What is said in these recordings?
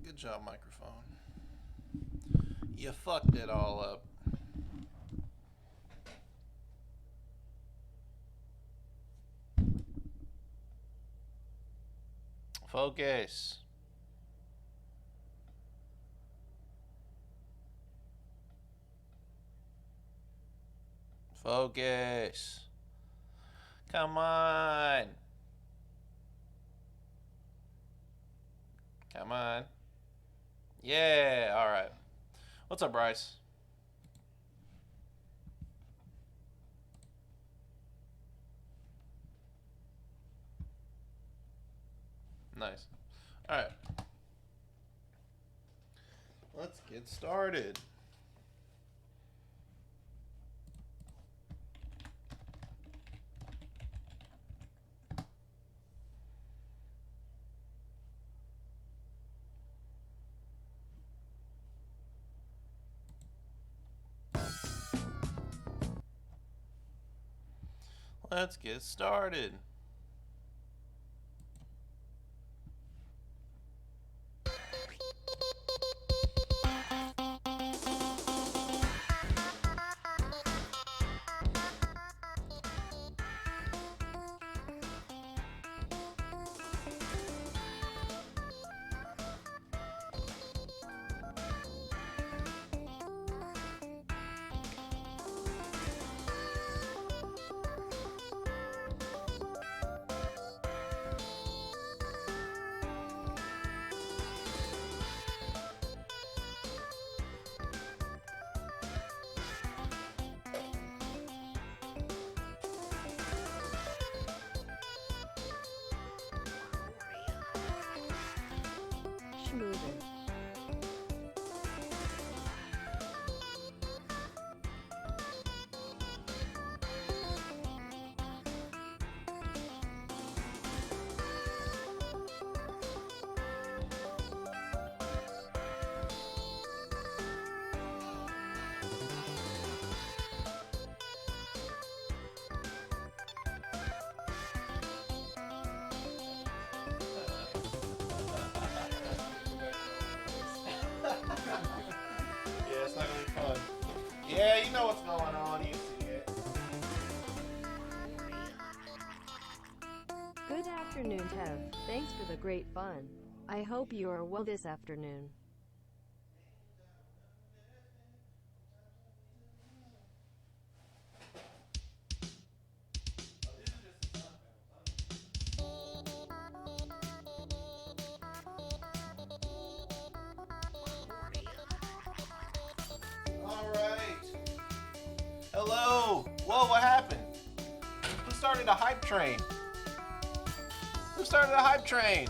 Good job, microphone. You fucked it all up. Focus. Focus. Come on. Come on. Yeah, alright. What's up, Bryce? Nice. Alright. Let's get started. Let's get started. Schmoozin'. Yeah, it's not gonna be fun. Yeah, you know what's going on. You see it. Good afternoon, Tev. Thanks for the great fun. I hope you are well this afternoon. Alright. Hello. Whoa, what happened? Who started a hype train? Who started a hype train?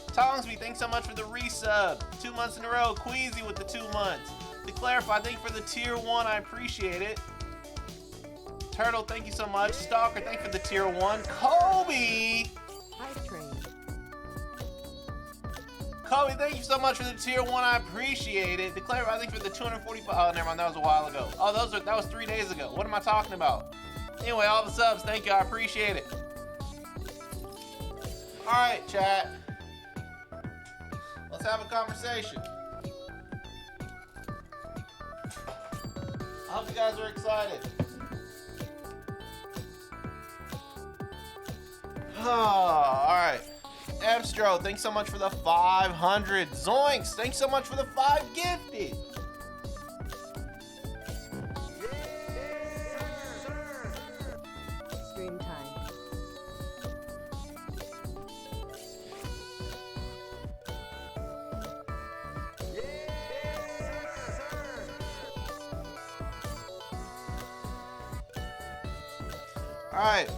Tongsby, thanks so much for the resub. 2 months in a row. Queasy with the 2 months. To clarify, thank you for the tier 1. I appreciate it. Turtle, thank you so much. Stalker, thank you for the tier 1. Kobe! Hype train. Kobe, thank you so much for the tier 1. I appreciate it. To clarify, thank you for the 245. Oh, never mind. That was a while ago. Oh, that was 3 days ago. What am I talking about? Anyway, all the subs, thank you. I appreciate it. All right, chat. Let's have a conversation. I hope you guys are excited. All right. Abstro, thanks so much for the 500. Zoinks, thanks so much for the 5 gifted. Stream time. All right.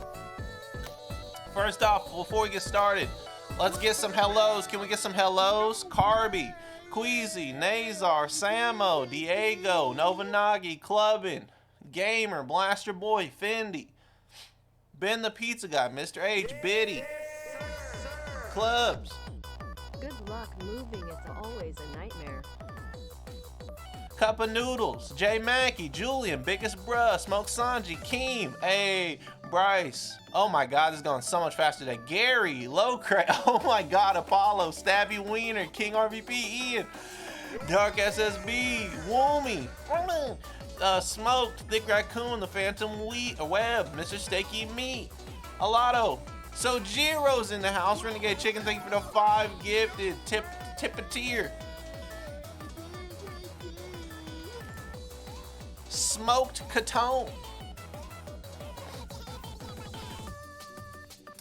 First off, before we get started, let's get some hellos. Can we get some hellos? Carby, Queasy, Nazar, Samo, Diego, Novanagi, Clubbin, Gamer, Blaster Boy, Fendi, Ben the Pizza Guy, Mr. H, Biddy, Clubs. Good luck moving. It's always a nightmare. Cup of Noodles, Jay Mackey, Julian, Biggest Bruh, Smoke Sanji, Keem, hey, Bryce. Oh my God, this is going so much faster today. Gary, Lowcray, oh my God, Apollo, Stabby Wiener, King RVP, Ian, Dark SSB, Woomy, Smoked, Thick Raccoon, The Phantom Web, Mr. Steaky Meat, Alato. So Jiro's in the house. Renegade Chicken, thank you for the 5 gifted. Tip a tier. Smoked Catone.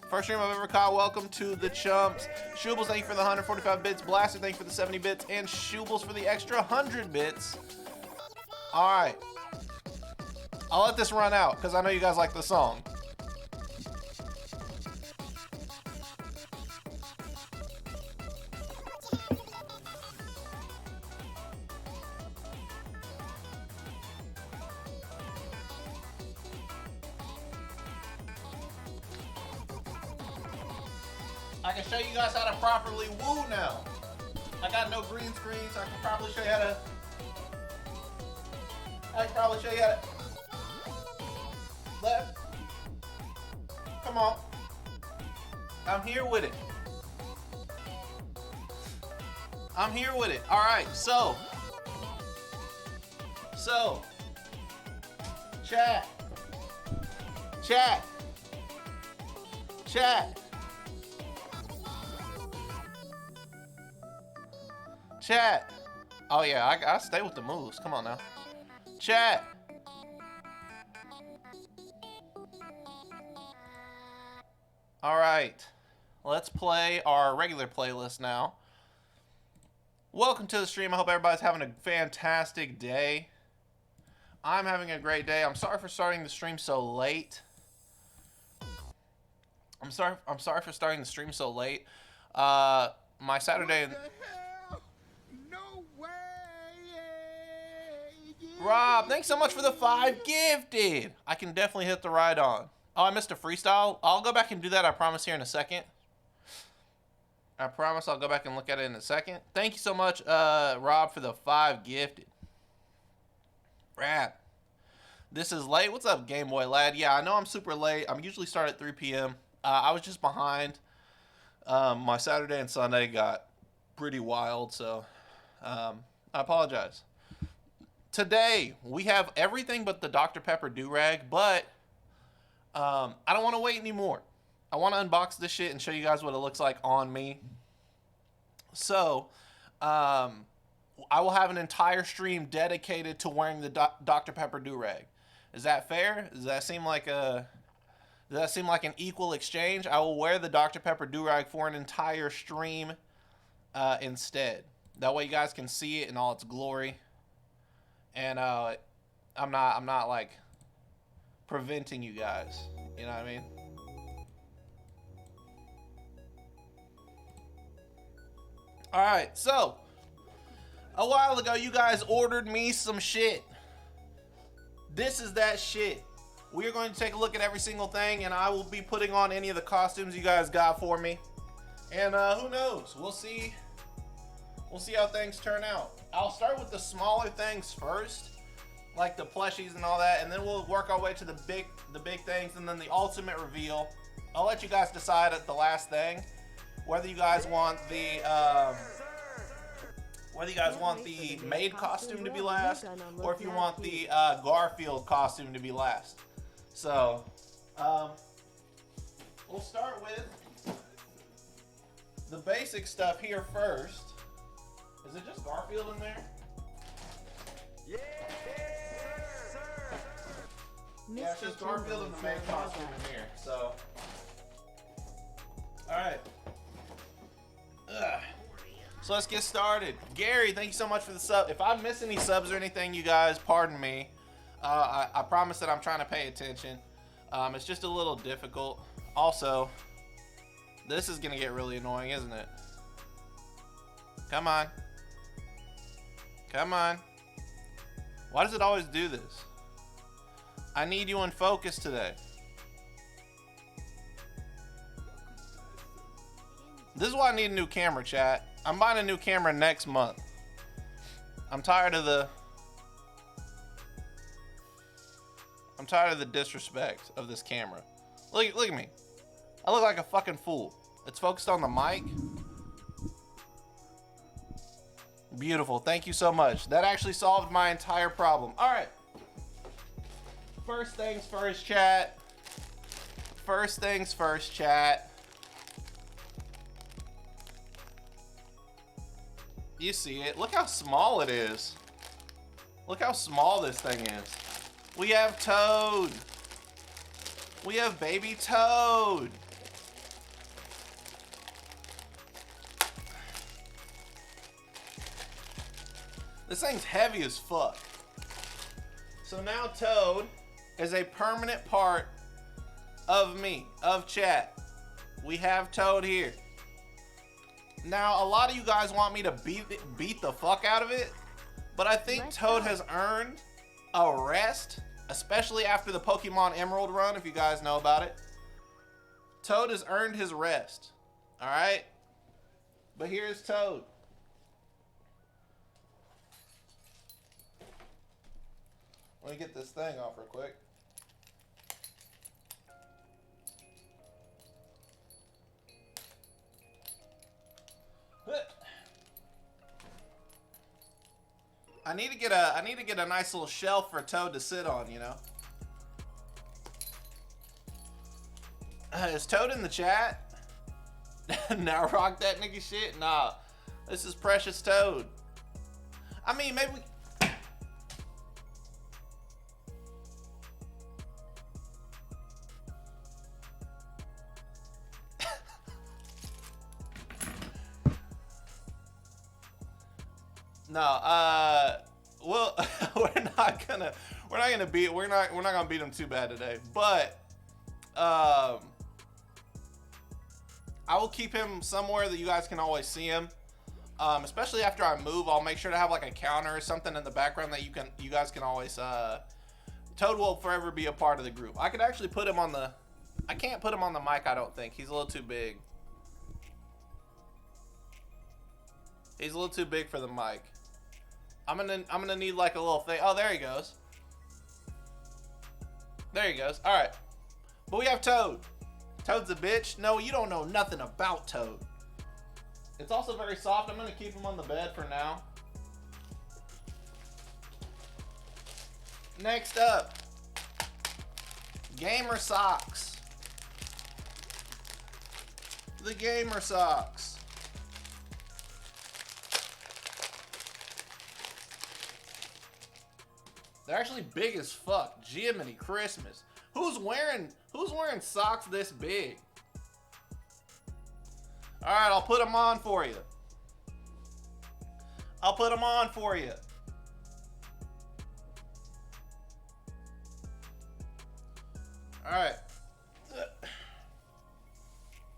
First stream I've ever caught. Welcome to the chumps. Shubles, thank you for the 145 bits. Blaster, thank you for the 70 bits. And Shubles for the extra 100 bits. Alright. I'll let this run out because I know you guys like the song. I can show you guys how to properly woo now. I got no green screen, so I can probably show you how to. Left. Come on. I'm here with it. All right, so. Chat. Oh yeah, I stay with the moves. Come on now. Chat. All right. Let's play our regular playlist now. Welcome to the stream. I hope everybody's having a fantastic day. I'm having a great day. I'm sorry for starting the stream so late. I'm sorry for starting the stream so late. My Saturday. Rob, thanks so much for the 5 gifted. I can definitely hit the ride on. Oh, I missed a freestyle. I'll go back and do that, I promise, here in a second. I promise I'll go back and look at it in a second. Thank you so much, Rob, for the 5 gifted. Rap. This is late. What's up, Game Boy Lad? Yeah, I know I'm super late. I'm usually start at 3 p.m. I was just behind. My Saturday and Sunday got pretty wild, so I apologize. Today, we have everything but the Dr. Pepper do-rag, but I don't want to wait anymore. I want to unbox this shit and show you guys what it looks like on me. So, I will have an entire stream dedicated to wearing the Dr. Pepper do-rag. Is that fair? Does that seem like an equal exchange? I will wear the Dr. Pepper do-rag for an entire stream instead. That way you guys can see it in all its glory. And I'm not like preventing you guys. You know what I mean? All right, so a while ago you guys ordered me some shit. This is that shit. We are going to take a look at every single thing, and I will be putting on any of the costumes you guys got for me. And who knows? We'll see. We'll see how things turn out. I'll start with the smaller things first, like the plushies and all that, and then we'll work our way to the big things, and then the ultimate reveal. I'll let you guys decide at the last thing whether you guys want the maid costume to be last, or if you want the Garfield costume to be last. So, we'll start with the basic stuff here first. Is it just Garfield in there? Yes, sir. Yeah, it's just Garfield and the main costume in here. So, all right. So let's get started. Gary, thank you so much for the sub. If I miss any subs or anything, you guys, pardon me. I promise that I'm trying to pay attention. It's just a little difficult. Also, this is gonna get really annoying, isn't it? Come on. Come on. Why does it always do this? I need you in focus today. This is why I need a new camera, chat. I'm buying a new camera next month. I'm tired of the I'm tired of the disrespect of this camera. Look at me. I look like a fucking fool. It's focused on the mic. Beautiful. Thank you so much. That actually solved my entire problem. All right. First things first, chat. First things first, chat. You see it. Look how small it is. Look how small this thing is. We have Toad. We have baby Toad. This thing's heavy as fuck. So now Toad is a permanent part of me, of chat. We have Toad here. Now, a lot of you guys want me to beat the fuck out of it, but I think Toad has earned a rest, especially after the Pokemon Emerald run, if you guys know about it. Toad has earned his rest, all right? But here's Toad. Let me get this thing off real quick. I need to get a nice little shelf for Toad to sit on, you know. Is Toad in the chat? Now rock that nigga shit? Nah, this is Precious Toad. I mean, maybe we... No, well, we're not gonna beat him too bad today, but I will keep him somewhere that you guys can always see him. Especially after I move, I'll make sure to have like a counter or something in the background that you guys can always Toad will forever be a part of the group. I could actually put him on the I can't put him on the mic, I don't think. He's a little too big. He's a little too big for the mic. I'm gonna need like a little thing. Oh, there he goes. There he goes. All right, but we have Toad. Toad's a bitch. No, you don't know nothing about Toad. It's also very soft. I'm gonna keep him on the bed for now. Next up, gamer socks. The gamer socks. They're actually big as fuck. Jiminy Christmas. Who's wearing socks this big? All right, I'll put them on for you. I'll put them on for you. All right.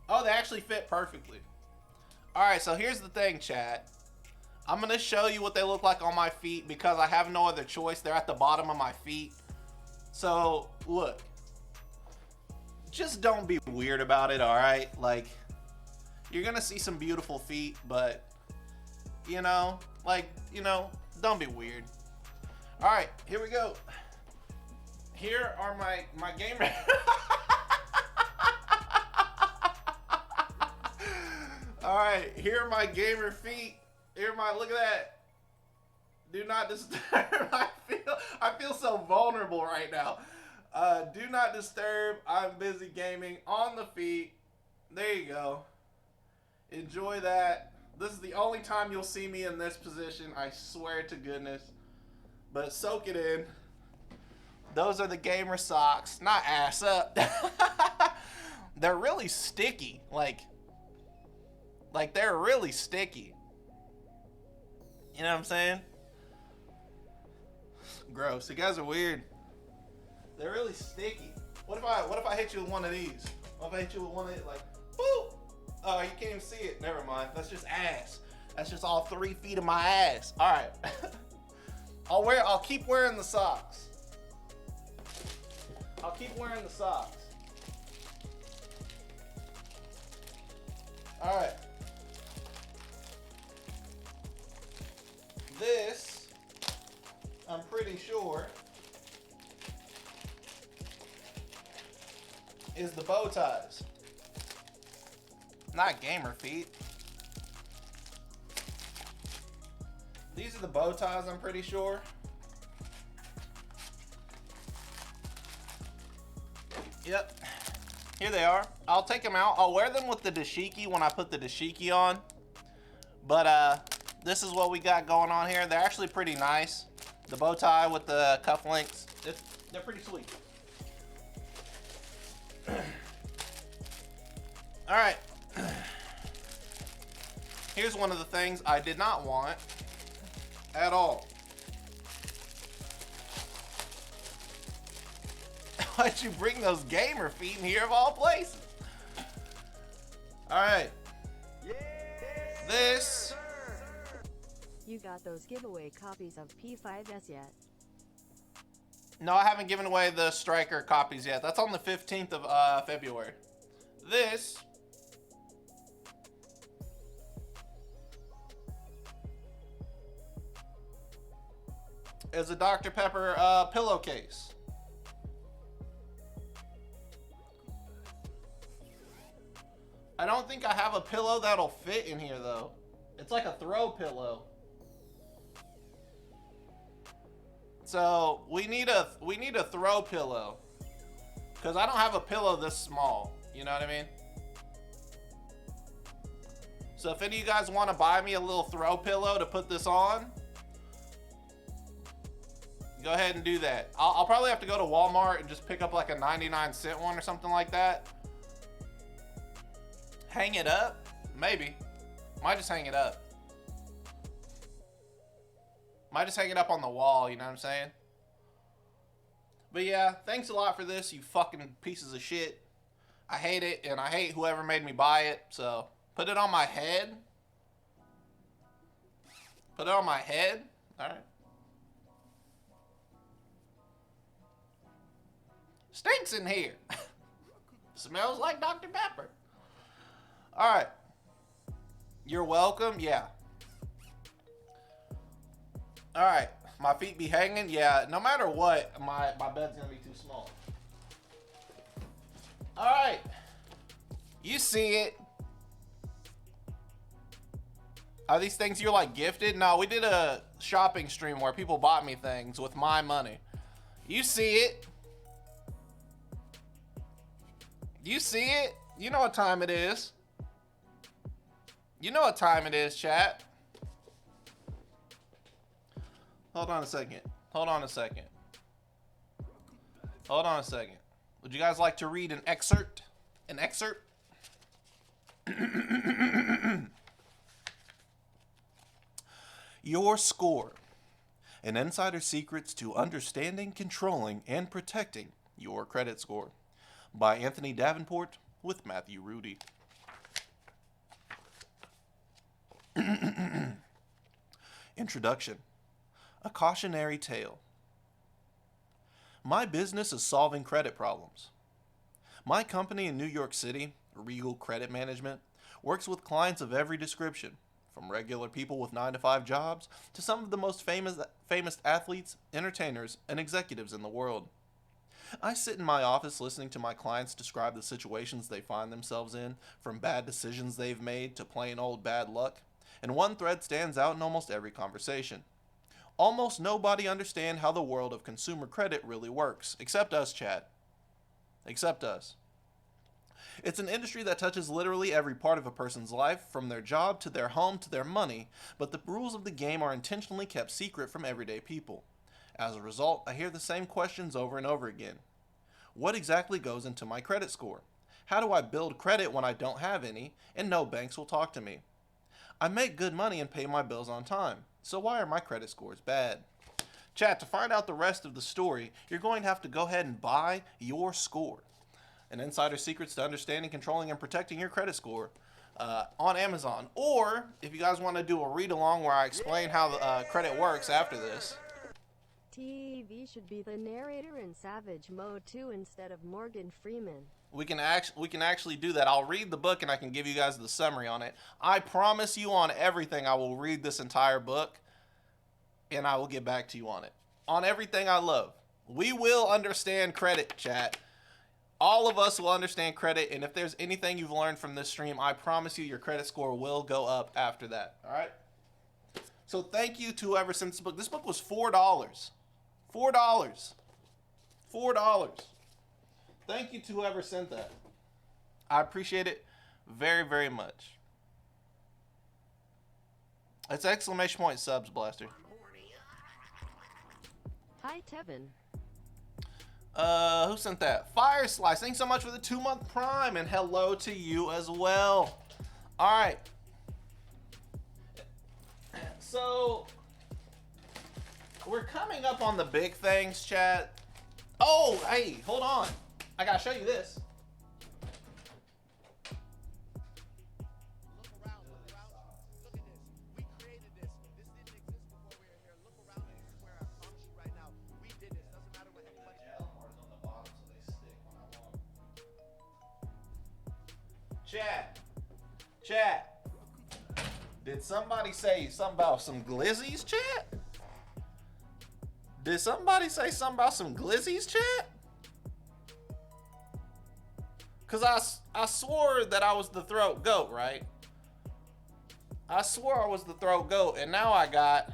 Oh, they actually fit perfectly. All right, so here's the thing, chat. I'm gonna show you what they look like on my feet because I have no other choice. They're at the bottom of my feet. So look, just don't be weird about it, all right? Like, you're gonna see some beautiful feet, but you know, don't be weird. All right, here we go. Here are my gamer. All right, here are my gamer feet. Here my, look at that. Do not disturb. I feel so vulnerable right now. Do not disturb. I'm busy gaming on the feet. There you go. Enjoy that. This is the only time you'll see me in this position. I swear to goodness. But soak it in. Those are the gamer socks. Not ass up. They're really sticky. Like they're really sticky. You know what I'm saying? Gross. You guys are weird. They're really sticky. What if I hit you with one of these? What if I hit you with one of these, like, boop? Oh, you can't even see it. Never mind. That's just ass. That's just all 3 feet of my ass. All right. I'll keep wearing the socks. I'll keep wearing the socks. All right. This, I'm pretty sure, is the bow ties. Not gamer feet. These are the bow ties, I'm pretty sure. Yep. Here they are. I'll take them out. I'll wear them with the dashiki when I put the dashiki on. But this is what we got going on here. They're actually pretty nice. The bow tie with the cufflinks. They're pretty sweet. All right. Here's one of the things I did not want at all. Why'd you bring those gamer feet in here of all places? All right. This. You got those giveaway copies of P5S yet? No, I haven't given away the Striker copies yet. That's on the 15th of February. This is a Dr. Pepper pillowcase. I don't think I have a pillow that'll fit in here though. It's like a throw pillow. So we need a throw pillow. Cause I don't have a pillow this small. You know what I mean? So if any of you guys want to buy me a little throw pillow to put this on, go ahead and do that. I'll probably have to go to Walmart and just pick up like a 99-cent one or something like that. Hang it up? Maybe. Might just hang it up. Might just hang it up on the wall, you know what I'm saying? But yeah, thanks a lot for this, you fucking pieces of shit. I hate it, and I hate whoever made me buy it, so put it on my head. Put it on my head? Alright. Stinks in here. Smells like Dr. Pepper. Alright. You're welcome? Yeah. Alright. My feet be hanging? Yeah. No matter what, my bed's gonna be too small. Alright. You see it. Are these things you're like gifted? No, we did a shopping stream where people bought me things with my money. You see it. You see it? You know what time it is. You know what time it is, chat. Hold on a second. Hold on a second. Hold on a second. Would you guys like to read an excerpt? An excerpt? Your score. An insider's secrets to understanding, controlling, and protecting your credit score. By Anthony Davenport with Matthew Rudy. Introduction. A cautionary tale. My business is solving credit problems. My company in New York City, Regal Credit Management, works with clients of every description, from regular people with 9-to-5 jobs to some of the most famous athletes, entertainers, and executives in the world. I sit in my office listening to my clients describe the situations they find themselves in, from bad decisions they've made to plain old bad luck, and one thread stands out in almost every conversation. Almost nobody understands how the world of consumer credit really works, except us, Chad. Except us. It's an industry that touches literally every part of a person's life, from their job to their home to their money, but the rules of the game are intentionally kept secret from everyday people. As a result, I hear the same questions over and over again. What exactly goes into my credit score? How do I build credit when I don't have any, and no banks will talk to me? I make good money and pay my bills on time, so why are my credit scores bad? Chat, to find out the rest of the story, you're going to have to go ahead and buy Your Score. An insider's secrets to understanding, controlling, and protecting your credit score on Amazon. Or, if you guys want to do a read-along where I explain how the credit works after this. TV should be the narrator in Savage Mode 2 instead of Morgan Freeman. We can actually do that. I'll read the book and I can give you guys the summary on it. I promise you on everything I will read this entire book and I will get back to you on it. On everything I love. We will understand credit, chat. All of us will understand credit, and if there's anything you've learned from this stream, I promise you your credit score will go up after that. All right? So thank you to whoever sent this book. This book was $4. $4. $4. Thank you to whoever sent that. I appreciate it very, very much. It's exclamation point subs, Blaster. Hi, Tevin. Who sent that? Fire Slice. Thanks so much for the 2-month Prime, and hello to you as well. All right. So, we're coming up on the big things, chat. Oh, hey, hold on. I gotta show you this. Chat. Did somebody say something about some glizzies, chat? Did somebody say something about some glizzies, chat? Cause I swore that I was the throat goat, right? I swore I was the throat goat, and now I got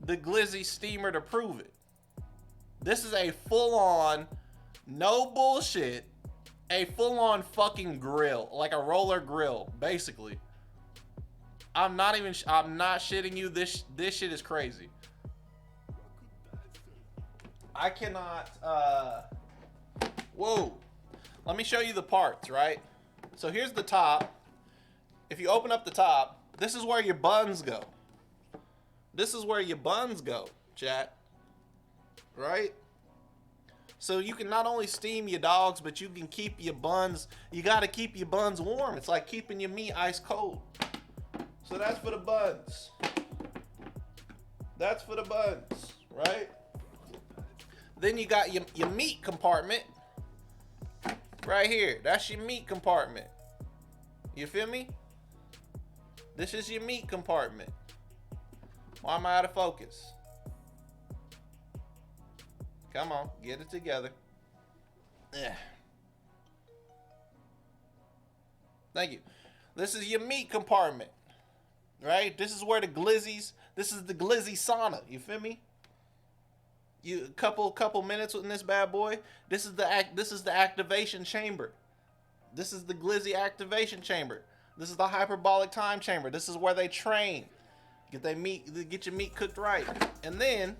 the glizzy steamer to prove it. This is a full-on, no bullshit, a full-on fucking grill, like a roller grill, basically. I'm not shitting you. This shit is crazy. I cannot, whoa. Let me show you the parts, right? So here's the top. If you open up the top, this is where your buns go. This is where your buns go, chat. Right? So you can not only steam your dogs, but you can keep your buns. You got to keep your buns warm. It's like keeping your meat ice cold. So that's for the buns. That's for the buns, right? Then you got your meat compartment right here. That's your meat compartment. You feel me? This is your meat compartment. Why am I out of focus? Come on, get it together. Yeah. Thank you. This is your meat compartment, right? This is where the glizzies. This is the glizzy sauna. You feel me? You couple minutes in this bad boy. This is the activation chamber. This is the glizzy activation chamber. This is the hyperbolic time chamber. This is where they train. Get your meat cooked right. And then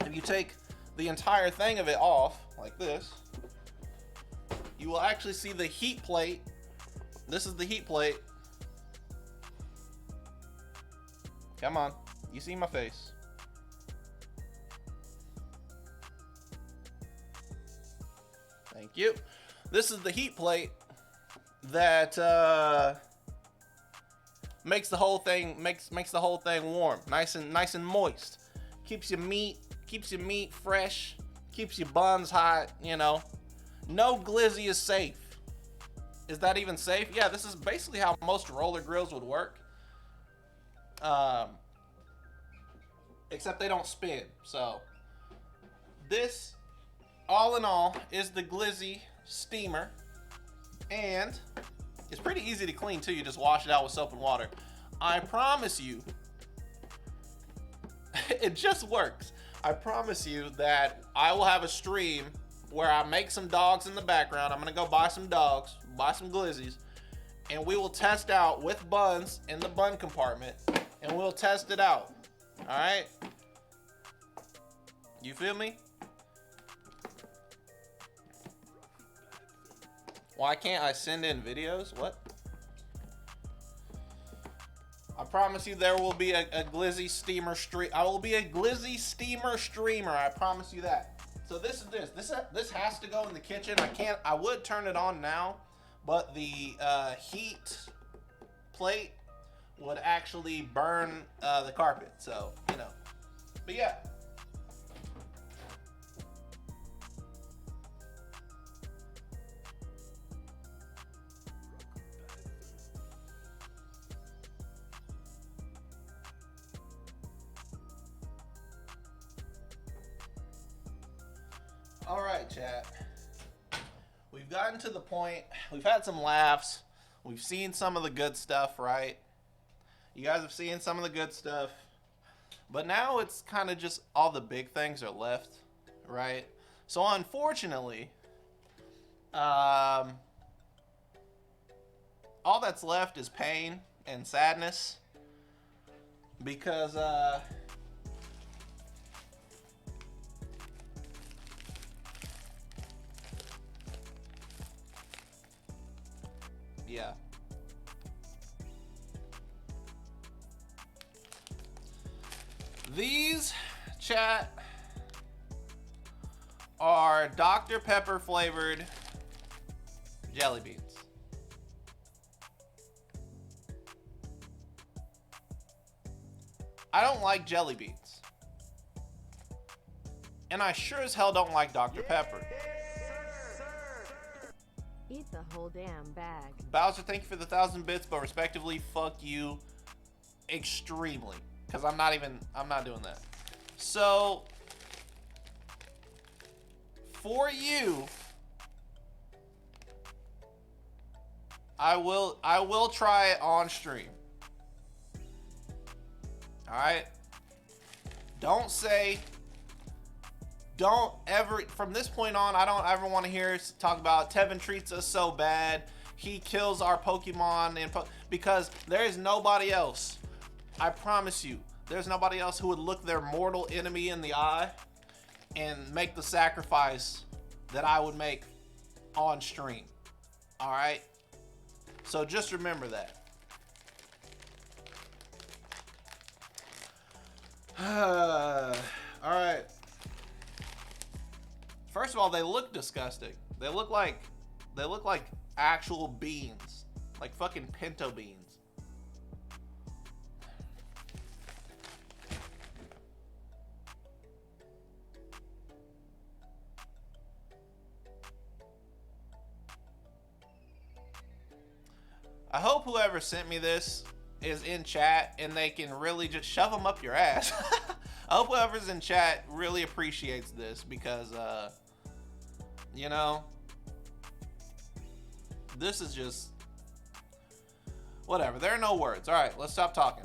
if you take the entire thing of it off like this, you will actually see the heat plate. This is the heat plate. Come on, you see my face. Thank you. This is the heat plate that makes the whole thing warm, nice and moist. Keeps your meat fresh, keeps your buns hot, you know. No glizzy is safe. Is that even safe? Yeah, this is basically how most roller grills would work. Except they don't spin. So this, all in all, is the glizzy steamer. And it's pretty easy to clean too. You just wash it out with soap and water. I promise you, it just works. I promise you that I will have a stream where I make some dogs in the background. I'm gonna go buy some dogs, buy some glizzies, and we will test out with buns in the bun compartment, and we'll test it out. All right? You feel me? Why can't I send in videos? What? I promise you there will be a glizzy steamer stream. I will be a glizzy steamer streamer. I promise you that. So this has to go in the kitchen. I would turn it on now, but the heat plate would actually burn the carpet. So, you know. But yeah. All right, chat. We've gotten to the point. We've had some laughs. We've seen some of the good stuff, right? You guys have seen some of the good stuff. But now it's kind of just all the big things are left, right? So unfortunately, all that's left is pain and sadness. Because, yeah. These, chat, are Dr. Pepper flavored jelly beans. I don't like jelly beans. And I sure as hell don't like Dr. Pepper. Eat the whole damn bag. Bowser, thank you for the 1,000 bits, but respectively, fuck you extremely. Because I'm not doing that. So, for you, I will try it on stream. Alright? Don't ever, from this point on, I don't ever want to hear us talk about Tevin treats us so bad. He kills our Pokemon, because there is nobody else. I promise you, there's nobody else who would look their mortal enemy in the eye and make the sacrifice that I would make on stream. Alright? So just remember that. Alright. First of all, they look disgusting. They look like actual beans. Like fucking pinto beans. I hope whoever sent me this is in chat and they can really just shove them up your ass. I hope whoever's in chat really appreciates this because, you know, this is just, whatever. There are no words. All right, let's stop talking.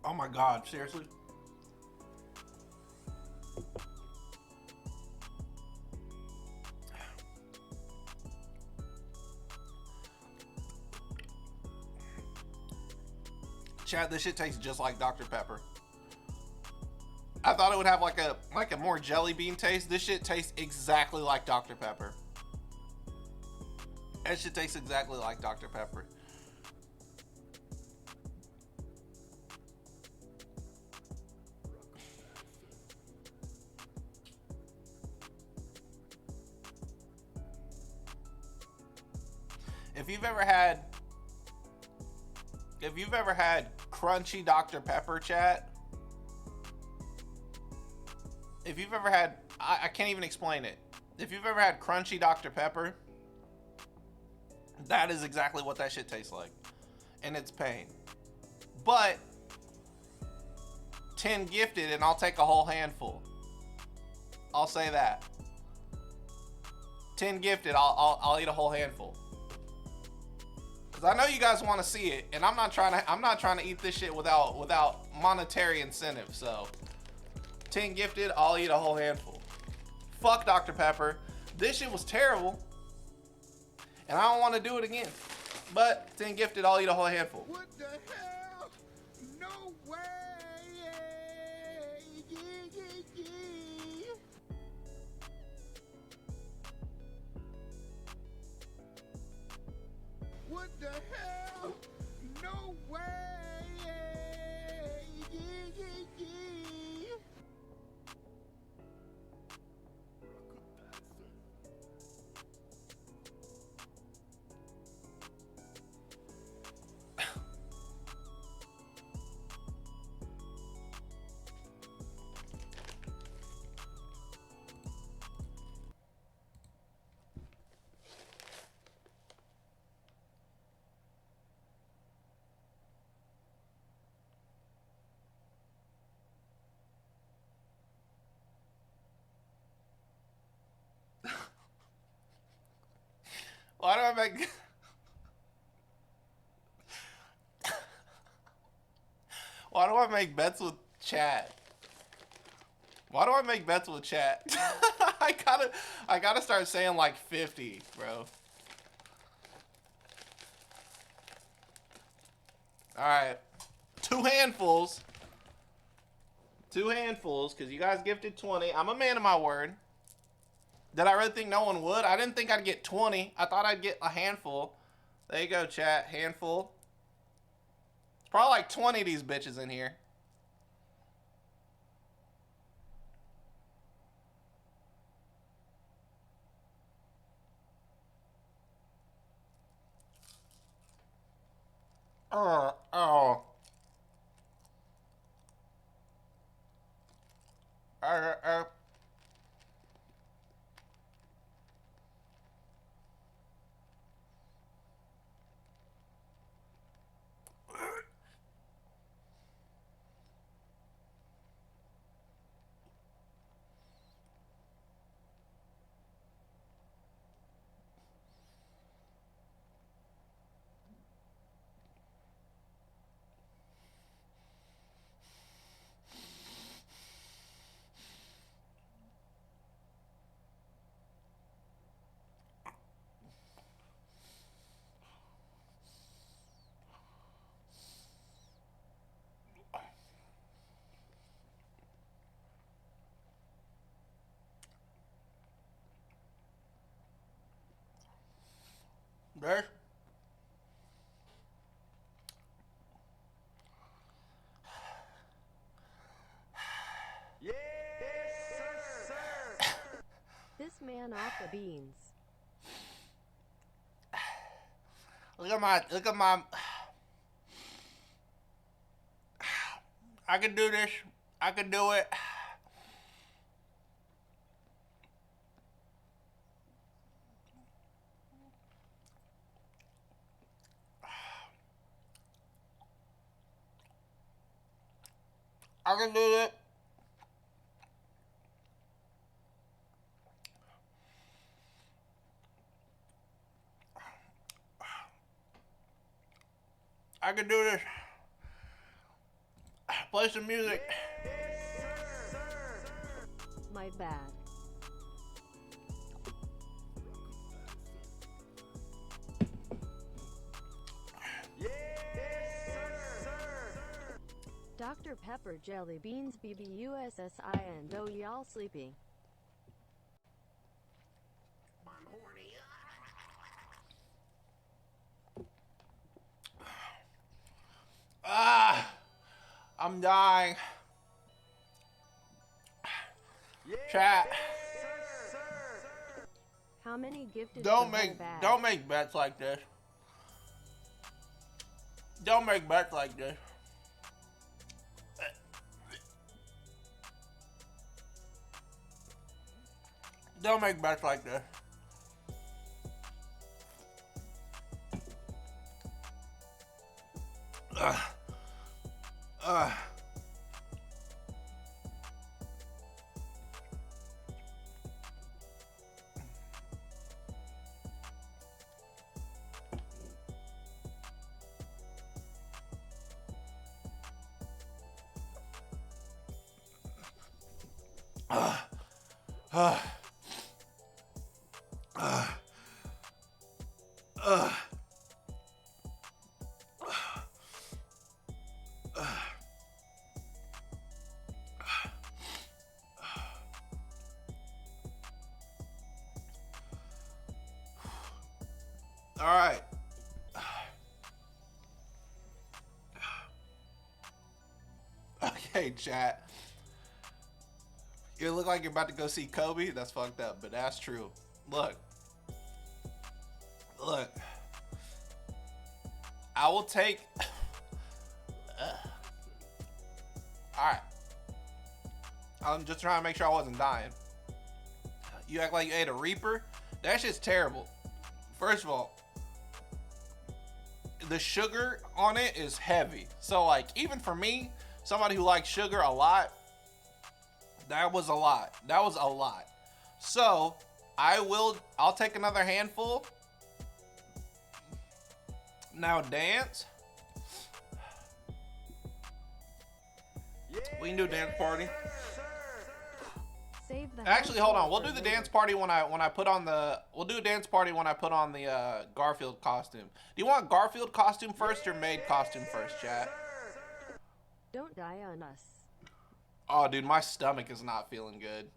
Oh my God, seriously? Chad, this shit tastes just like Dr. Pepper. I thought it would have like a more jelly bean taste. This shit tastes exactly like Dr. Pepper. That shit tastes exactly like Dr. Pepper. If you've ever had crunchy Dr. Pepper, chat. If you've ever had, I can't even explain it. If you've ever had crunchy Dr. Pepper, that is exactly what that shit tastes like. And it's pain. But 10 gifted and I'll take a whole handful. I'll say that. 10 gifted, I'll eat a whole handful. Cause I know you guys want to see it, and I'm not trying to eat this shit without monetary incentive. So 10 gifted, I'll eat a whole handful. Fuck Dr. Pepper. This shit was terrible. And I don't want to do it again. But 10 gifted, I'll eat a whole handful. What the hell? No way! Yeah. What the hell? No way! Yeah, yeah, yeah. Why do I make... Why do I make bets with chat? Why do I make bets with chat? I gotta start saying like 50, bro. Alright. Two handfuls, because you guys gifted 20. I'm a man of my word. Did I really think no one would? I didn't think I'd get 20. I thought I'd get a handful. There you go, chat. Handful. It's probably like 20 of these bitches in here. Oh. Uh. There. Yes, sir. This man off the beans. Look at my. I can do this. I can do it. I can do it. I can do this. Play some music. Yes, sir. My bad. Yes, sir. Dr. Pepper Jelly Beans BBUSSIN. Though y'all sleeping. I'm horny. I'm dying. Yes, Chat. sir. How many gifted Don't the whole make bag? bets like this. Don't make bets like this. Don't make bets like this. All right. Hey, chat. You look like you're about to go see Kobe. That's fucked up, but that's true. Look. Look. I will take... Alright. I'm just trying to make sure I wasn't dying. You act like you ate a Reaper? That shit's terrible. First of all, the sugar on it is heavy. So, like, even for me, somebody who likes sugar a lot, that was a lot. That was a lot. So, I'll take another handful. Now dance. We can do a dance party. Save the Actually, hold on. handful We'll do for the later. dance party when I put on the. We'll do a dance party when I put on the Garfield costume. Do you want Garfield costume first or maid costume first, chat? Don't die on us. Oh, dude, my stomach is not feeling good.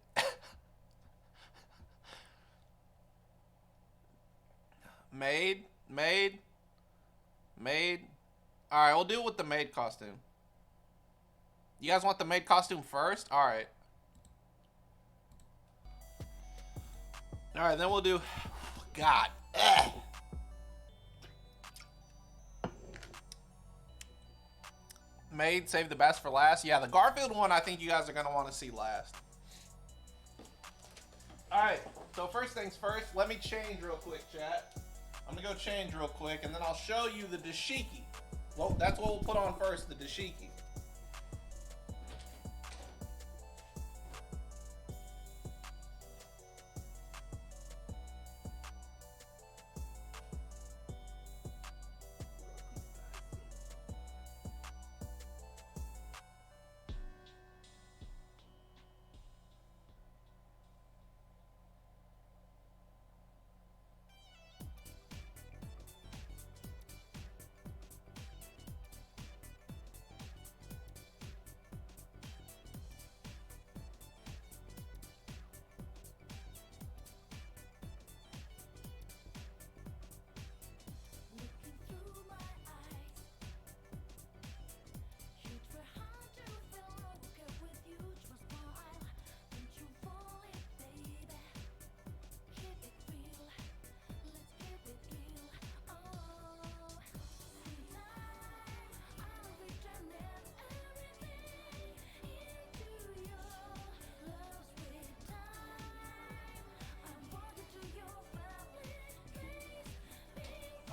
Maid. All right, we'll do it with the maid costume. You guys want the maid costume first? All right. All right, then we'll do. God. Ugh. Maid, save the best for last. Yeah, the Garfield one I think you guys are going to want to see last. Alright, so first things first, let me change real quick, chat. I'm going to go change real quick, and then I'll show you the dashiki. Well, that's what we'll put on first, the dashiki.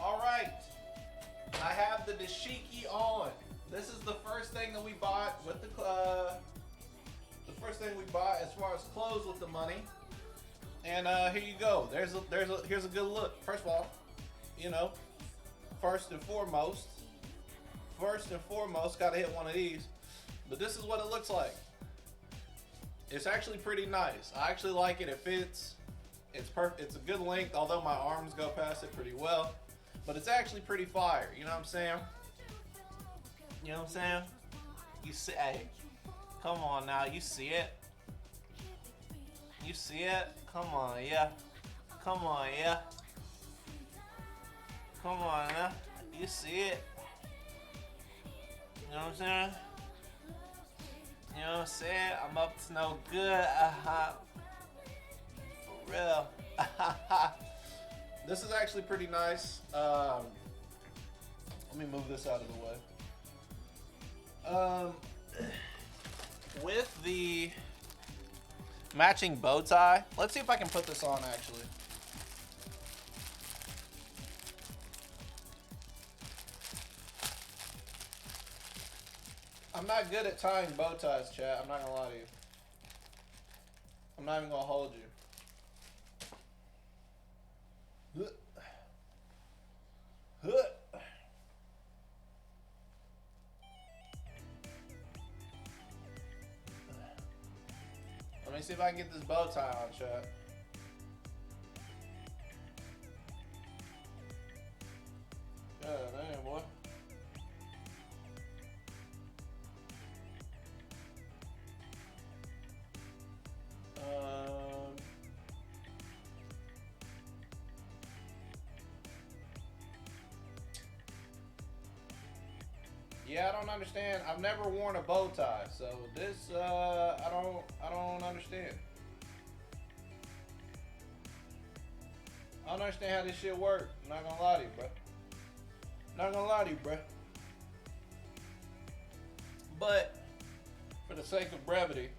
Alright, I have the dashiki on. This is the first thing that we bought with the first thing we bought as far as clothes with the money. And here you go. Here's a good look. First of all, you know, first and foremost, gotta hit one of these. But this is what it looks like. It's actually pretty nice. I actually like it. It fits. It's perfect. It's a good length, although my arms go past it pretty well. But it's actually pretty fire. You know what I'm saying? You know what I'm saying? You see, hey, come on now. You see it? You see it? Come on, yeah. Come on, yeah. Come on now. You see it? You know what I'm saying? You know what I'm saying? I'm up to no good. For real. This is actually pretty nice. Let me move this out of the way. With the matching bow tie, let's see if I can put this on actually. I'm not good at tying bow ties, chat. I'm not gonna lie to you. I'm not even gonna hold you. Let me see if I can get this bow tie on, chat. God damn, boy. Yeah, I don't understand. I've never worn a bow tie, so this I don't understand. I don't understand how this shit works. Not gonna lie to you, bro. Not gonna lie to you, bro. But for the sake of brevity,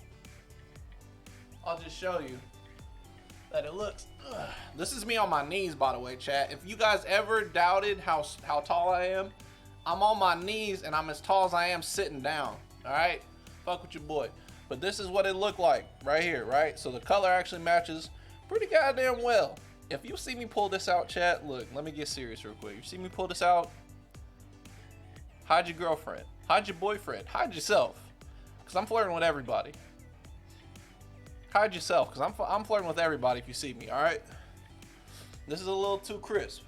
I'll just show you that it looks. This is me on my knees, by the way, chat. If you guys ever doubted how tall I am, I'm on my knees and I'm as tall as I am sitting down. All right, fuck with your boy. But this is what it looked like right here, right? So the color actually matches pretty goddamn well. If you see me pull this out, chat, look, let me get serious real quick. You see me pull this out? Hide your girlfriend, hide your boyfriend, hide yourself, cause I'm flirting with everybody. Hide yourself, cause I'm flirting with everybody. If you see me, all right. This is a little too crisp.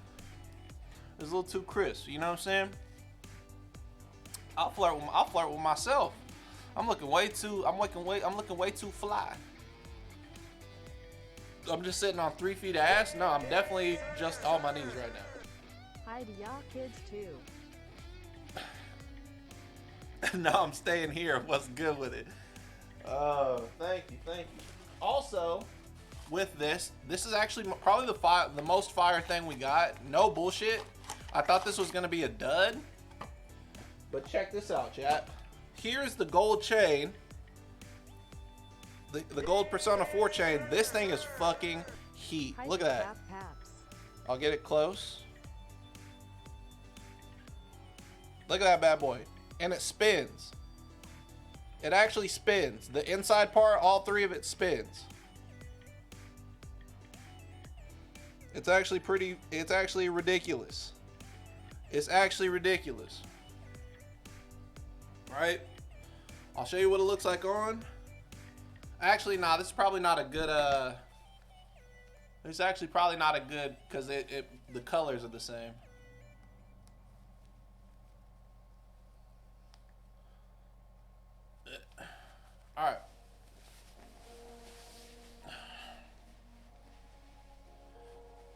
It's a little too crisp. You know what I'm saying? I'll flirt with myself. I'm looking way too fly. I'm just sitting on 3 feet of ass. No, I'm definitely just on my knees right now. Hi to y'all kids too. No, I'm staying here. What's good with it? Oh, thank you. Also, with this is actually probably the most fire thing we got. No bullshit. I thought this was gonna be a dud, but check this out, chat. Here's the gold chain, the gold Persona 4 chain. This thing is fucking heat. Hi Look to at that. Pap Paps. I'll get it close. Look at that bad boy. And it spins. It actually spins. The inside part, all 3 of it spins. It's actually ridiculous. It's actually ridiculous. Right? I'll show you what it looks like on. Actually, nah, this is probably not a good, it's actually probably not a good, because the colors are the same. All right.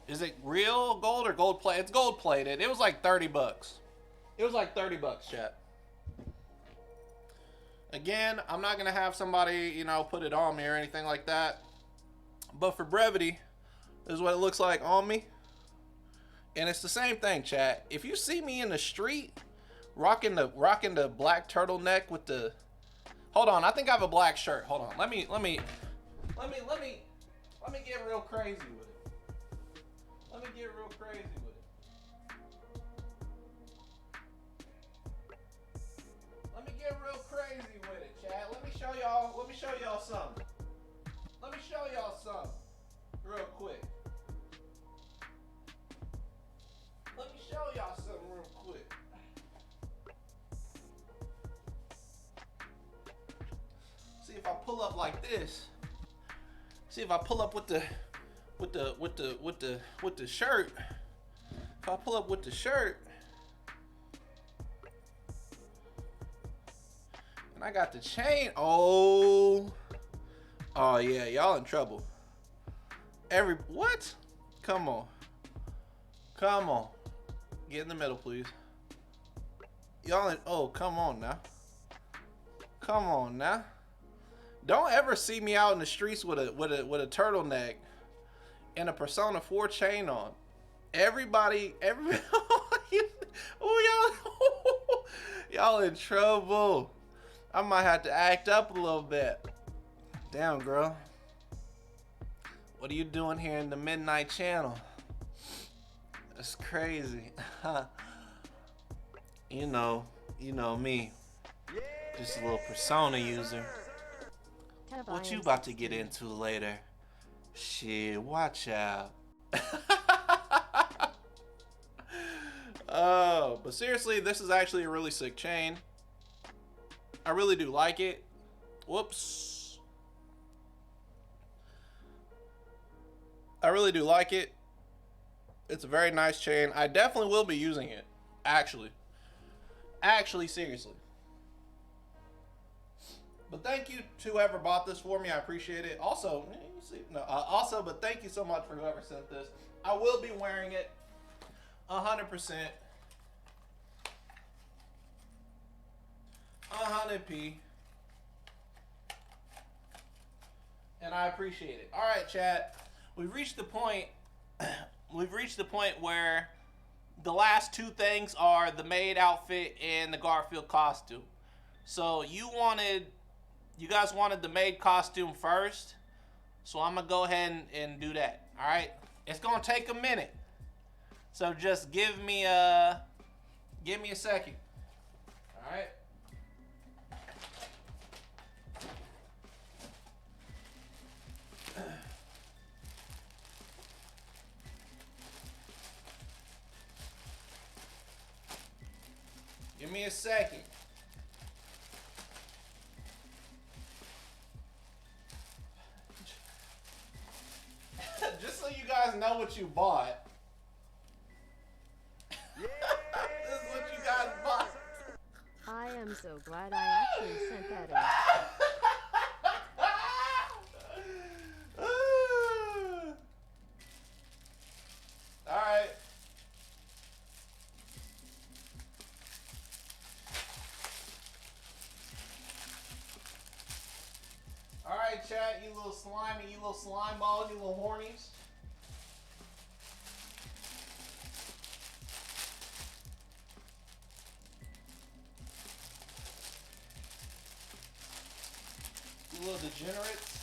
Is it real gold or gold plated? It's gold plated. It was like 30 bucks. It was like 30 bucks, chat. Again, I'm not gonna have somebody, you know, put it on me or anything like that. But for brevity, this is what it looks like on me. And it's the same thing, chat. If you see me in the street rocking the black turtleneck with the, hold on, I think I have a black shirt. Hold on. Let me get real crazy with it. Let me get real crazy with it. Let me get real crazy with it, chat. Let me show y'all something. Let me show y'all something real quick. Let me show y'all something real quick. See if I pull up like this. See if I pull up with the shirt. If I pull up with the shirt, and I got the chain. Oh yeah, y'all in trouble. What? Come on. Get in the middle, please. Y'all in, oh, come on now. Don't ever see me out in the streets with a turtleneck and a Persona 4 chain on. Everybody, oh, y'all in trouble. I might have to act up a little bit. Damn, girl. What are you doing here in the Midnight Channel? That's crazy. You know me. Just a little Persona user. What you about to get into later? Shit, watch out. Oh, but seriously, this is actually a really sick chain. I really do like it. Whoops. I really do like it. It's a very nice chain. I definitely will be using it. Actually, seriously. But thank you to whoever bought this for me. I appreciate it. Also, but thank you so much for whoever sent this. I will be wearing it 100%. 100p. And I appreciate it. All right, chat. We've reached the point. We've reached the point where the last two things are the maid outfit and the Garfield costume. So you guys wanted the maid costume first. So I'm gonna go ahead and do that. All right. It's gonna take a minute. So just give me a second. All right. Give me a second. Just so you guys know what you bought. Yeah, This is what you guys bought. I am so glad I actually sent that in. All right. All right, chat, you little slimy, you little slime balls, you little hornies. You little degenerates.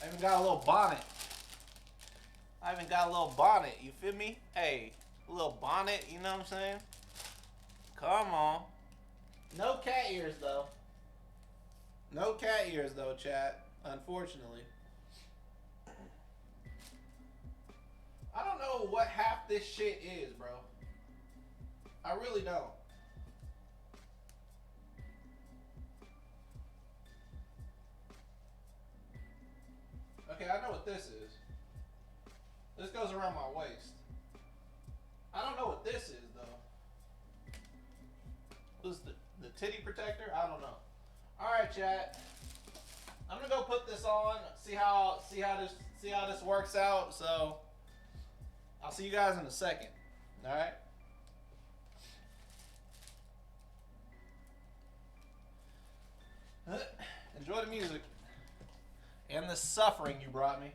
I even got a little bonnet. I even got a little bonnet, you feel me? Hey, a little bonnet, you know what I'm saying? Come on. No cat ears, though. No cat ears, though, chat. Unfortunately. I don't know what half this shit is, bro. I really don't. Okay, I know what this is. This goes around my waist. I don't know what this is, though. This is the titty protector? I don't know. Alright, chat. I'm gonna go put this on, see how this works out, so I'll see you guys in a second. Alright? Enjoy the music. And the suffering you brought me.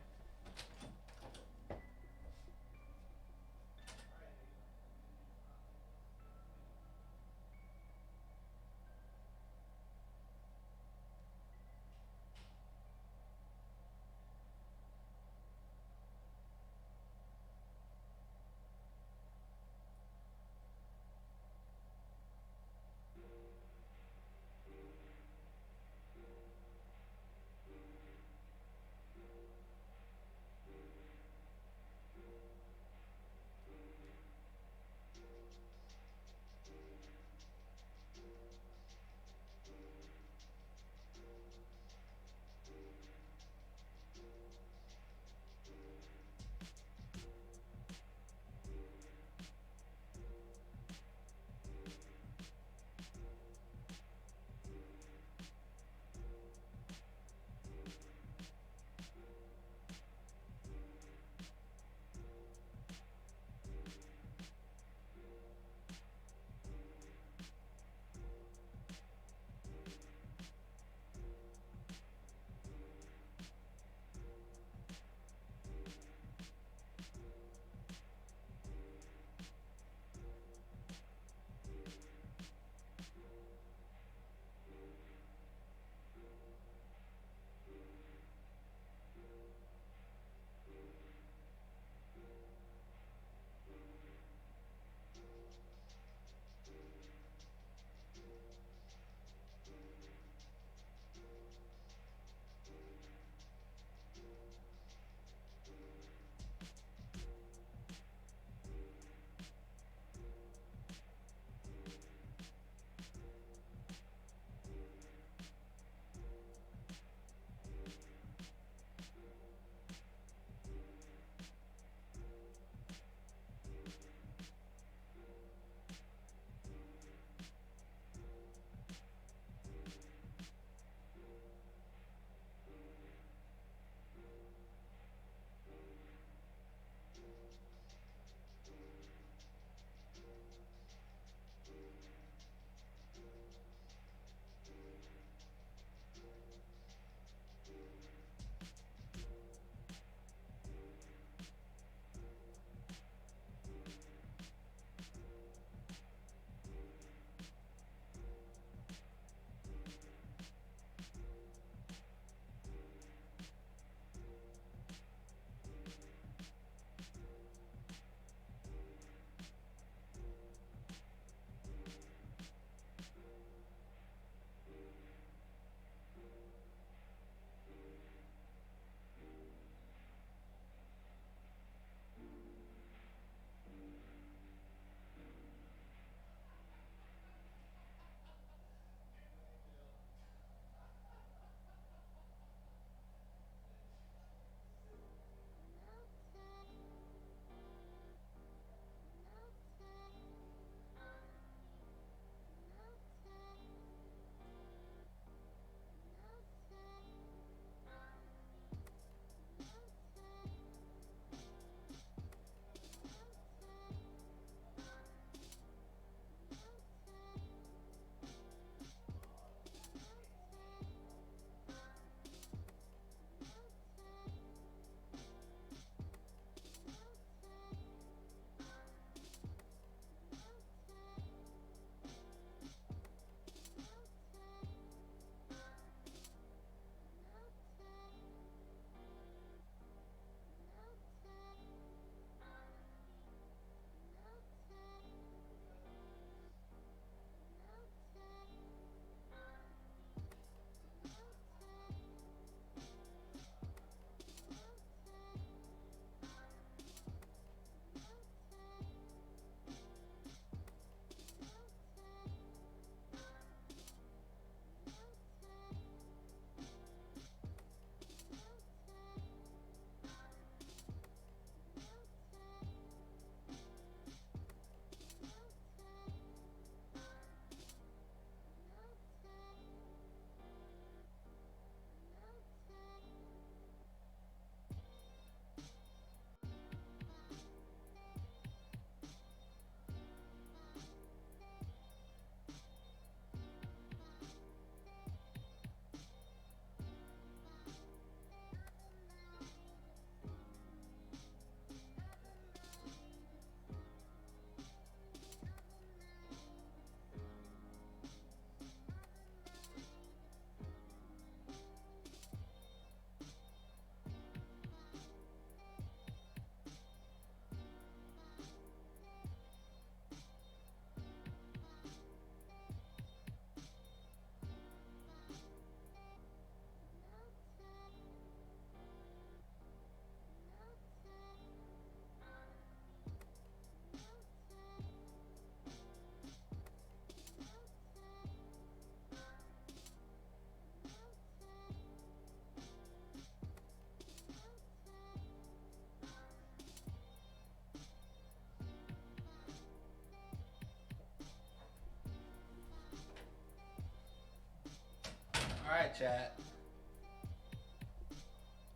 Alright, chat.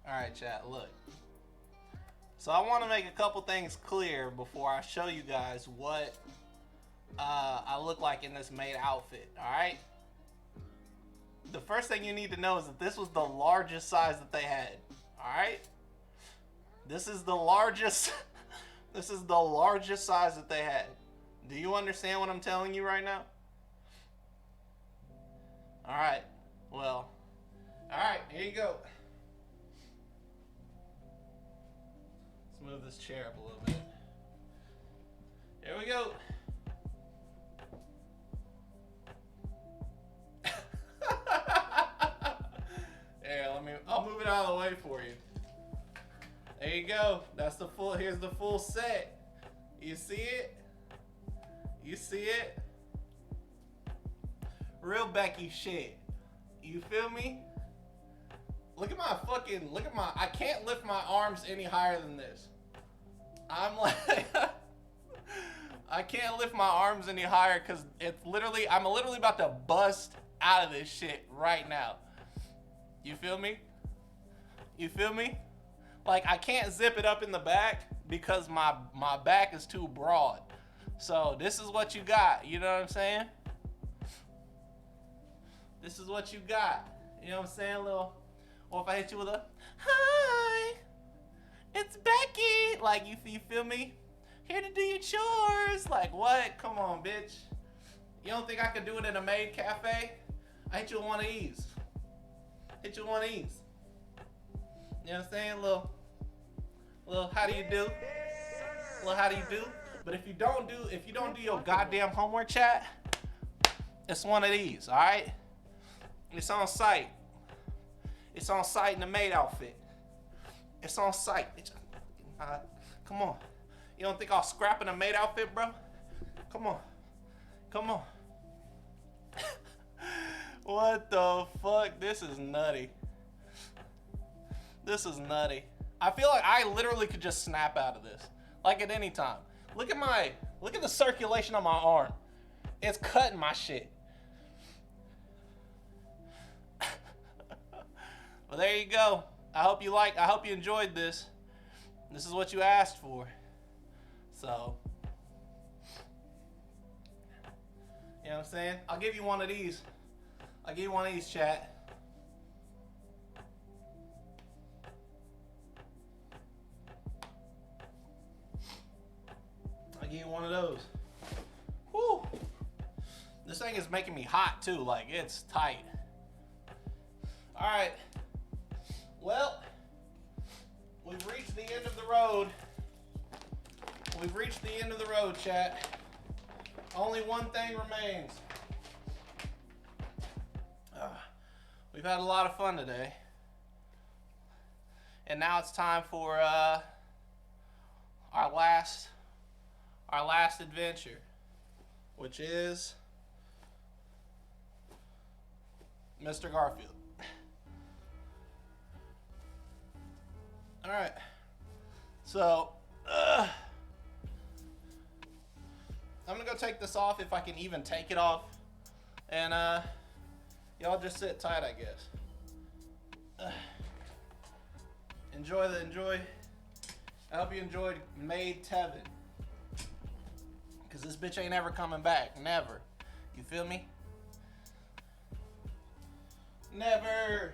Alright, chat, look. So I want to make a couple things clear before I show you guys what I look like in this maid outfit, alright? The first thing you need to know is that this was the largest size that they had, alright? This is the largest, this is the largest size that they had. Do you understand what I'm telling you right now? Alright, well, alright, here you go. Let's move this chair up a little bit. Here we go. Here, I'll move it out of the way for you. There you go. That's the full, here's the full set. You see it? You see it? Real Becky shit. You feel me? Look at my fucking, I can't lift my arms any higher than this. I'm like, I can't lift my arms any higher because it's literally, I'm literally about to bust out of this shit right now. You feel me? You feel me? Like, I can't zip it up in the back because my back is too broad. So this is what you got. You know what I'm saying? This is what you got. You know what I'm saying? Little, or if I hit you with a, hi, it's Becky. Like, you feel me? Here to do your chores. Like, what? Come on, bitch. You don't think I could do it in a maid cafe? I hit you with one of these. Hit you with one of these. You know what I'm saying? Little how do you do? Little how do you do? But if you don't do your goddamn homework, chat, it's one of these, all right? It's on site. It's on site in the maid outfit. It's on site. Come on. You don't think I'll scrap in a maid outfit, bro? Come on. Come on. What the fuck? This is nutty. This is nutty. I feel like I literally could just snap out of this. Like at any time. Look at the circulation on my arm. It's cutting my shit. Well, there you go. I hope you enjoyed this. This is what you asked for. So, you know what I'm saying? I'll give you one of these. I'll give you one of these, chat. I'll give you one of those. Whew. This thing is making me hot too, like it's tight. All right. Well, we've reached the end of the road. We've reached the end of the road, chat. Only one thing remains. We've had a lot of fun today. And now it's time for our last adventure, which is Mr. Garfield. All right. So, I'm gonna go take this off if I can even take it off, and y'all just sit tight, I guess. Enjoy. I hope you enjoyed YourBudTevin, cause this bitch ain't ever coming back, never. You feel me? Never.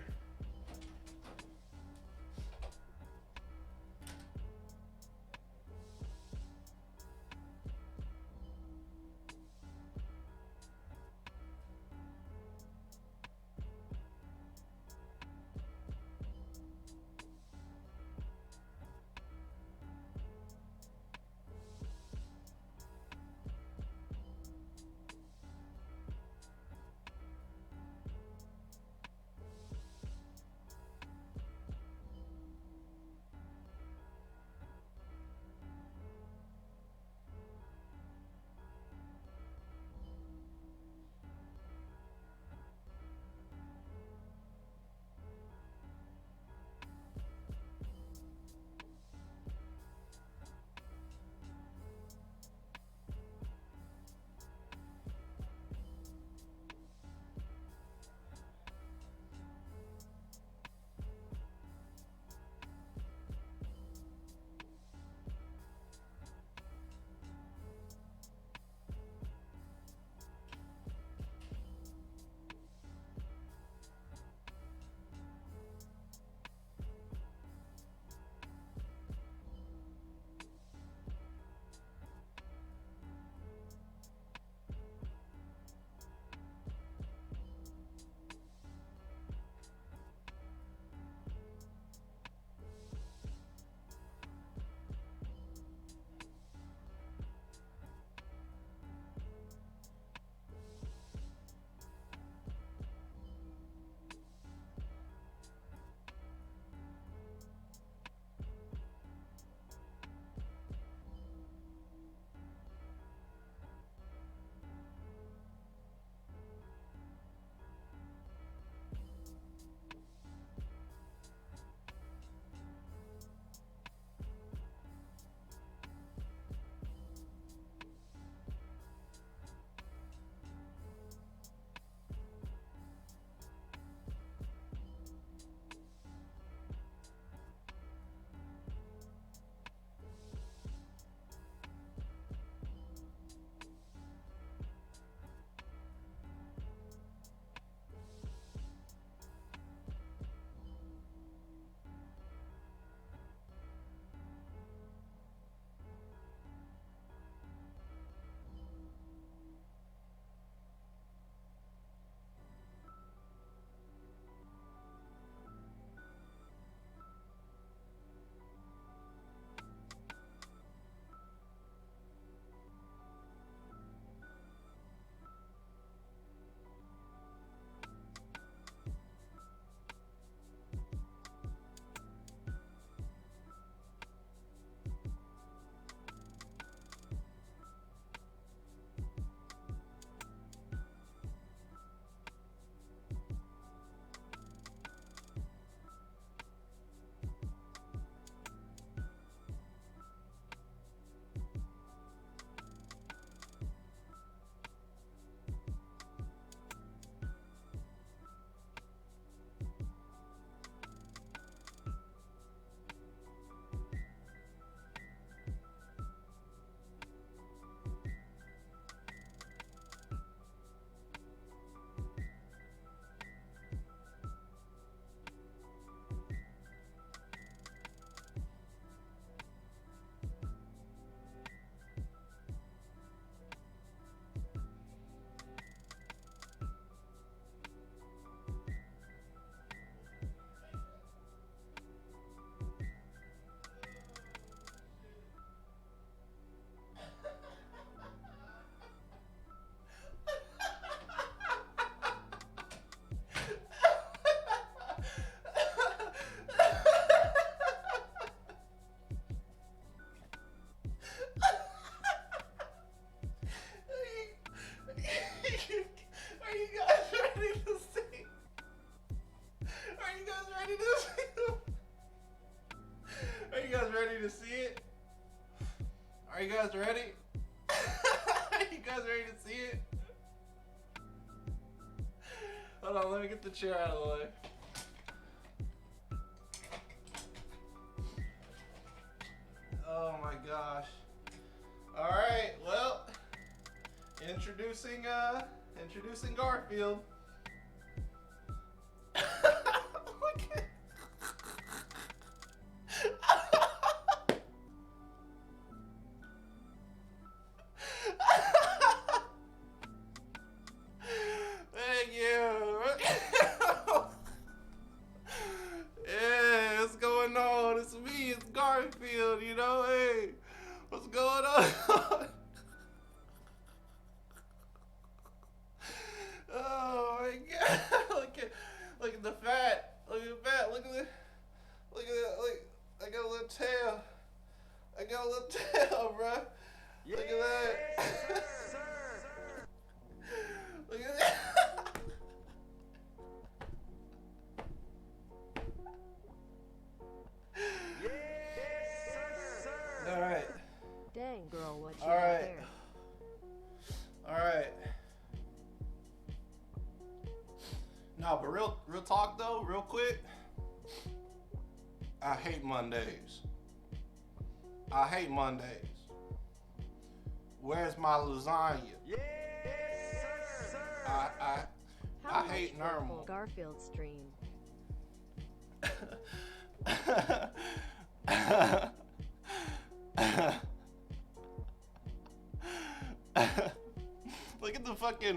ready to see it? Are you guys ready? You guys ready to see it? Hold on, let me get the chair out of the way. Oh my gosh. Alright, well, introducing Garfield. Look at Thank you. Yeah, what's going on? It's me, it's Garfield, you know, hey, what's going on? Oh my god, look at the fat, look at the fat, look at that, I got a little tail, bruh. Look at that. Yes, sir. Look at that. Yes, sir. All right. Dang, girl, what you All got right. there? All right. No, but real talk though, real quick. I hate Mondays. Where's my lasagna? Yes, sir. I How much hate for normal. full Garfield stream?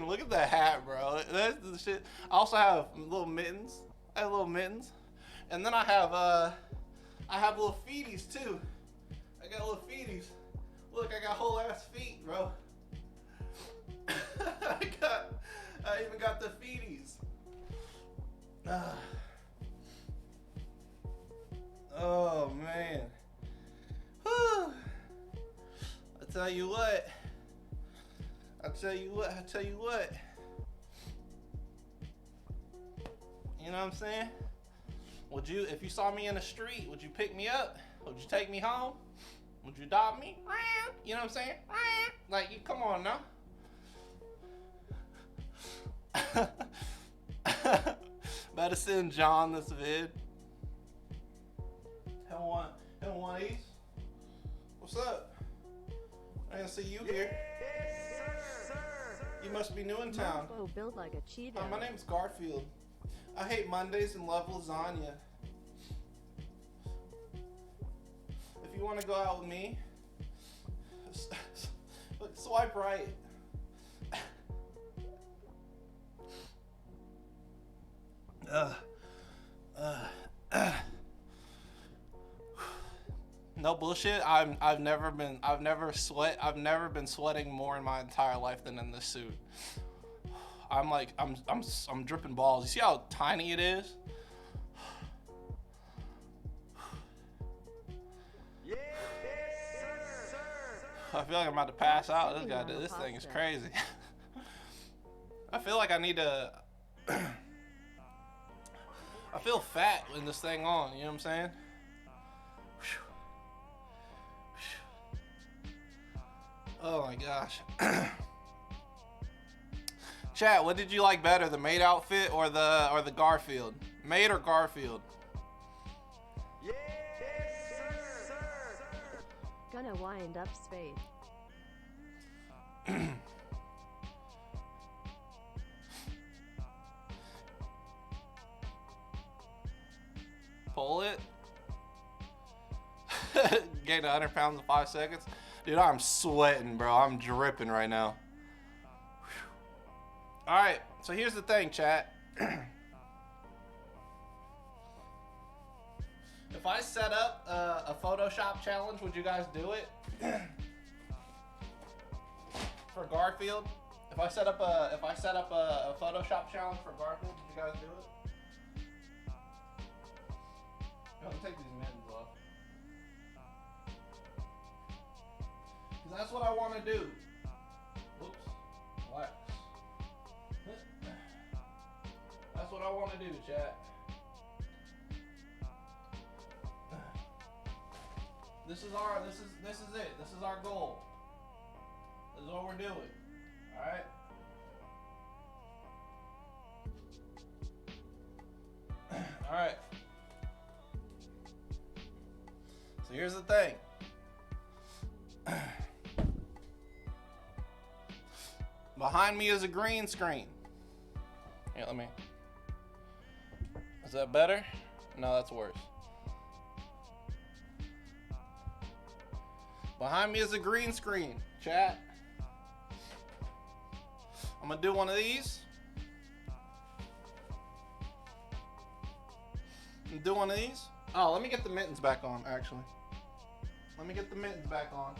Look at the hat, bro. That's the shit. I also have little mittens. And then I have little feeties too. I got little feeties. Look, I got whole ass feet, bro. I even got the feeties. Oh man. Whew. I tell you what. You know what I'm saying? Would you, if you saw me in the street, would you pick me up? Would you take me home? Would you adopt me? You know what I'm saying? Like, you come on now. Better send John this vid. He'll want these. What's up? I didn't see you here. Yes, sir. You must be new in town. Mofo built like a Cheeto. My name's Garfield. I hate Mondays and love lasagna. If you want to go out with me, swipe right. No bullshit. I've never been sweating more in my entire life than in this suit. I'm dripping balls. You see how tiny it is? Yes, sir. I feel like I'm about to pass out. Sitting on the This thing is pasta. crazy. I feel like I need to. I feel fat when this thing on. You know what I'm saying? Oh my gosh. Chat, what did you like better, the maid outfit or the Garfield? Maid or Garfield? Yes, sir. Gonna wind up spade. Pull it. Gained 100 pounds in 5 seconds. Dude, I'm sweating, bro. I'm dripping right now. All right, so here's the thing, chat. If I set up a Photoshop challenge, would you guys do it? For Garfield? If I set up a Photoshop challenge for Garfield, would you guys do it? Let me take these mittens off. Because that's what I want to do. Whoops. Relax. That's what I want to do, chat. This is it. This is our goal. This is what we're doing. All right. All right. So here's the thing. Behind me is a green screen. Here, let me. Is that better? No, that's worse. Behind me is a green screen, chat. I'm gonna do one of these. Do one of these. Oh, let me get the mittens back on, actually. Let me get the mittens back on.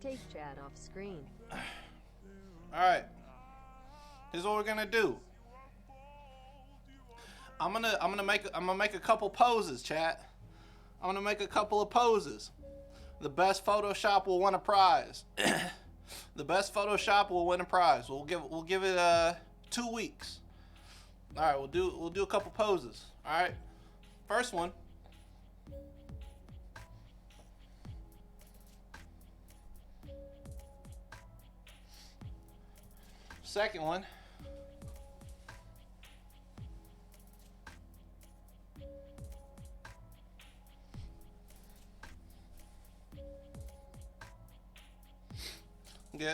Take chat off screen. All right. Here's what we're gonna do. I'm gonna make a couple poses, chat. I'm gonna make a couple of poses. The best Photoshop will win a prize. The best Photoshop will win a prize. We'll give it 2 weeks. All right, we'll do a couple poses. All right. First one. Second one.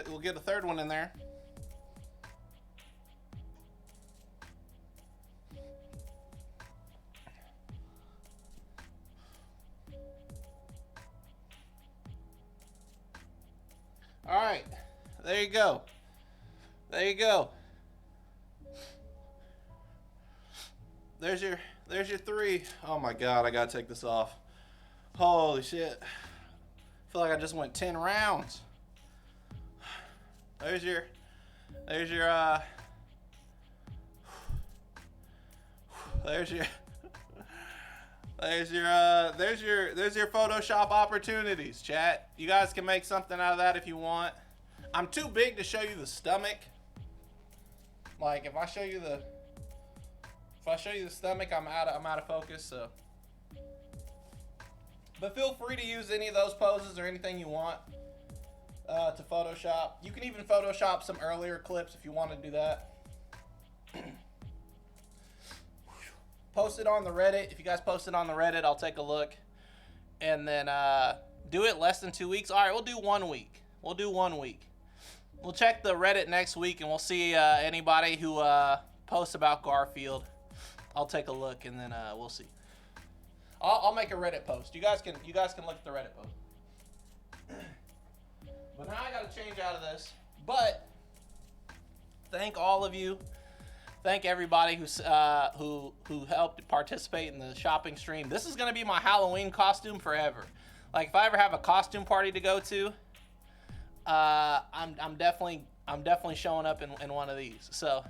We'll get a third one in there. All right, there you go. There you go. There's your 3. Oh my God, I gotta take this off. Holy shit. I feel like I just went 10 rounds. There's your there's your Photoshop opportunities, chat. You guys can make something out of that if you want. I'm too big to show you the stomach. Like if I show you the stomach, I'm out of focus, so. But feel free to use any of those poses or anything you want to Photoshop. You can even Photoshop some earlier clips if you want to do that. Post it on the Reddit. If you guys post it on the Reddit, I'll take a look. And then do it less than 2 weeks. All right, we'll do 1 week. We'll do 1 week. We'll check the Reddit next week, and we'll see anybody who posts about Garfield. I'll take a look, and then we'll see. I'll make a Reddit post. You guys can look at the Reddit post. But now I got to change out of this. But thank all of you. Thank everybody who helped participate in the shopping stream. This is gonna be my Halloween costume forever. Like if I ever have a costume party to go to, I'm definitely showing up in one of these. So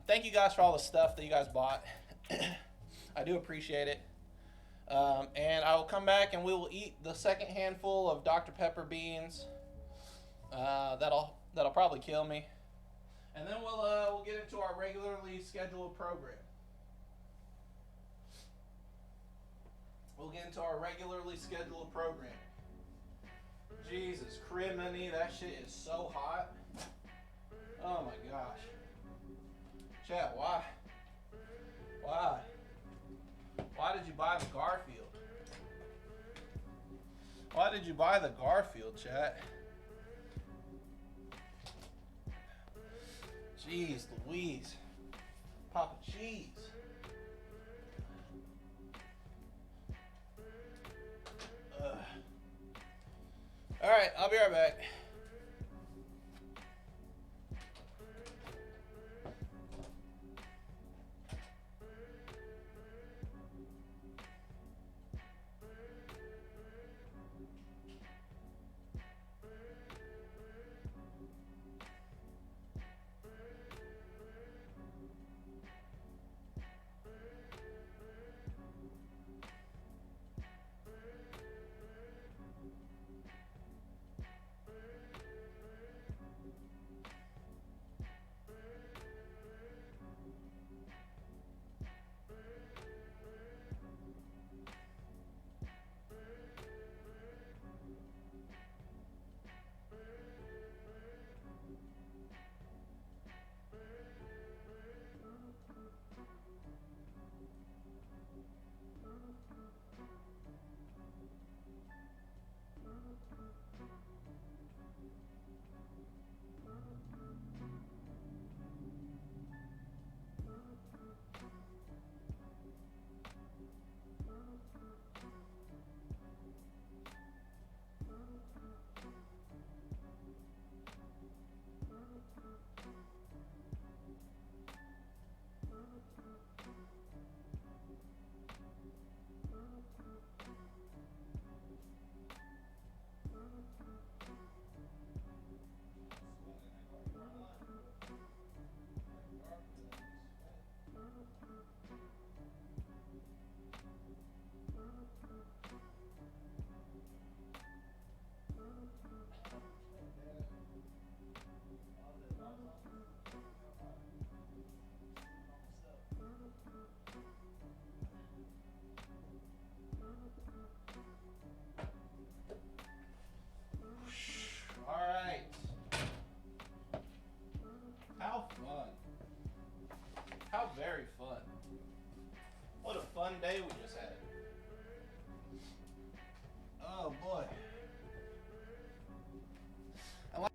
thank you guys for all the stuff that you guys bought. I do appreciate it. And I will come back and we will eat the second handful of Dr. Pepper beans. That'll probably kill me. And then we'll get into our regularly scheduled program. Jesus, criminy, that shit is so hot. Oh my gosh. Chat, why? Why? Why did you buy the Garfield? Why did you buy the Garfield, chat? Jeez Louise. Papa cheese. All right, I'll be right back.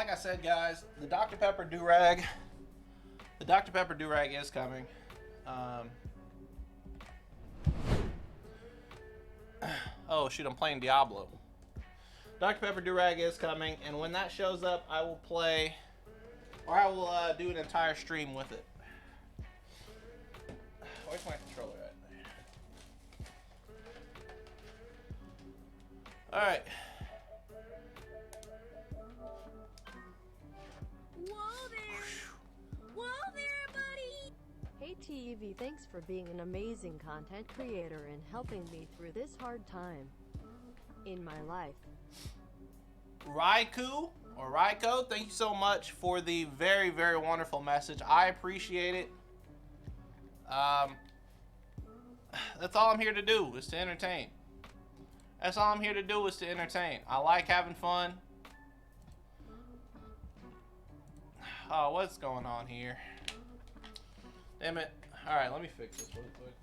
like I said, guys, the Dr. Pepper do-rag. The Dr. Pepper do-rag is coming. Oh shoot, I'm playing Diablo. Dr. Pepper do-rag is coming, and when that shows up, I will play, or I will do an entire stream with it. Where's my controller at? All right. Whoa there! Whoa there, buddy! Hey TEV, thanks for being an amazing content creator and helping me through this hard time in my life. Raikou or Raiko, thank you so much for the very, very wonderful message. I appreciate it. That's all I'm here to do, is to entertain. That's all I'm here to do, is to entertain. I like having fun. Oh, what's going on here? Damn it. Alright, let me fix this really quick.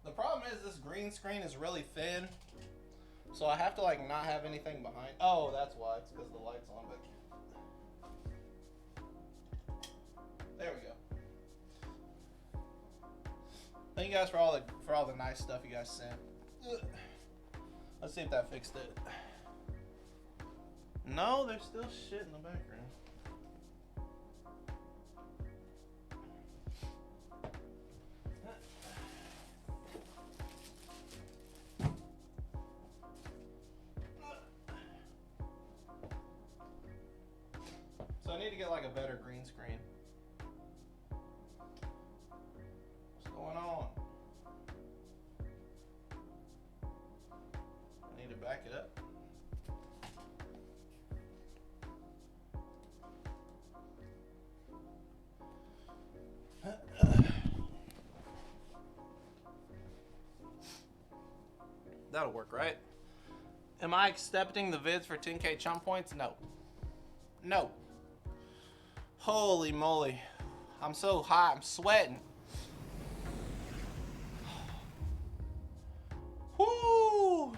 The problem is this green screen is really thin. So I have to like not have anything behind. Oh, that's why. It's because the light's on back here. There we go. Thank you guys for all the nice stuff you guys sent. Ugh. Let's see if that fixed it. No, there's still shit in the background. So I need to get like a better green screen. What's going on? I need to back it up. That'll work, right? Am I accepting the vids for 10K chump points? No. No. Holy moly. I'm so hot. I'm sweating. Whoo!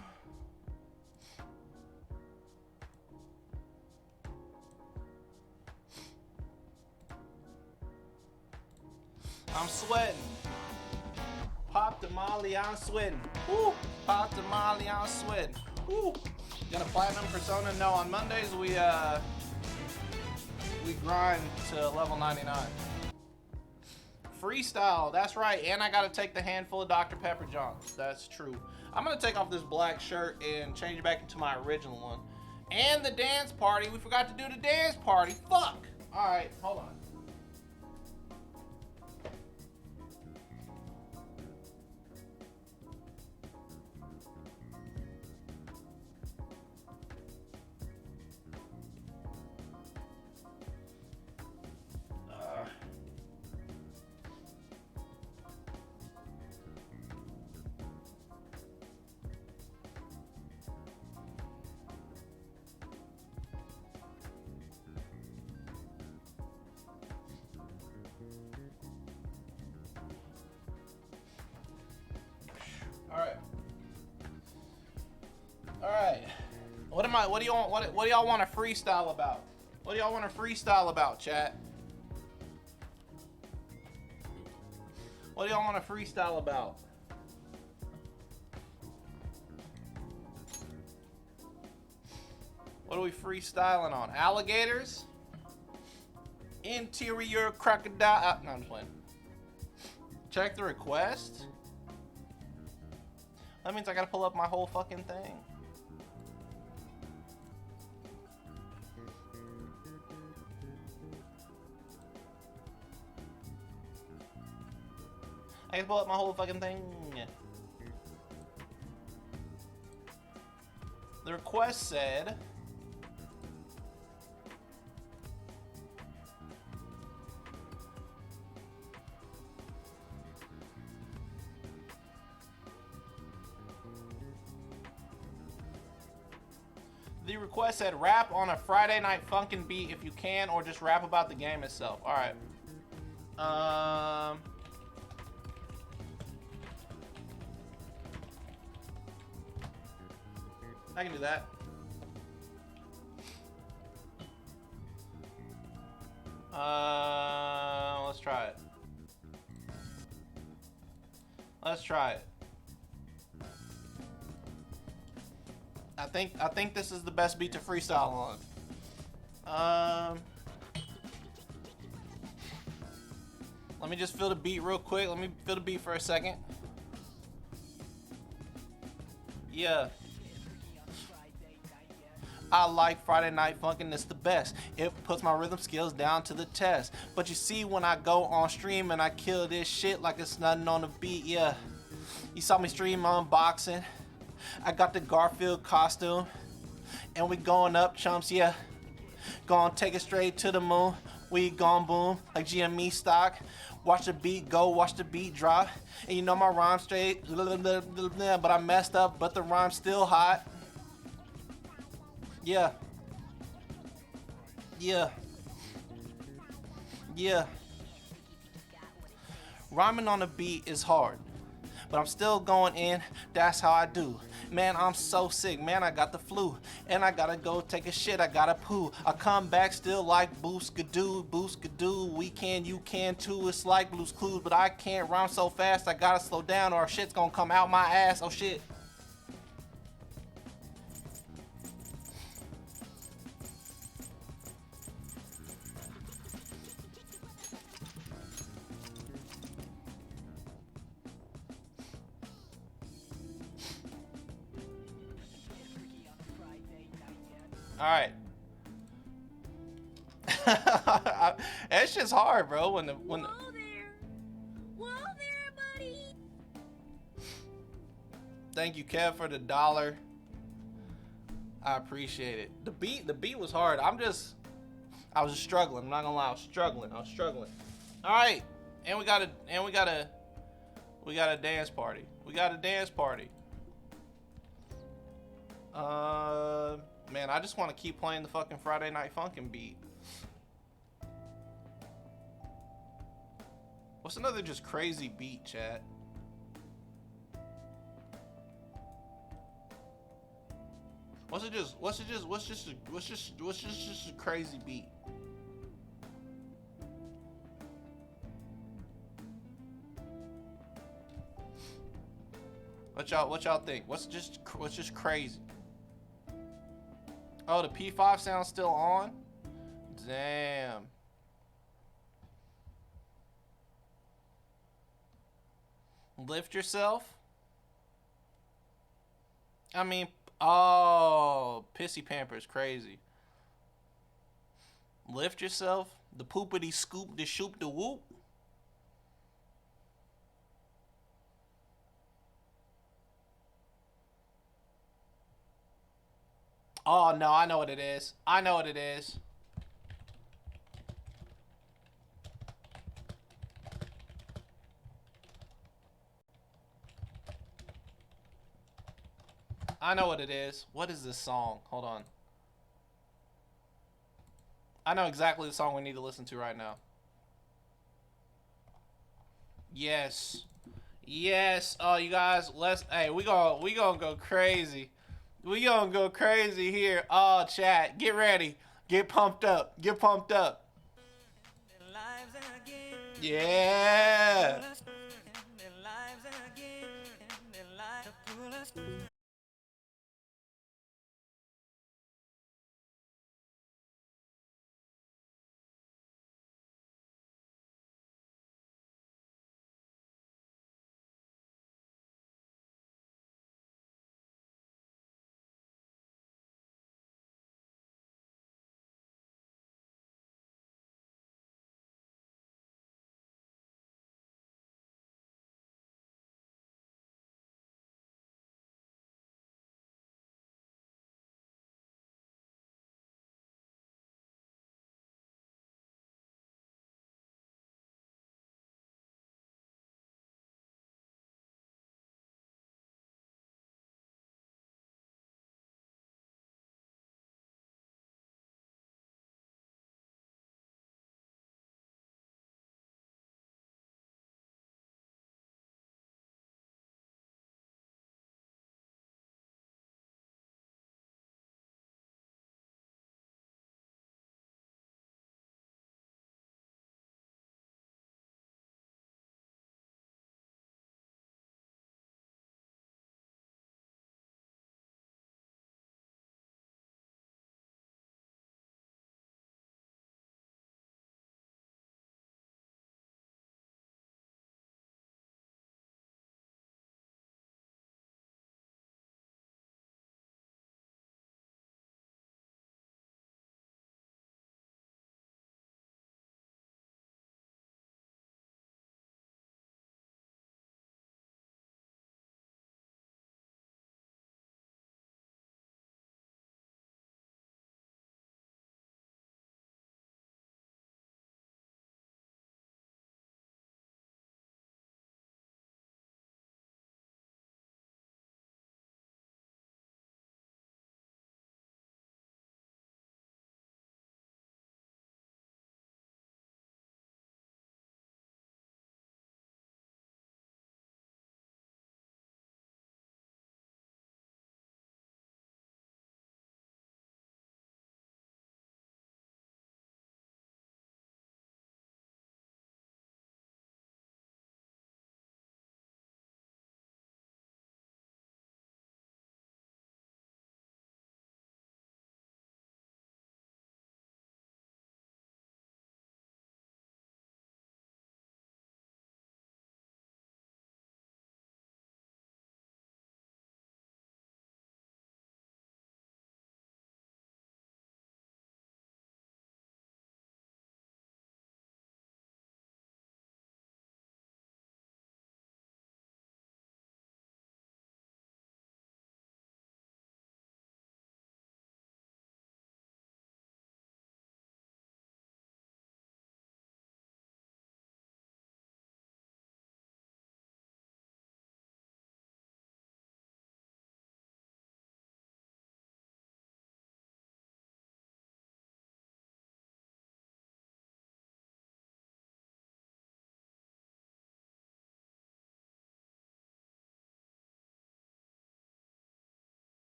I'm sweating. Pop the molly, I'm sweating. Woo! Pop the molly, I'm sweating. Woo! Gonna platinum persona? No, on Mondays we grind to level 99. Freestyle, that's right. And I gotta take the handful of Dr. Pepper Johns. That's true. I'm gonna take off this black shirt and change it back into my original one. And the dance party. We forgot to do the dance party. Fuck! Alright, hold on. Alright. What do y'all want to freestyle about? What do y'all want to freestyle about, chat? What do y'all want to freestyle about? What are we freestyling on? Alligators? Interior crocodile. No, I'm just playing. Check the request? That means I gotta pull up my whole fucking thing. I gotta pull up my whole fucking thing. The request said... The request said rap on a Friday night funkin' beat if you can, or just rap about the game itself. Alright. I can do that. Let's try it. Let's try it. I think this is the best beat to freestyle on. Let me just feel the beat real quick. Let me feel the beat for a second. Yeah. I like Friday night funkin', it's the best. It puts my rhythm skills down to the test. But you see when I go on stream and I kill this shit like it's nothing on the beat, yeah. You saw me stream unboxing. I got the Garfield costume. And we going up, chumps, yeah. Gonna take it straight to the moon. We gon' boom like GME stock. Watch the beat go, watch the beat drop. And you know my rhyme straight, but I messed up, but the rhyme's still hot. Yeah. Yeah. Yeah. Rhyming on a beat is hard, but I'm still going in, that's how I do. Man, I'm so sick, man, I got the flu. And I gotta go take a shit, I gotta poo. I come back still like boost-gadoo. We can, you can too, it's like Blue's Clues. But I can't rhyme so fast, I gotta slow down or shit's gonna come out my ass, oh shit. All right. That shit's hard, bro. When the Whoa there, buddy. Thank you, Kev, for the $1. I appreciate it. The beat was hard. I was just struggling. I'm not gonna lie, I was struggling. All right, and we got a dance party. Man, I just want to keep playing the fucking Friday Night Funkin' beat. What's another just crazy beat, chat? What's just a crazy beat? What y'all think? What's just crazy? Oh, the P5 sound's still on? Damn. Lift yourself? I mean, oh, Pissy Pamper's crazy. Lift yourself? The poopity scoop, the shoop, the whoop? Oh, no, I know what it is. I know what it is. I know what it is. What is this song? Hold on. I know exactly the song we need to listen to right now. Yes. Yes. Oh, you guys, hey, we gonna go crazy. We gonna go crazy here. Oh, chat, get ready. Get pumped up. Get pumped up. Yeah.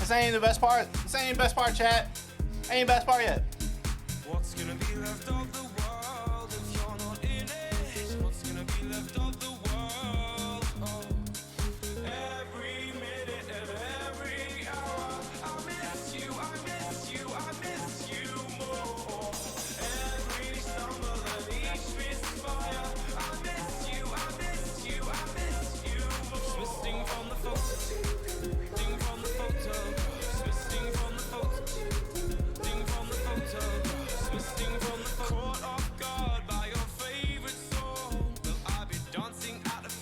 This ain't the best part. This ain't the best part, chat. Ain't the best part yet. What's gonna be left of the world if you're not in it? What's gonna be left of the world? Oh. Every minute and every hour, I miss you, I miss you, I miss you more. Every stumble and each misfire, I miss you, I miss you, I miss you more. Missing from the photo, sing from the photo, missing from the photo, sing from the photo. Twisting from the caught off guard by your favorite song. Will I be dancing out of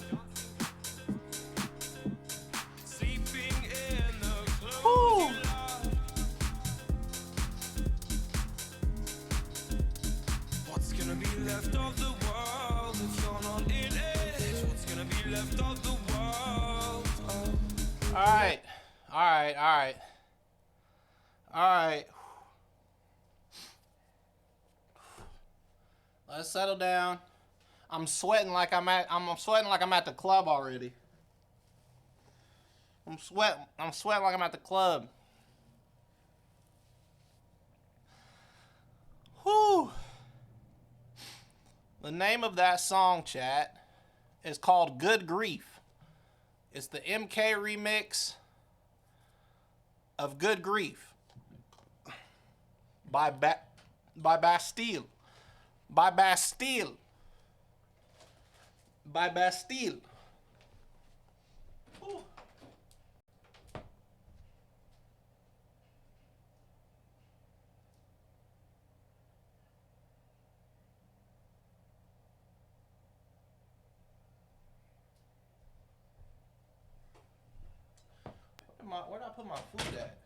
sleeping in the clothes you love? What's gonna be left of the world if you're not in it? What's gonna be left of the world? Oh. Alright. Alright, alright. Alright. Let's settle down. I'm sweating like I'm at the club already. I'm sweating like I'm at the club. Whew. The name of that song, chat, is called Good Grief. It's the MK remix of Good Grief by Bastille. By Bastille. By Bastille. Ooh. Where'd I put my food at?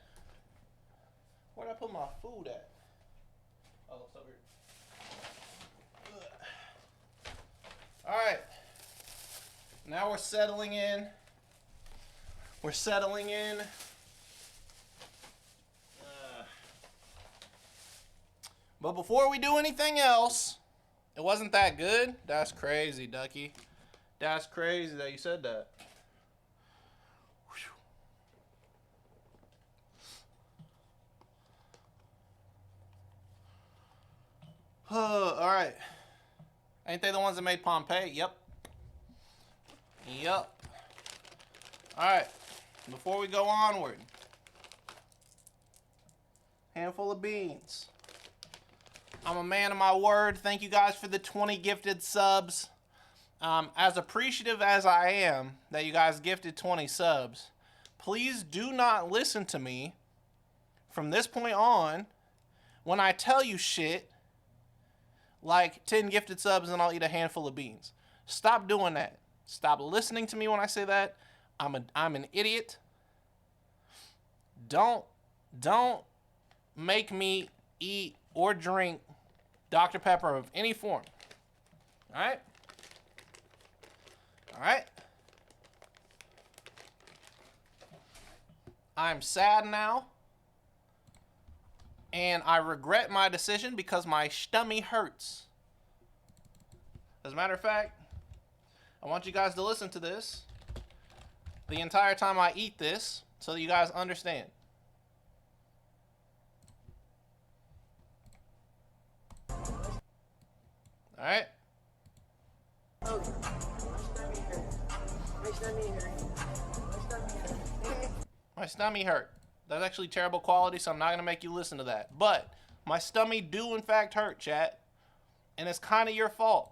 Where'd I put my food at? Oh, it's over here. Alright. Now we're settling in. We're settling in. But before we do anything else, it wasn't that good? That's crazy, Ducky. That's crazy that you said that. Alright. Ain't they the ones that made Pompeii? Yep. Yep. Alright. Before we go onward. Handful of beans. I'm a man of my word. Thank you guys for the 20 gifted subs. As appreciative as I am that you guys gifted 20 subs, please do not listen to me from this point on when I tell you shit like 10 gifted subs and I'll eat a handful of beans. Stop doing that. Stop listening to me when I say that. I'm an idiot. Don't make me eat or drink Dr. Pepper of any form. Alright? Alright? I'm sad now. And I regret my decision because my stomach hurts. As a matter of fact, I want you guys to listen to this the entire time I eat this so that you guys understand. Alright? My stomach hurt. That's actually terrible quality, so I'm not going to make you listen to that. But my stomach do in fact hurt, chat. And it's kind of your fault.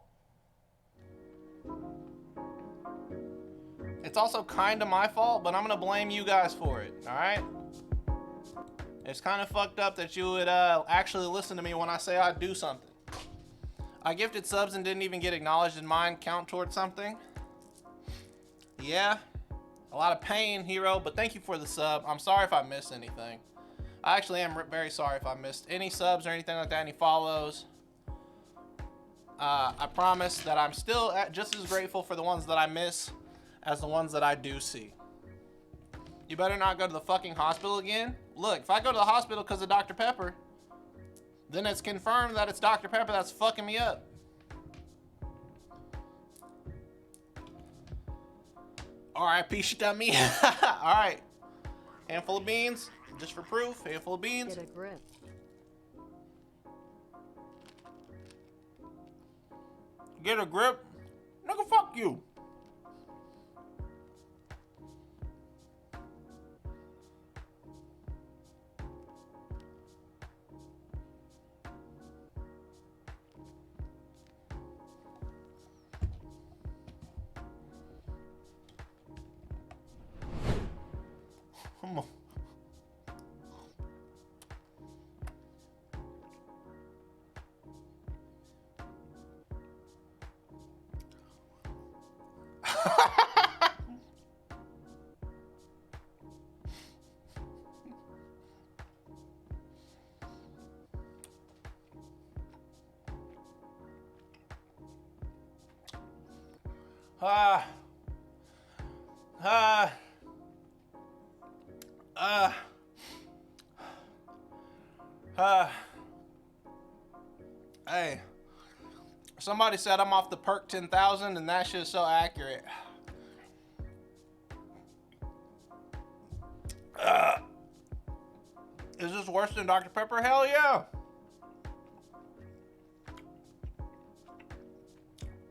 It's also kind of my fault, but I'm going to blame you guys for it, alright? It's kind of fucked up that you would actually listen to me when I say I do something. I gifted subs and didn't even get acknowledged in mine count towards something. Yeah. A lot of pain, hero, but thank you for the sub. I'm sorry if I missed anything. I actually am very sorry if I missed any subs or anything like that, any follows. I promise that I'm still just as grateful for the ones that I miss as the ones that I do see. You better not go to the fucking hospital again. Look, if I go to the hospital because of Dr. Pepper, then it's confirmed that it's Dr. Pepper that's fucking me up. R.I.P. Stummy. Alright. Handful of beans, just for proof. Handful of beans. Get a grip. Get a grip. Nigga, fuck you. Come on. Ah. Ah. Hey, somebody said I'm off the perk 10,000 and that shit's so accurate. Is this worse than Dr. Pepper? Hell yeah.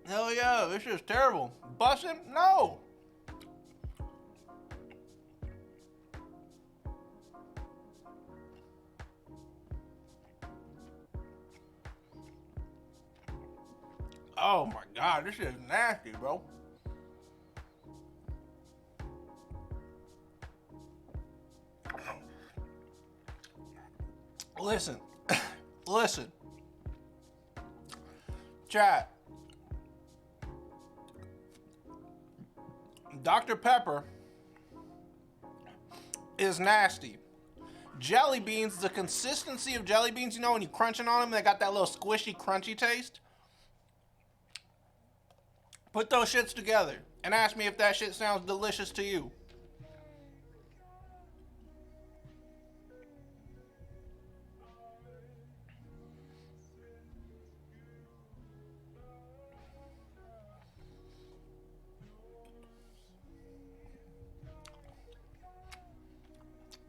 Hell yeah, this shit's terrible. Bussin'? No. Oh my God, this shit is nasty, bro. Listen, listen. Chat. Dr. Pepper is nasty. Jelly beans, the consistency of jelly beans, you know, when you're crunching on them, they got that little squishy, crunchy taste. Put those shits together and ask me if that shit sounds delicious to you.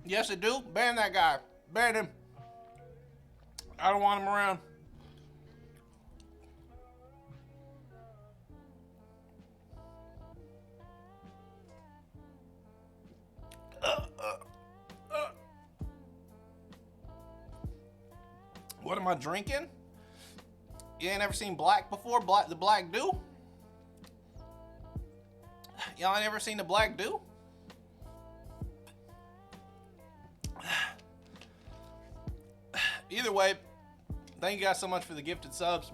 Yes, it do. Ban that guy. Ban him. I don't want him around. What am I drinking? You ain't ever seen black before? The Black Dew? Y'all ain't ever seen the Black Dew? Either way, thank you guys so much for the gifted subs.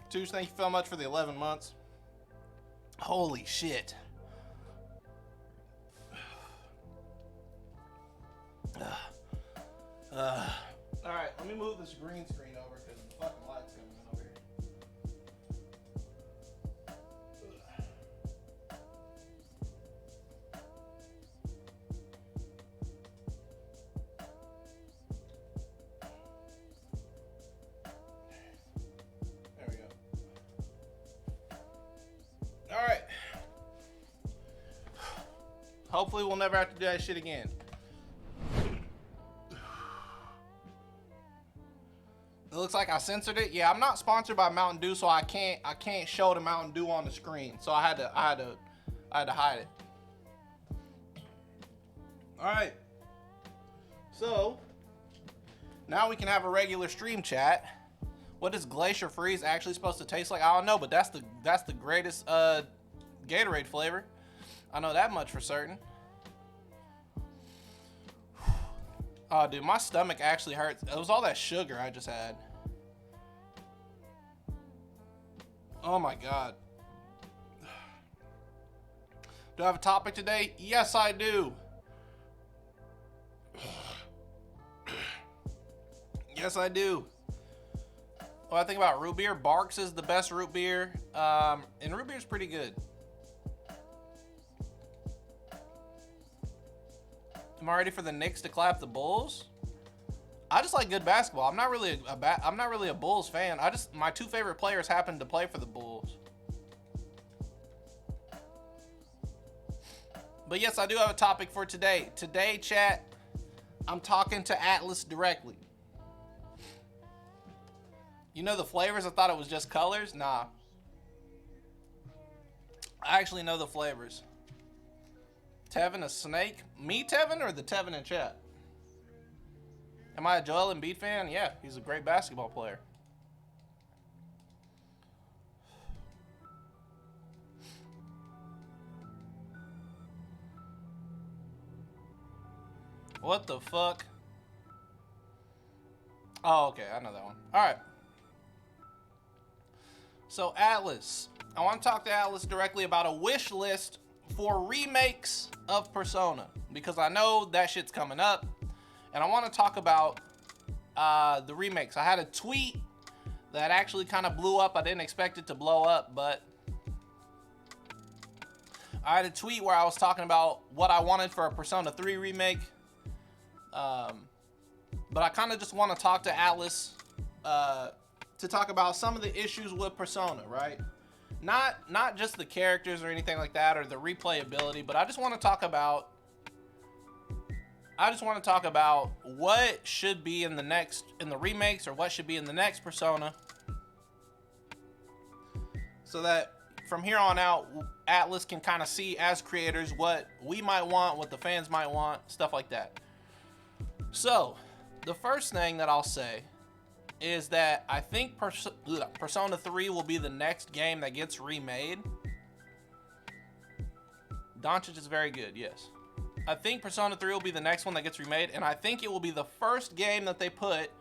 Toosh, thank you so much for the 11 months. Holy shit. Alright, let me move this green screen over because the fucking light's coming in over here. There we go. Alright. Hopefully we'll never have to do that shit again. It looks like I censored it. Yeah, I'm not sponsored by Mountain Dew, so I can't show the Mountain Dew on the screen. So I had to hide it. All right. So now we can have a regular stream chat. What is Glacier Freeze actually supposed to taste like? I don't know, but that's the greatest Gatorade flavor. I know that much for certain. Oh, dude, my stomach actually hurts. It was all that sugar I just had. Oh my God. Do I have a topic today? Yes, I do. Yes, I do. What I think about root beer? Barks is the best root beer. And root beer is pretty good. Am I ready for the Knicks to clap the Bulls? I just like good basketball. I'm not really a Bulls fan. My two favorite players happen to play for the Bulls. But yes, I do have a topic for today. Today, chat, I'm talking to Atlas directly. You know the flavors? I thought it was just colors. Nah. I actually know the flavors. Tevin a snake? Me Tevin or the Tevin in chat? Am I a Joel Embiid fan? Yeah, he's a great basketball player. What the fuck? Oh, okay, I know that one. All right. So Atlas, I want to talk to Atlas directly about a wish list for remakes of Persona, because I know that shit's coming up, and I want to talk about the remakes. I had a tweet that actually kind of blew up. I didn't expect it to blow up, but I had a tweet where I was talking about what I wanted for a Persona 3 remake. But I kind of just want to talk to Atlas to talk about some of the issues with Persona, right? Not just the characters or anything like that, or the replayability, but I just want to talk about what should be in the remakes, or what should be in the next Persona, so that from here on out, Atlas can kind of see as creators what we might want, what the fans might want, stuff like that. So, the first thing that I'll say is that I think Persona 3 will be the next game that gets remade. Doncic is very good, yes. I think Persona 3 will be the next one that gets remade, and I think it will be the first game that they put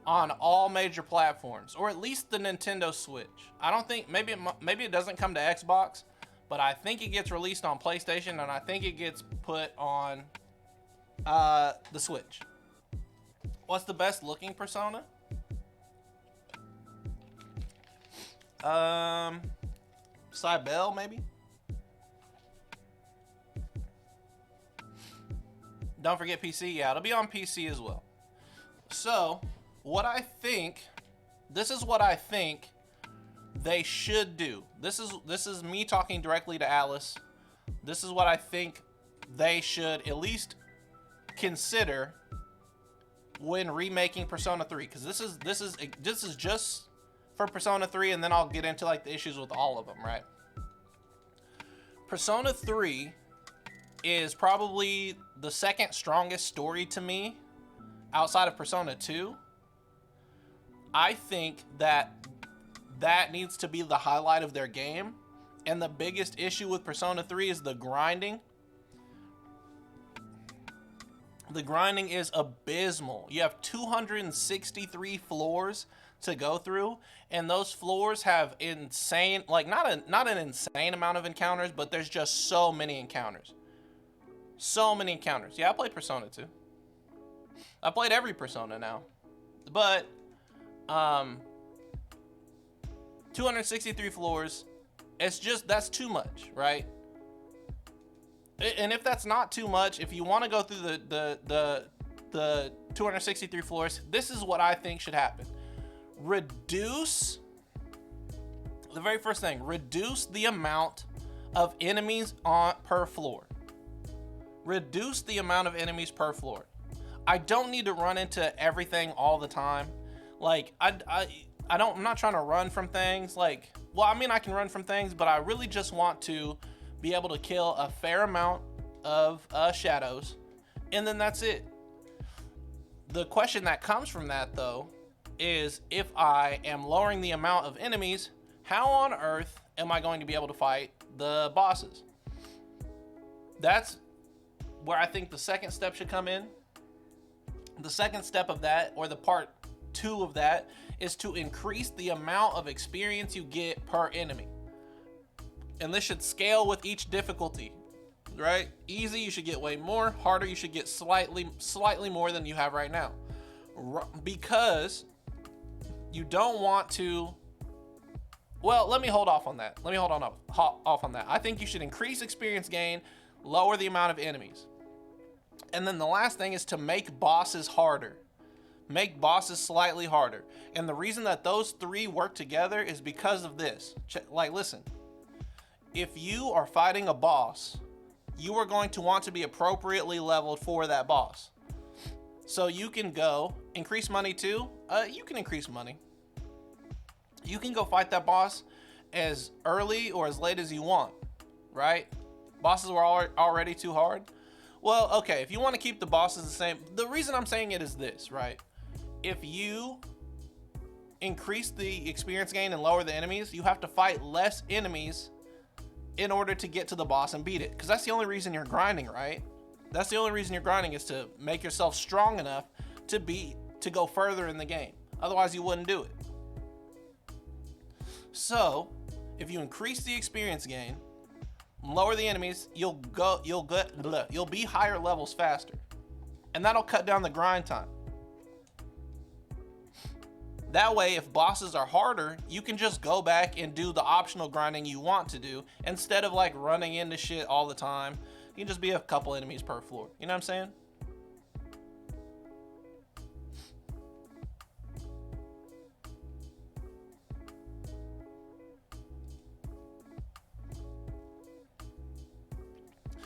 on all major platforms, or at least the Nintendo Switch. I don't think, maybe it doesn't come to Xbox, but I think it gets released on PlayStation, and I think it gets put on the Switch. What's the best looking Persona? Cybele, maybe? Don't forget PC. Yeah, it'll be on PC as well. So, this is what I think they should do. This is me talking directly to Alice. This is what I think they should at least consider when remaking Persona 3, because this is just for Persona 3, and then I'll get into like the issues with all of them, right? Persona 3 is probably the second strongest story to me outside of Persona 2. I think that needs to be the highlight of their game, and the biggest issue with Persona 3 is the grinding. The grinding is abysmal. You have 263 floors to go through, and those floors have insane, like not an insane amount of encounters, but there's just so many encounters. So many encounters. Yeah, I played Persona 2. I played every Persona now. But 263 floors, that's too much, right? And if that's not too much, if you want to go through the 263 floors, this is what I think should happen. Reduce the amount of enemies per floor. Reduce the amount of enemies per floor. I don't need to run into everything all the time. Like, I'm not trying to run from things. Like, well, I mean, I can run from things, but I really just want to be able to kill a fair amount of shadows, and then that's it. The question that comes from that, though, is if I am lowering the amount of enemies, how on earth am I going to be able to fight the bosses? That's where I think the second step should come in. The second step of that, or the part 2 of that, is to increase the amount of experience you get per enemy. And this should scale with each difficulty, right? Easy, you should get way more. Harder, you should get slightly more than you have right now. Because you don't want to... Well, let me hold off on that. I think you should increase experience gain, lower the amount of enemies. And then the last thing is to make bosses harder. Make bosses slightly harder. And the reason that those 3 work together is because of this. Like, listen. If you are fighting a boss, you are going to want to be appropriately leveled for that boss. So you can go increase money too. You can increase money. You can go fight that boss as early or as late as you want, right? Bosses were already too hard. Well, okay, if you want to keep the bosses the same, the reason I'm saying it is this, right? If you increase the experience gain and lower the enemies, you have to fight less enemies in order to get to the boss and beat it. Because that's the only reason you're grinding, right? That's the only reason you're grinding, is to make yourself strong enough to go further in the game. Otherwise, you wouldn't do it. So, if you increase the experience gain, lower the enemies, you'll be higher levels faster. And that'll cut down the grind time. That way, if bosses are harder, you can just go back and do the optional grinding you want to do, instead of like running into shit all the time. You can just be a couple enemies per floor. You know what I'm saying?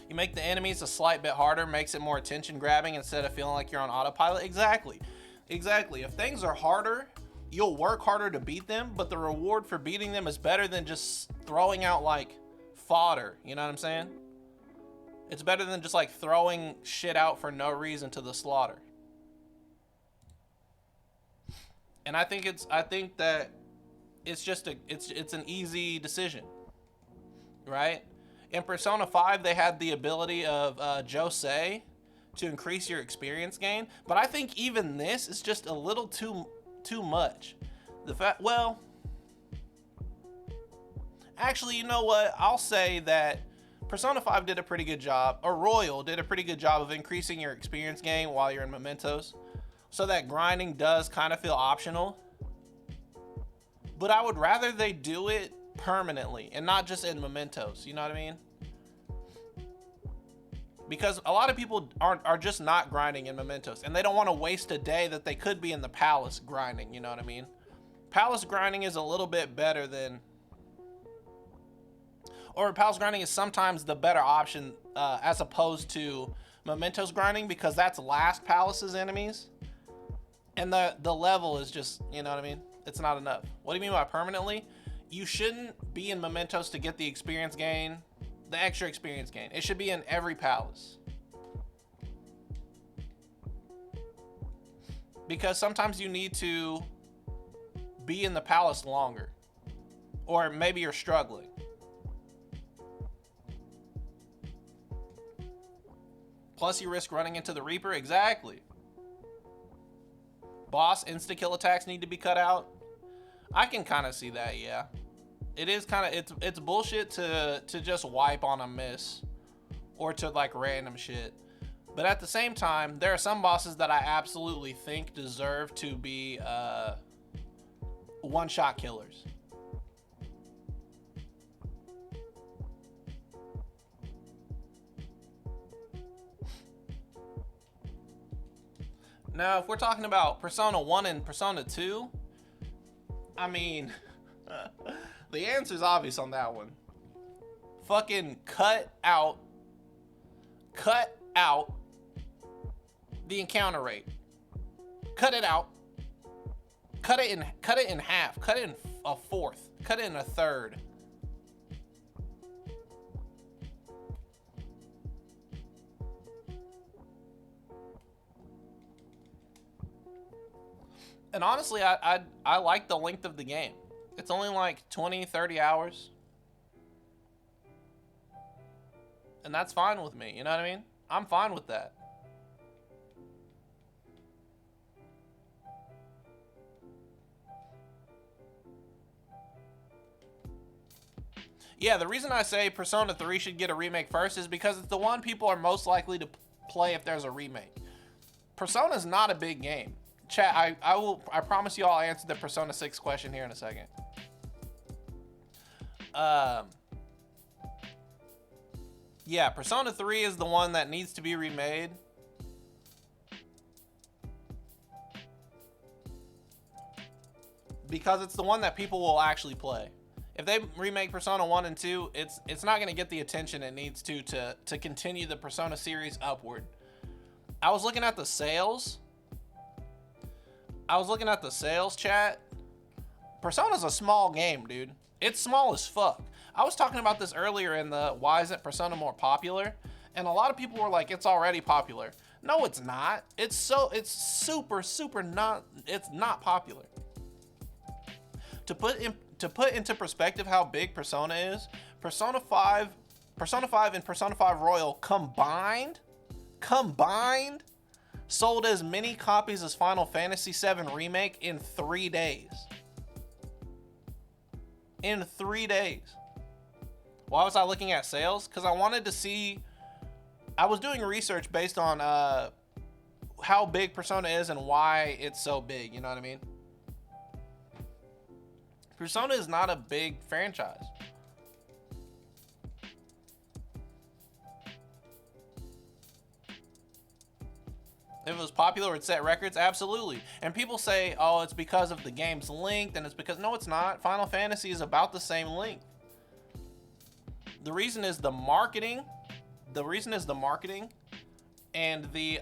You make the enemies a slight bit harder, makes it more attention grabbing instead of feeling like you're on autopilot. Exactly. If things are harder, you'll work harder to beat them, but the reward for beating them is better than just throwing out like fodder. You know what I'm saying? It's better than just like throwing shit out for no reason to the slaughter. And I think that it's an easy decision, right? In Persona 5, they had the ability of Josei to increase your experience gain, but I think even this is just a little too much. Actually, you know what? I'll say that Persona 5 did a pretty good job, or Royal did a pretty good job of increasing your experience gain while you're in Mementos, so that grinding does kind of feel optional. But I would rather they do it permanently and not just in Mementos, you know what I mean? Because a lot of people are just not grinding in Mementos, and they don't want to waste a day that they could be in the palace grinding, you know what I mean? Palace grinding is a little bit better than, or palace grinding is sometimes the better option as opposed to Mementos grinding, because that's last palace's enemies, and the level is just, you know what I mean? It's not enough. What do you mean by permanently? You shouldn't be in Mementos to get the experience gain, the extra experience gain. It should be in every palace. Because sometimes you need to be in the palace longer. Or maybe you're struggling. Plus you risk running into the Reaper. Exactly. Boss insta-kill attacks need to be cut out. I can kind of see that, yeah. It is kind of, it's bullshit to just wipe on a miss or to like random shit. But at the same time, there are some bosses that I absolutely think deserve to be one-shot killers. Now, if we're talking about Persona 1 and Persona 2, I mean, the answer's obvious on that one. Fucking cut out the encounter rate. Cut it out. Cut it in half. Cut it in a fourth. Cut it in a third. And honestly, I like the length of the game. It's only like 20, 30 hours. And that's fine with me, you know what I mean? I'm fine with that. Yeah, the reason I say Persona 3 should get a remake first is because it's the one people are most likely to play if there's a remake. Persona's not a big game. Chat, I promise you I'll answer the Persona 6 question here in a second. Yeah, Persona 3 is the one that needs to be remade. Because it's the one that people will actually play. If they remake Persona 1 and 2, it's not going to get the attention it needs to continue the Persona series upward. I was looking at the sales I was looking at the sales chat. Persona's a small game, dude. It's small as fuck. I was talking about this earlier in the why isn't Persona more popular? And a lot of people were like, it's already popular. No, it's not. It's super not, it's not popular. To put into perspective how big Persona is, Persona 5 and Persona 5 Royal combined sold as many copies as Final Fantasy VII Remake in 3 days. In 3 days. Why was I looking at sales? Because I wanted to see, I was doing research based on how big Persona is and why it's so big, you know what I mean? Persona is not a big franchise. If it was popular, it set records, absolutely. And people say, oh, it's because of the game's length, and it's because, no, it's not. Final Fantasy is about the same length. The reason is the marketing. The reason is the marketing and the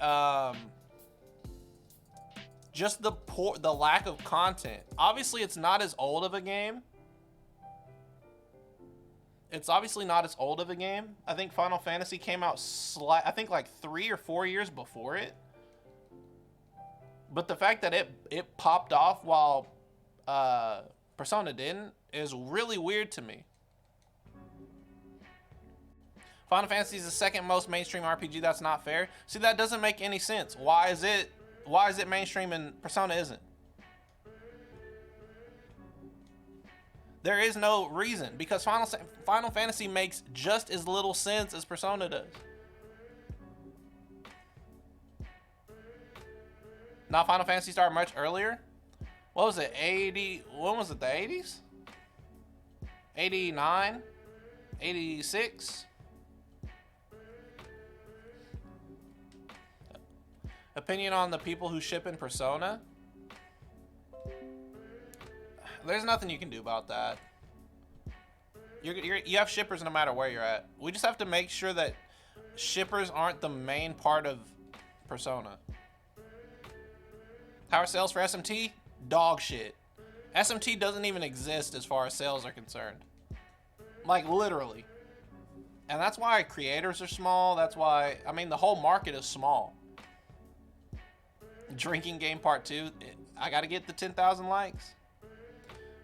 just the lack of content. Obviously, it's not as old of a game. It's obviously not as old of a game. I think Final Fantasy came out I think like 3 or 4 years before it. But the fact that it popped off while Persona didn't is really weird to me. Final Fantasy is the second most mainstream RPG. That's not fair. See, that doesn't make any sense. Why is it mainstream and Persona isn't? There is no reason, because Final Fantasy makes just as little sense as Persona does. Now Final Fantasy started much earlier. What was it? When was it? The 80s? 89? 86? Opinion on the people who ship in Persona? There's nothing you can do about that. You have shippers no matter where you're at. We just have to make sure that shippers aren't the main part of Persona. How are sales for SMT? Dog shit. SMT doesn't even exist as far as sales are concerned. Like, literally. And that's why creators are small. That's why, I mean, the whole market is small. Drinking Game Part 2, I gotta get the 10,000 likes.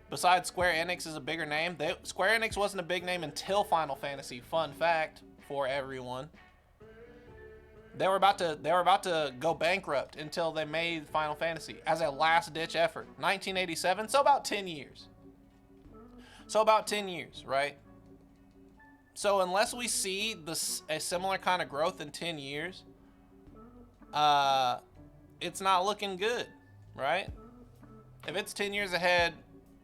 Besides, Square Enix is a bigger name. Square Enix wasn't a big name until Final Fantasy. Fun fact for everyone. They were about to go bankrupt until they made Final Fantasy as a last-ditch effort. 1987, so about 10 years. So about 10 years, right? So unless we see a similar kind of growth in 10 years, it's not looking good, right? If it's 10 years ahead,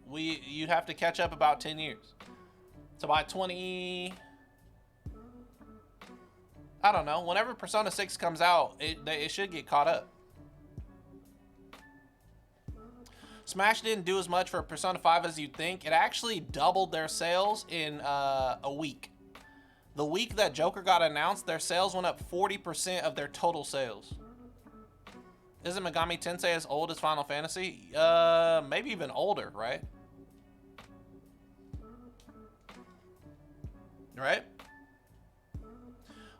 you'd have to catch up about 10 years. So by 20... I don't know. Whenever Persona 6 comes out, it should get caught up. Smash didn't do as much for Persona 5 as you'd think. It actually doubled their sales in a week. The week that Joker got announced, their sales went up 40% of their total sales. Isn't Megami Tensei as old as Final Fantasy? Maybe even older, right? Right?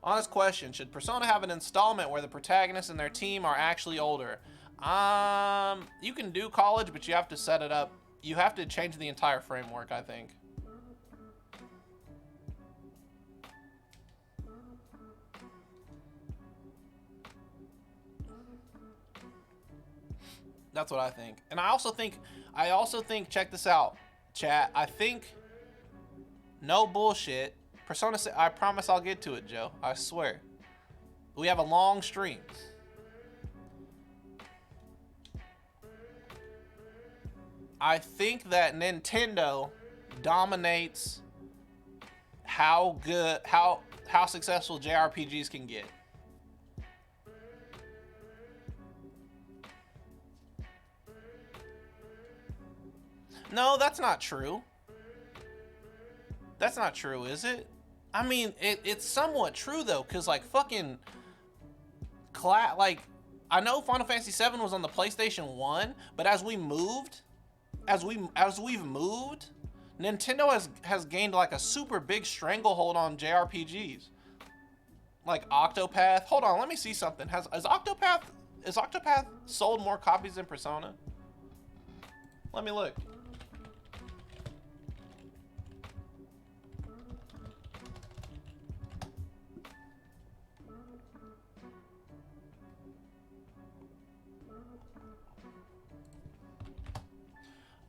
Honest question, should Persona have an installment where the protagonists and their team are actually older? You can do college, but you have to set it up. You have to change the entire framework, I think. That's what I think. And I also think, check this out, chat. I think, no bullshit, Persona 6, I promise I'll get to it, Joe. I swear. We have a long stream. I think that Nintendo dominates how successful JRPGs can get. No, that's not true. That's not true, is it? I mean, it's somewhat true though, cause like fucking, I know Final Fantasy VII was on the PlayStation 1, but as we've moved, Nintendo has gained like a super big stranglehold on JRPGs. Like Octopath. Hold on, let me see something. Is Octopath sold more copies than Persona? Let me look.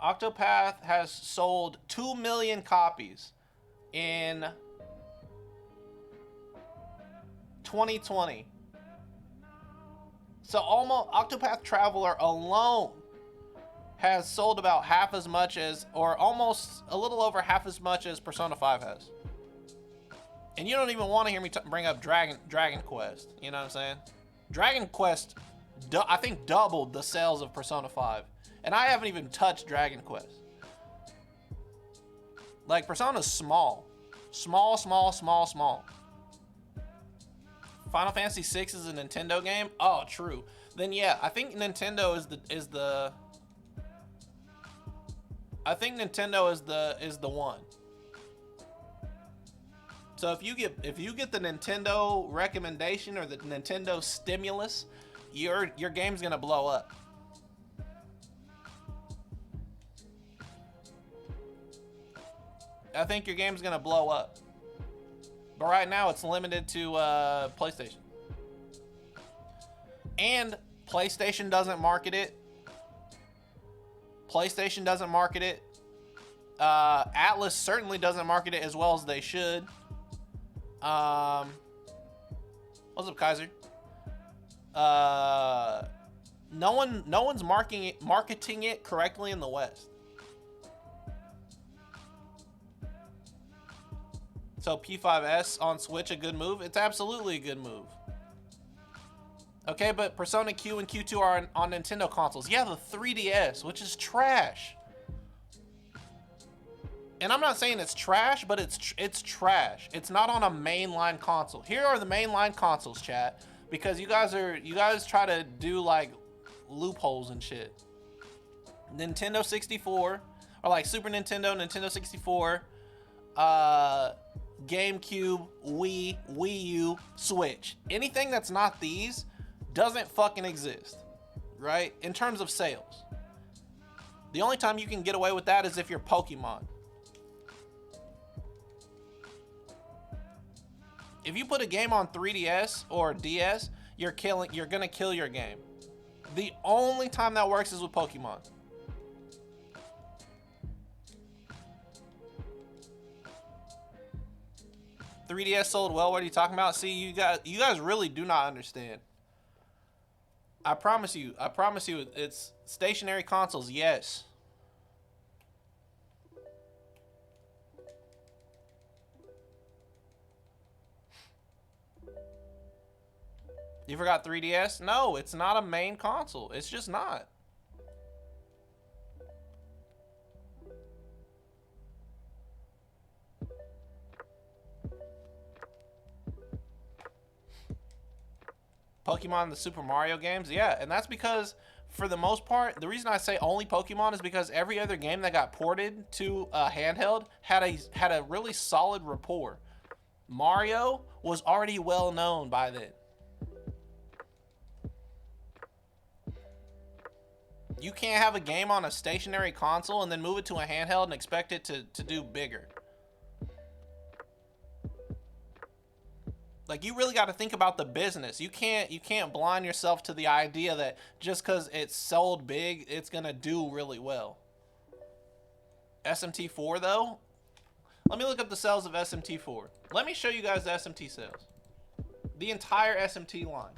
Octopath has sold 2 million copies in 2020. So almost Octopath Traveler alone has sold about half as much as, or almost a little over half as much as Persona 5 has. And you don't even want to hear me bring up Dragon Quest. You know what I'm saying? Dragon Quest, I think, doubled the sales of Persona 5. And I haven't even touched Dragon Quest. Like, Persona's small. Small. Final Fantasy VI is a Nintendo game? Oh, true. Then yeah, I think Nintendo is the one. So if you get the Nintendo recommendation or the Nintendo stimulus, your game's gonna blow up. I think your game's gonna blow up. But right now it's limited to PlayStation. And PlayStation doesn't market it. Atlas certainly doesn't market it as well as they should. What's up, Kaiser? No one's marketing it correctly in the West. So P5S on Switch, a good move? It's absolutely a good move. Okay, but Persona Q and Q2 are on Nintendo consoles. Yeah, the 3DS, which is trash. And I'm not saying it's trash, but it's trash. It's not on a mainline console. Here are the mainline consoles, chat, because you guys try to do like loopholes and shit. Nintendo 64, or like Super Nintendo, Nintendo 64, GameCube, Wii, Wii U, Switch. Anything that's not these doesn't fucking exist, right? In terms of sales. The only time you can get away with that is if you're Pokemon. If you put a game on 3DS or DS, you're gonna kill your game. The only time that works is with Pokemon. "3DS sold well." What are you talking about? See, you guys really do not understand. I promise you, it's stationary consoles, yes. You forgot 3DS? No, it's not a main console. It's just not. Pokemon, the Super Mario games? Yeah, and that's because, for the most part, the reason I say only Pokemon is because every other game that got ported to handheld had a really solid rapport. Mario was already well known by then. You can't have a game on a stationary console and then move it to a handheld and expect it to do bigger. Like, you really got to think about the business. You can't blind yourself to the idea that just because it's sold big, it's gonna do really well. SMT4 though, let me look up the sales of SMT4. Let me show you guys the SMT sales. The entire SMT line.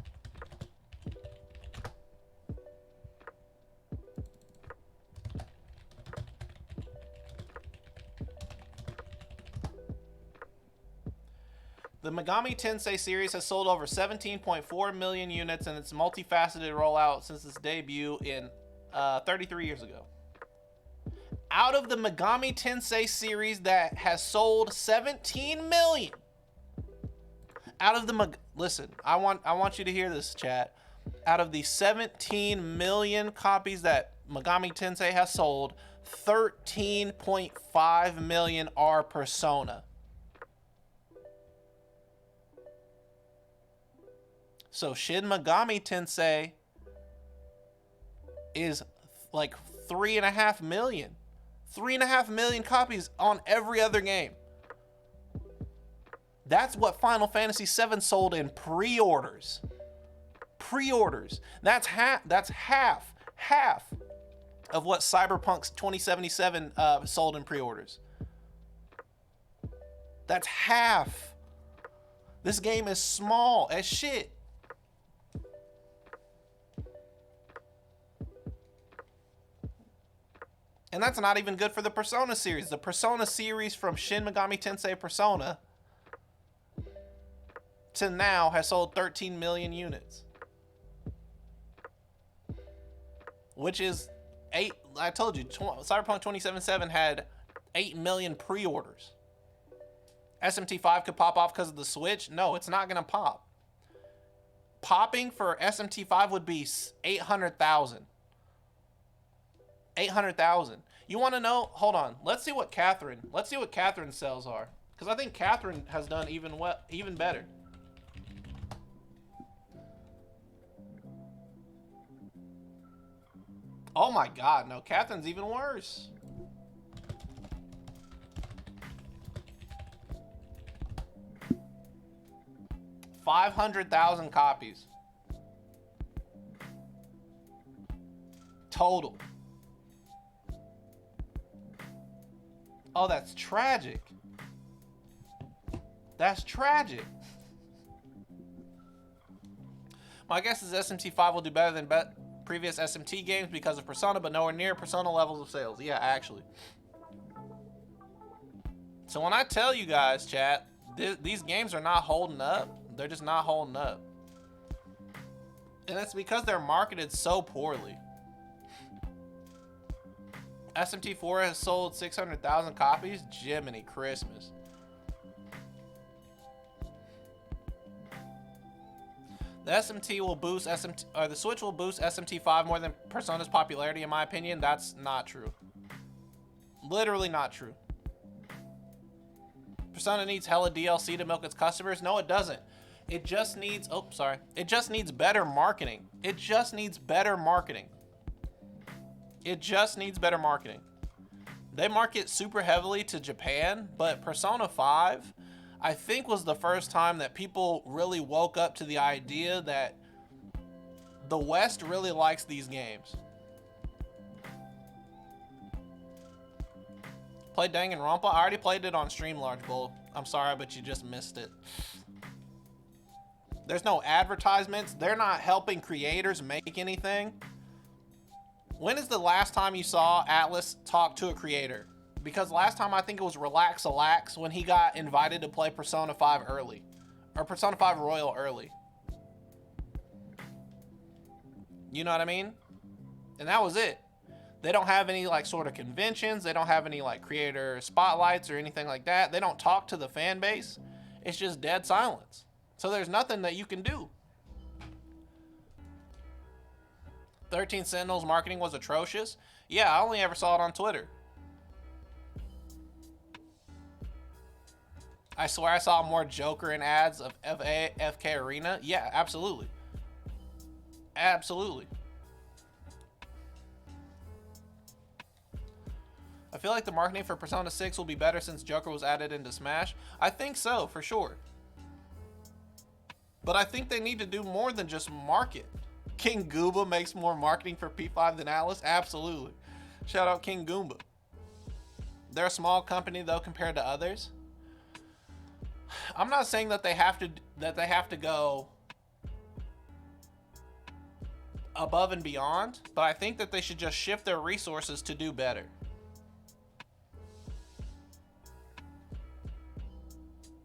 The Megami Tensei series has sold over 17.4 million units in its multifaceted rollout since its debut in 33 years ago. Out of the Megami Tensei series that has sold 17 million, listen, I want you to hear this, chat. out of the 17 million copies that Megami Tensei has sold, 13.5 million are Persona. So Shin Megami Tensei is like 3.5 million. 3.5 million copies on every other game. That's what Final Fantasy VII sold in pre-orders. Pre-orders. That's half of what Cyberpunk 2077 sold in pre-orders. That's half. This game is small as shit. And that's not even good for the Persona series. The Persona series from Shin Megami Tensei Persona to now has sold 13 million units. Which is I told you, Cyberpunk 2077 had 8 million pre-orders. SMT5 could pop off because of the Switch? No, it's not going to pop. Popping for SMT5 would be 800,000. 800,000. You want to know? Hold on. Let's see what Catherine's sales are. Because I think Catherine has done even better. Oh my god, no, Catherine's even worse. $500,000 copies. Total. Oh, that's tragic. That's tragic. My guess is SMT5 will do better than previous SMT games because of Persona, but nowhere near Persona levels of sales. Yeah, actually. So when I tell you guys, chat, these games are not holding up. They're just not holding up. And it's because they're marketed so poorly. SMT4 has sold 600,000 copies. Jiminy Christmas. The SMT will boost the Switch will boost SMT5 more than Persona's popularity, in my opinion. That's not true. Literally not true. Persona needs hella DLC to milk its customers. No, it doesn't. It just needs, it just needs better marketing. It just needs better marketing. It just needs better marketing. They market super heavily to Japan, but Persona 5, I think, was the first time that people really woke up to the idea that the West really likes these games. Played Danganronpa? I already played it on Stream, Large Bull. I'm sorry, but you just missed it. There's no advertisements. They're not helping creators make anything. When is the last time you saw Atlas talk to a creator? Because last time I think it was Relax when he got invited to play Persona 5 early. Or Persona 5 Royal early. You know what I mean? And that was it. They don't have any like sort of conventions. They don't have any like creator spotlights or anything like that. They don't talk to the fan base. It's just dead silence. So there's nothing that you can do. 13 Sentinels marketing was atrocious. Yeah, I only ever saw it on Twitter. I swear I saw more Joker in ads of FK Arena. Yeah, absolutely. Absolutely. I feel like the marketing for Persona 6 will be better since Joker was added into Smash. I think so, for sure. But I think they need to do more than just market. King Goomba makes more marketing for P5 than Atlas? Absolutely. Shout out King Goomba. They're a small company though compared to others. I'm not saying that they have to go above and beyond, but I think that they should just shift their resources to do better.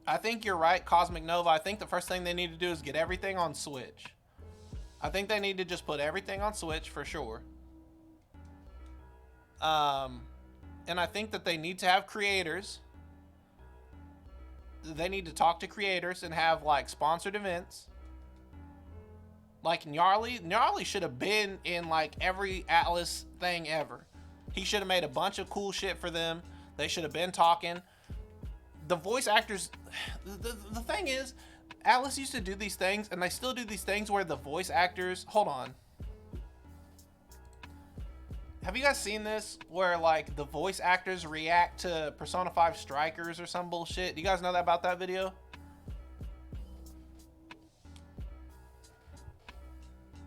I think you're right, Cosmic Nova. I think the first thing they need to do is get everything on Switch. I think they need to just put everything on Switch for sure. And I think that they need to have creators. They need to talk to creators and have like sponsored events. Like Gnarly should have been in like every Atlas thing ever. He should have made a bunch of cool shit for them. They should have been talking. The voice actors, the thing is, Atlas used to do these things, and they still do these things where the voice actors, hold on. Have you guys seen this? Where like the voice actors react to Persona 5 Strikers or some bullshit? Do you guys know that about that video?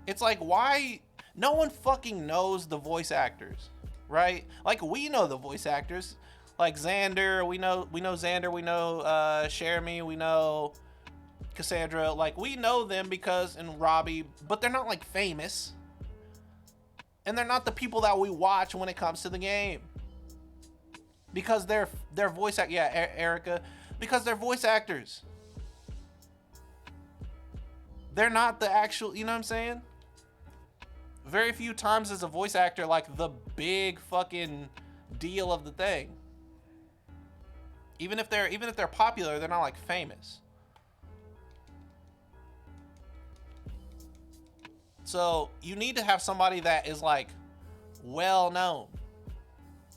It's like, why? No one fucking knows the voice actors, right? Like, we know the voice actors. Like Xander, we know Xander, we know Sheremy, we know Cassandra. Like, we know them because, and Robbie, but they're not like famous. And they're not the people that we watch when it comes to the game. Because they're voice act, yeah, Erica, because they're voice actors. They're not the actual, you know what I'm saying? Very few times is a voice actor like the big fucking deal of the thing. Even if they're popular, they're not like famous. So you need to have somebody that is like well known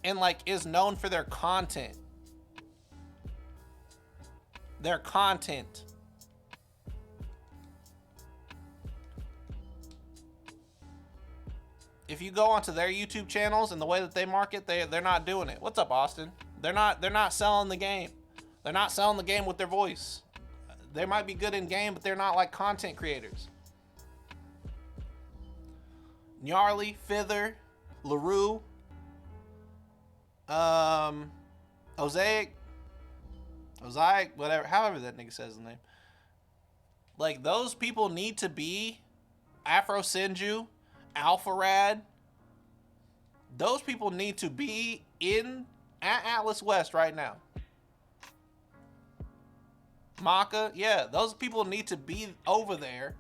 and like is known for their content. Their content. If you go onto their YouTube channels and the way that they market, they're not doing it. What's up, Austin? They're not selling the game. They're not selling the game with their voice. They might be good in game, but they're not like content creators. Gnarly, Fither, LaRue, Osaic, whatever, however that nigga says his name. Like, those people need to be Afro Senju, Alpharad. Those people need to be at Atlas West right now. Maka, yeah, those people need to be over there.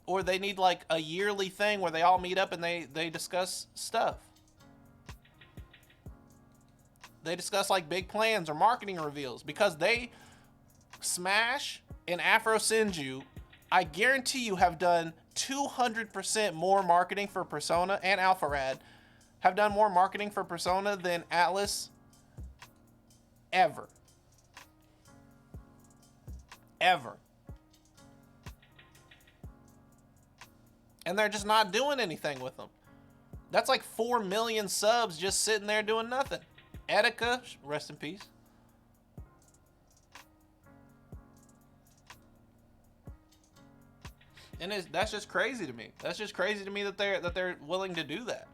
Or they need like a yearly thing where they all meet up and they discuss stuff. They discuss like big plans or marketing reveals, because they, Smash and Afro Senju, I guarantee you, have done 200% more marketing for Persona, and Alpharad have done more marketing for Persona than Atlas ever. Ever. And they're just not doing anything with them. That's like 4 million subs just sitting there doing nothing. Etika, rest in peace. And that's just crazy to me. That's just crazy to me that they're willing to do that.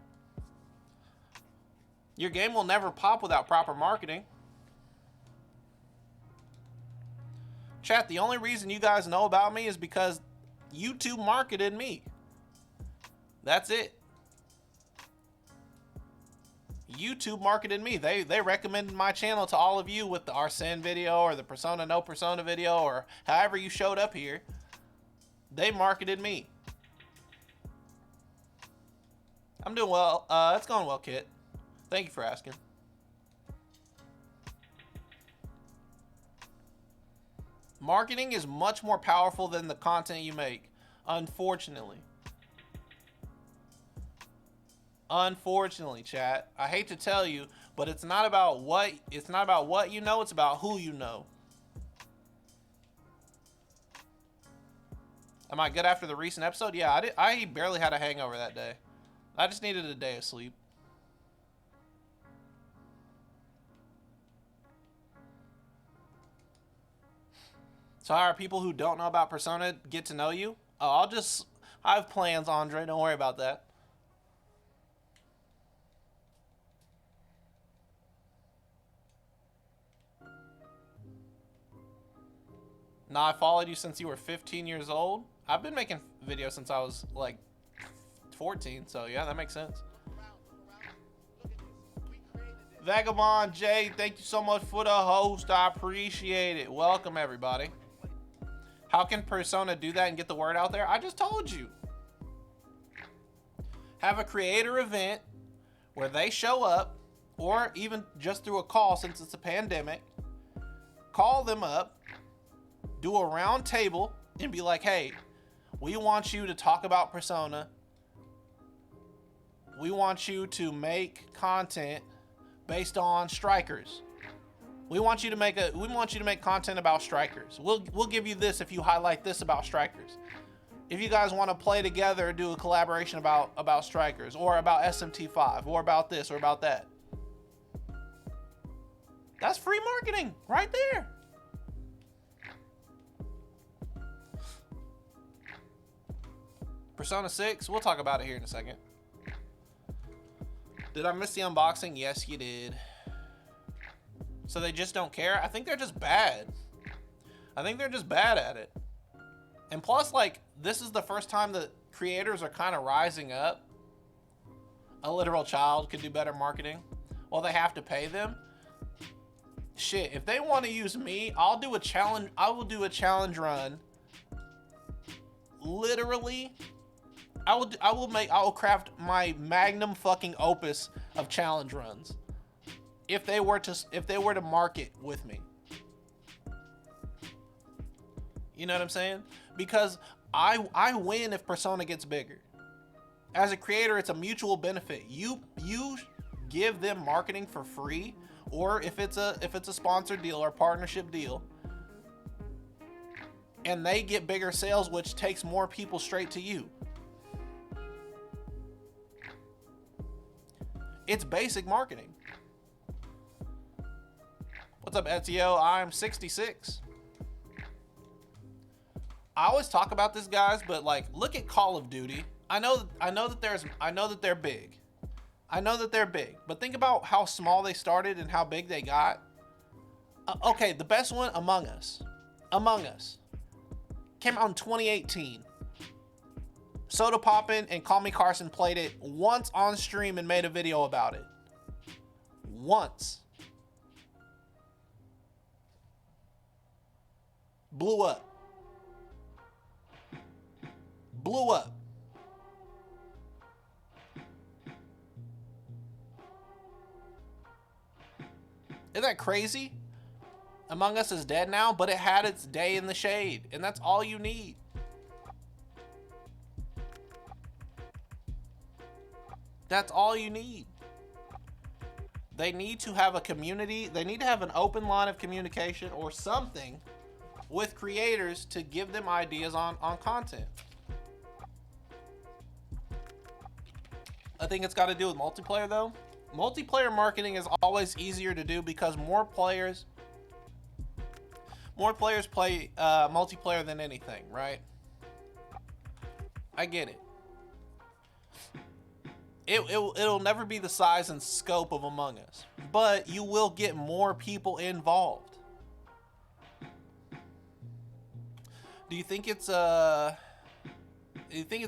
Your game will never pop without proper marketing. Chat, the only reason you guys know about me is because YouTube marketed me. That's it. YouTube marketed me. They recommended my channel to all of you with the Arsene video or the Persona No Persona video or however you showed up here. They marketed me. I'm doing well. It's going well, Kit. Thank you for asking. Marketing is much more powerful than the content you make, unfortunately. Unfortunately, chat. I hate to tell you, but it's not about what you know, it's about who you know. Am I good after the recent episode? Yeah, I barely had a hangover that day. I just needed a day of sleep. So how are people who don't know about Persona get to know you? Oh, I have plans, Andre. Don't worry about that. Nah, I followed you since you were 15 years old. I've been making videos since I was like 14, so yeah, that makes sense. Vagabond J, thank you so much for the host. I appreciate it. Welcome, everybody. How can Persona do that and get the word out there? I just told you. Have a creator event where they show up, or even just through a call since it's a pandemic. Call them up, do a round table, and be like, hey, We want you to talk about Persona. We want you to make content based on strikers. We want you to make content about strikers. We'll give you this if you highlight this about strikers. If you guys want to play together, do a collaboration about strikers, or about SMT5, or about this, or about that. That's free marketing right there. Persona 6, we'll talk about it here in a second. Did I miss the unboxing? Yes, you did. So they just don't care? I think they're just bad. I think they're just bad at it. And plus, like, this is the first time that creators are kind of rising up. A literal child could do better marketing. Well, they have to pay them. Shit, if they want to use me, I'll do a challenge. I will do a challenge run. Literally, I will craft my magnum fucking opus of challenge runs. If they were to market with me. You know what I'm saying? Because I win if Persona gets bigger. As a creator, it's a mutual benefit. You give them marketing for free, or if it's a sponsored deal or partnership deal, and they get bigger sales, which takes more people straight to you. It's basic marketing. What's up, Ezio? I'm 66. I always talk about this, guys, but like, look at Call of Duty. I know that they're big. I know that they're big, but think about how small they started and how big they got. Okay, the best one, Among Us. Among Us came out in 2018. Soda Poppin' and Call Me Carson played it once on stream and made a video about it. Once. Blew up. Blew up. Isn't that crazy? Among Us is dead now, but it had its day in the shade, and that's all you need. That's all you need. They need to have a community. They need to have an open line of communication or something with creators to give them ideas on content. I think it's got to do with multiplayer, though. Multiplayer marketing is always easier to do because more players play multiplayer than anything, right? I get it. It'll never be the size and scope of Among Us, but you will get more people involved. Do you think it's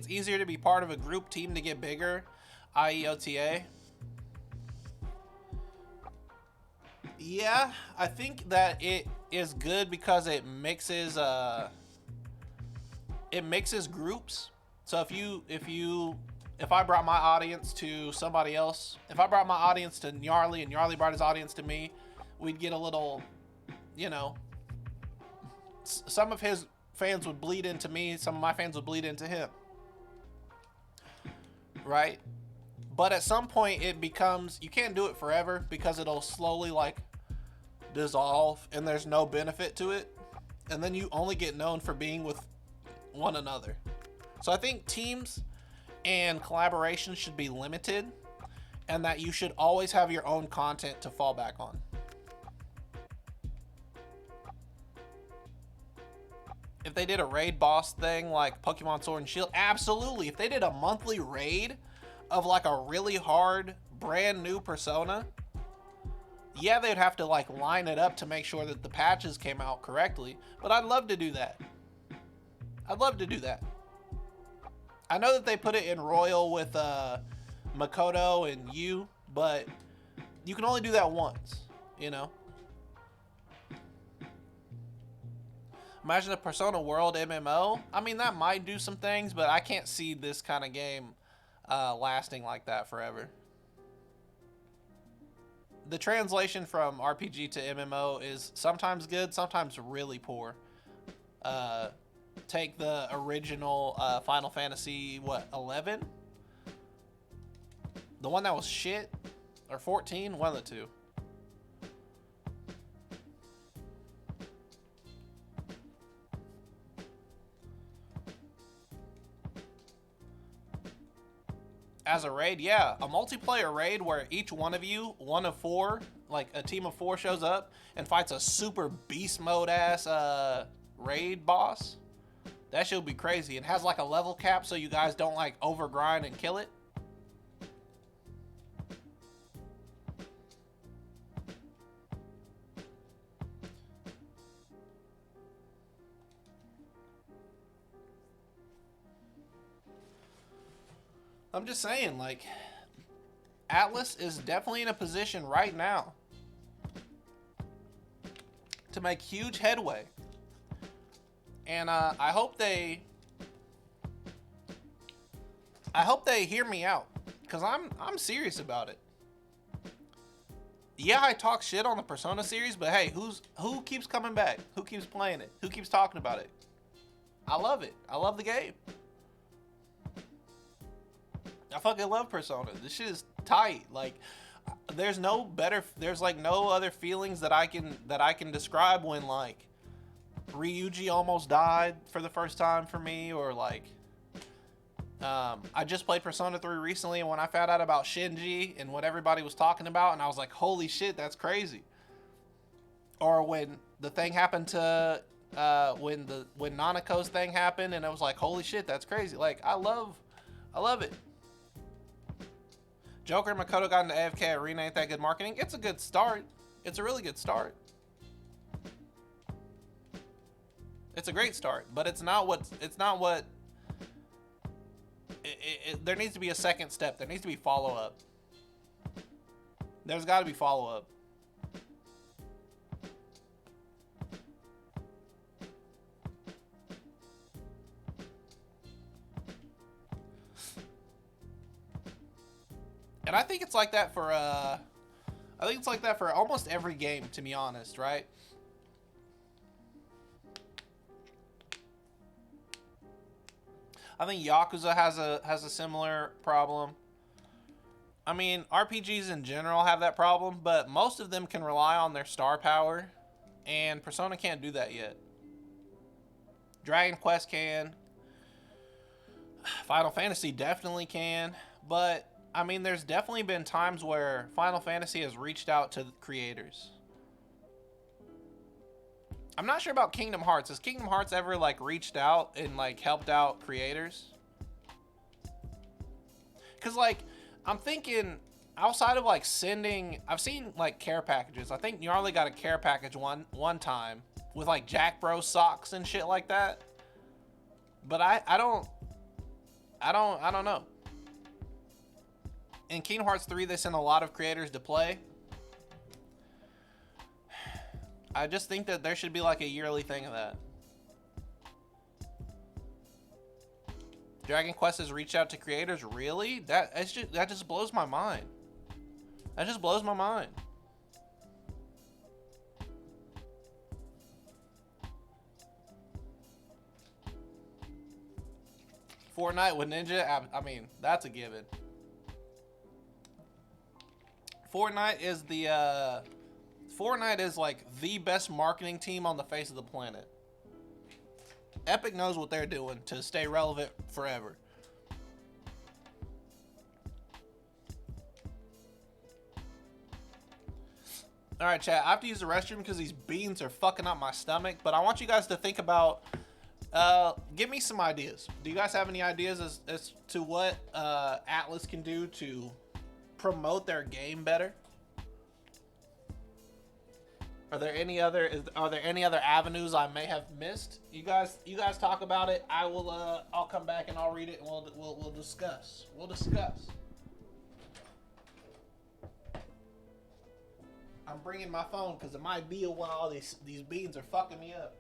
easier to be part of a group team to get bigger, i.e. OTA? Yeah, I think that it is good because it mixes groups. So if I brought my audience to somebody else, if I brought my audience to Gnarly and Gnarly brought his audience to me, we'd get a little, some of his fans would bleed into me, some of my fans would bleed into him. Right? But at some point it becomes, you can't do it forever because it'll slowly like dissolve and there's no benefit to it. And then you only get known for being with one another. So I think teams and collaborations should be limited and that you should always have your own content to fall back on. If they did a raid boss thing like Pokemon Sword and Shield, absolutely. If they did a monthly raid of like a really hard brand new Persona, yeah, they'd have to like line it up to make sure that the patches came out correctly, but I'd love to do that. I'd love to do that. I know that they put it in Royal with Makoto and you, but you can only do that once, Imagine a Persona World MMO. I mean, that might do some things, but I can't see this kind of game lasting like that forever. The translation from RPG to MMO is sometimes good, sometimes really poor. take the original Final Fantasy, what, 11? The one that was shit? Or 14? One of the two. As a raid, yeah. A multiplayer raid where each one of you, one of four, like a team of four shows up and fights a super beast mode ass raid boss. That should be crazy. It has like a level cap so you guys don't like overgrind and kill it. I'm just saying, like, Atlas is definitely in a position right now to make huge headway. And I hope they hear me out, because I'm serious about it. Yeah, I talk shit on the Persona series, but hey, who keeps coming back? Who keeps playing it? Who keeps talking about it? I love it. I love the game. I fucking love Persona. This shit is tight. Like, there's like no other feelings that I can describe when like Ryuji almost died for the first time for me, or like I just played Persona 3 recently, and when I found out about Shinji and what everybody was talking about, and I was like, holy shit, that's crazy. Or when the thing happened to when Nanako's thing happened, and it was like, holy shit, that's crazy. Like, I love it. Joker and Makoto got into AFK Arena. Ain't that good marketing? It's a good start. It's a really good start. It's a great start, but it's not what there needs to be a second step. There needs to be follow-up. There's got to be follow-up. And I think it's like that for almost every game, to be honest, right? I think Yakuza has a similar problem. I mean, RPGs in general have that problem, but most of them can rely on their star power, and Persona can't do that yet. Dragon Quest can. Final Fantasy definitely can, but I mean, there's definitely been times where Final Fantasy has reached out to creators. I'm not sure about Kingdom Hearts. Has Kingdom Hearts ever like reached out and like helped out creators? Cause like, I'm thinking outside of like sending, I've seen like care packages. I think Gnarly got a care package one time with like Jack Bro socks and shit like that. But I don't know. In Kingdom Hearts 3, they send a lot of creators to play. I just think that there should be like a yearly thing of that. Dragon Quest has reached out to creators, really? That just blows my mind. That just blows my mind. Fortnite with Ninja, I mean, that's a given. Fortnite is like the best marketing team on the face of the planet. Epic knows what they're doing to stay relevant forever. All right, chat. I have to use the restroom because these beans are fucking up my stomach. But I want you guys to think about. Give me some ideas. Do you guys have any ideas as to what Atlas can do to promote their game better? Are there any other avenues I may have missed? You guys talk about it. I'll come back and I'll read it and we'll discuss. We'll discuss. I'm bringing my phone because it might be while all these beans are fucking me up.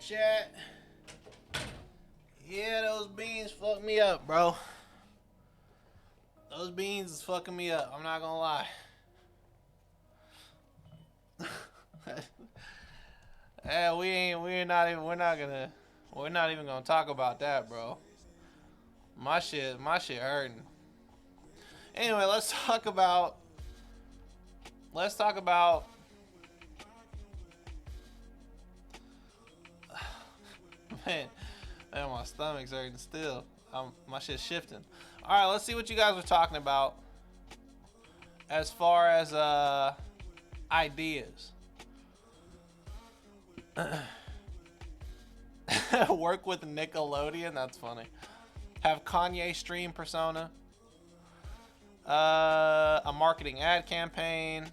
chat. Yeah, those beans fucked me up, bro. Those beans is fucking me up. I'm not gonna lie. Yeah, we're not even gonna talk about that, bro. My shit hurting. Anyway, let's talk about man, my stomach's hurting still. My shit's shifting. All right, let's see what you guys are talking about as far as ideas. Work with Nickelodeon, that's funny. Have Kanye stream Persona. A marketing ad campaign.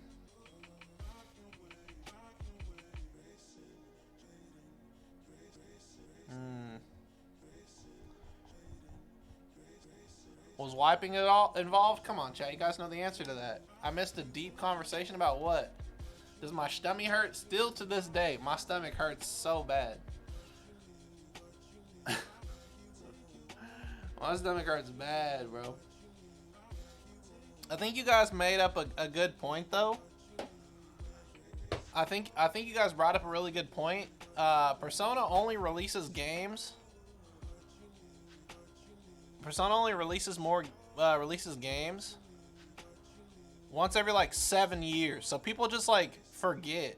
Was wiping it all involved? Come on, chat. You guys know the answer to that. I missed a deep conversation about what? Does my stomach hurt? Still to this day, my stomach hurts so bad. My stomach hurts bad, bro. I think you guys made up a good point, though. I think you guys brought up a really good point. Persona only releases games. Persona only releases games once every like 7 years. So people just like forget.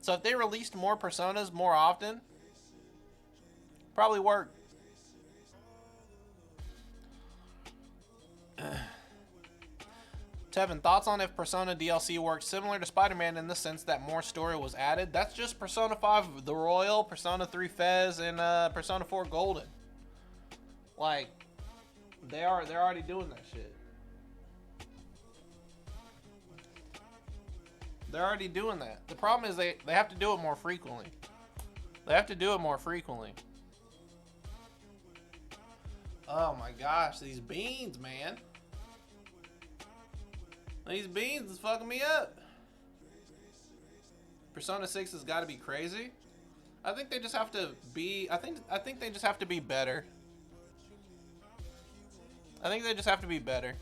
So if they released more Personas more often, probably work. Tevin, thoughts on if Persona DLC works similar to Spider-Man in the sense that more story was added? That's just Persona 5 The Royal, Persona 3 Fez, and Persona 4 Golden. Like, they're already doing that shit. They're already doing that. The problem is they have to do it more frequently. Oh my gosh, these beans, man. These beans is fucking me up. Persona 6 has got to be crazy. I think they just have to be. I think they just have to be better. I think they just have to be better.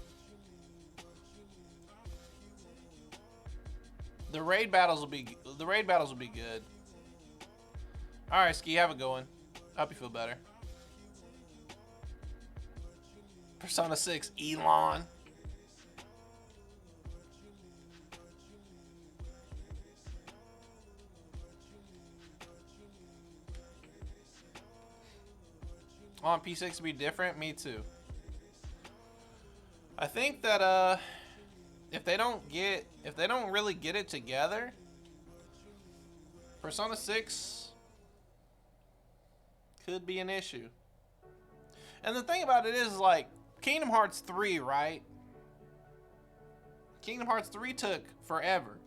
The raid battles will be good. All right, Ski, have it going. Hope you feel better. Persona 6, Elon. I want P6 to be different. Me too. I think that if they don't really get it together, Persona 6 could be an issue. And the thing about it is, like, Kingdom Hearts 3, right? Kingdom Hearts 3 took forever.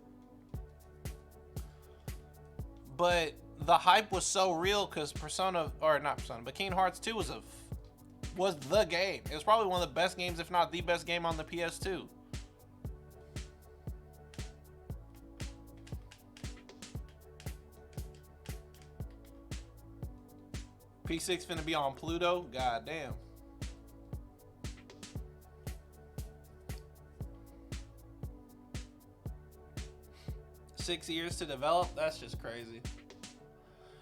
But the hype was so real because but Kingdom Hearts 2 was the game. It was probably one of the best games, if not the best game on the PS2. P6 finna be on Pluto? God damn. Six years to develop? That's just crazy.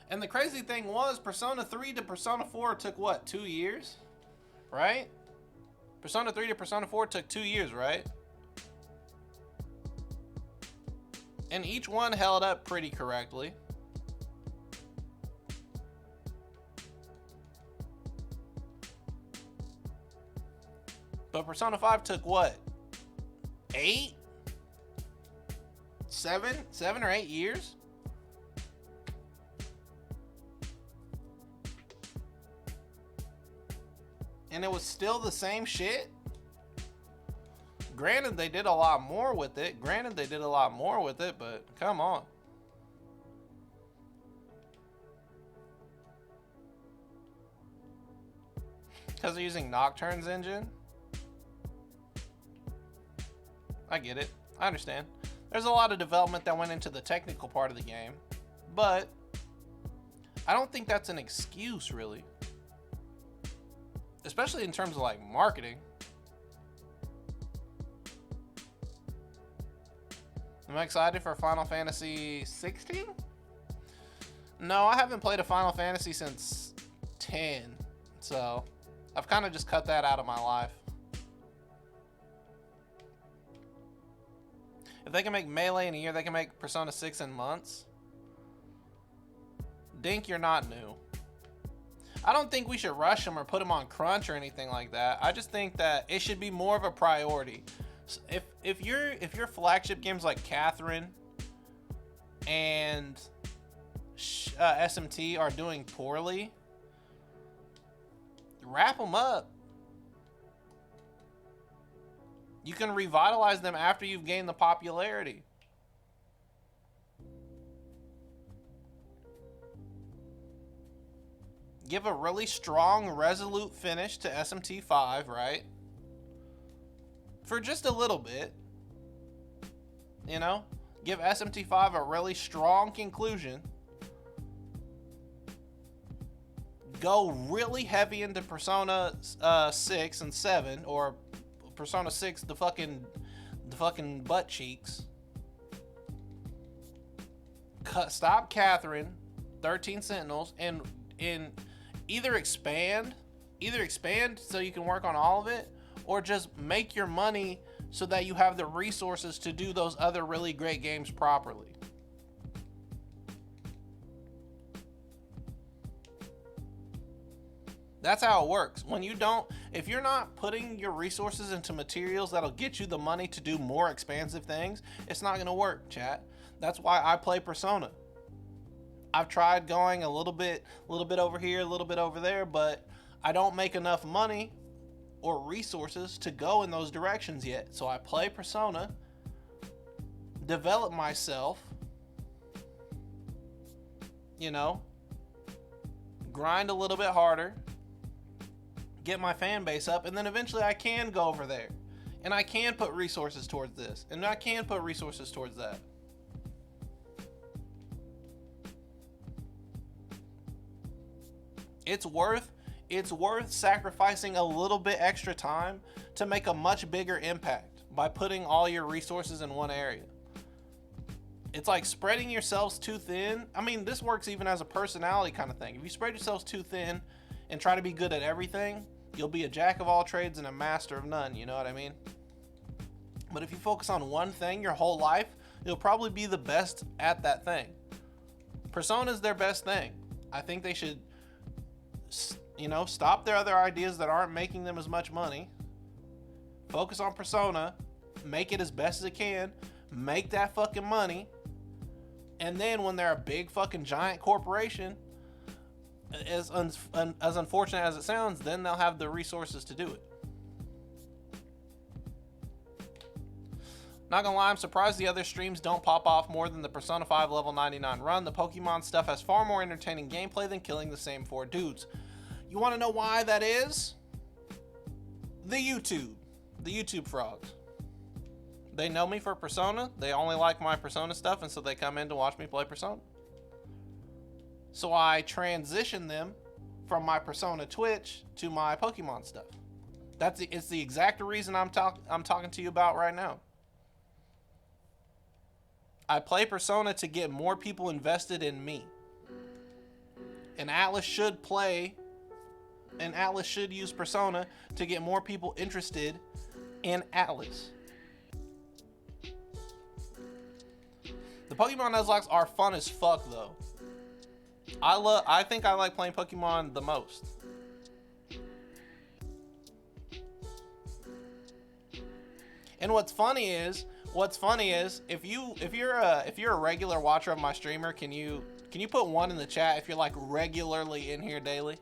And the crazy thing was, Persona 3 to Persona 4 took what, 2 years? Right? Persona 3 to Persona 4 took 2 years, right? And each one held up pretty correctly. But Persona 5 took what? 8? 7 or 8 years? And it was still the same shit? Granted, they did a lot more with it, but come on. Because they're using Nocturne's engine? I get it. I understand. There's a lot of development that went into the technical part of the game, but I don't think that's an excuse, really. Especially in terms of like marketing. Am I excited for Final Fantasy 16? No, I haven't played a Final Fantasy since 10. So I've kind of just cut that out of my life. If they can make Melee in a year, they can make Persona 6 in months. Dink, you're not new. I don't think we should rush them or put them on crunch or anything like that. I just think that it should be more of a priority. If your flagship games like Catherine and SMT are doing poorly, wrap them up. You can revitalize them after you've gained the popularity. Give a really strong, resolute finish to SMT 5, right? For just a little bit. You know? Give SMT 5 a really strong conclusion. Go really heavy into Persona 6 and 7, or Persona 6, the fucking butt cheeks. Stop Catherine, 13 Sentinels, and either expand so you can work on all of it, or just make your money so that you have the resources to do those other really great games properly. That's how it works. If you're not putting your resources into materials that'll get you the money to do more expansive things, it's not gonna work, chat. That's why I play Persona. I've tried going a little bit over here, a little bit over there, but I don't make enough money or resources to go in those directions yet. So I play Persona, develop myself, you know, grind a little bit harder, get my fan base up, and then eventually I can go over there. And I can put resources towards this, and I can put resources towards that. It's worth sacrificing a little bit extra time to make a much bigger impact by putting all your resources in one area. It's like spreading yourselves too thin. I mean, this works even as a personality kind of thing. If you spread yourselves too thin and try to be good at everything, you'll be a jack of all trades and a master of none, you know what I mean? But if you focus on one thing your whole life, you'll probably be the best at that thing. Persona is their best thing. I think they should, you know, stop their other ideas that aren't making them as much money. Focus on Persona, make it as best as it can, make that fucking money, and then when they're a big fucking giant corporation, as unfortunate as it sounds, then they'll have the resources to do it. Not gonna lie, I'm surprised the other streams don't pop off more than the Persona 5 level 99 run. The Pokemon stuff has far more entertaining gameplay than killing the same 4 dudes. You wanna know why that is? The YouTube frogs. They know me for Persona, they only like my Persona stuff, and so they come in to watch me play Persona. So I transition them from my Persona Twitch to my Pokemon stuff. It's the exact reason I'm talking to you about right now. I play Persona to get more people invested in me. And Atlas should use Persona to get more people interested in Atlas. The Pokemon Nuzlocke are fun as fuck though. I think I like playing Pokemon the most. And what's funny is if you're a regular watcher of my streamer, can you put 1 in the chat if you're like regularly in here daily?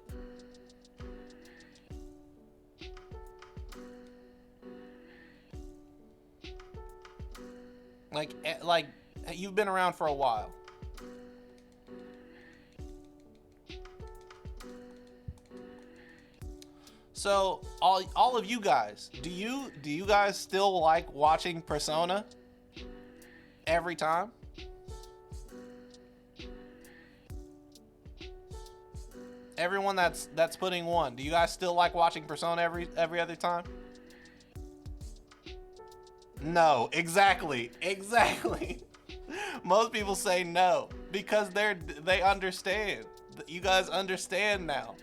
Like you've been around for a while. So all of you guys, do you guys still like watching Persona every time? Everyone that's putting 1. Do you guys still like watching Persona every other time? No, exactly. Most people say no because they understand. You guys understand now.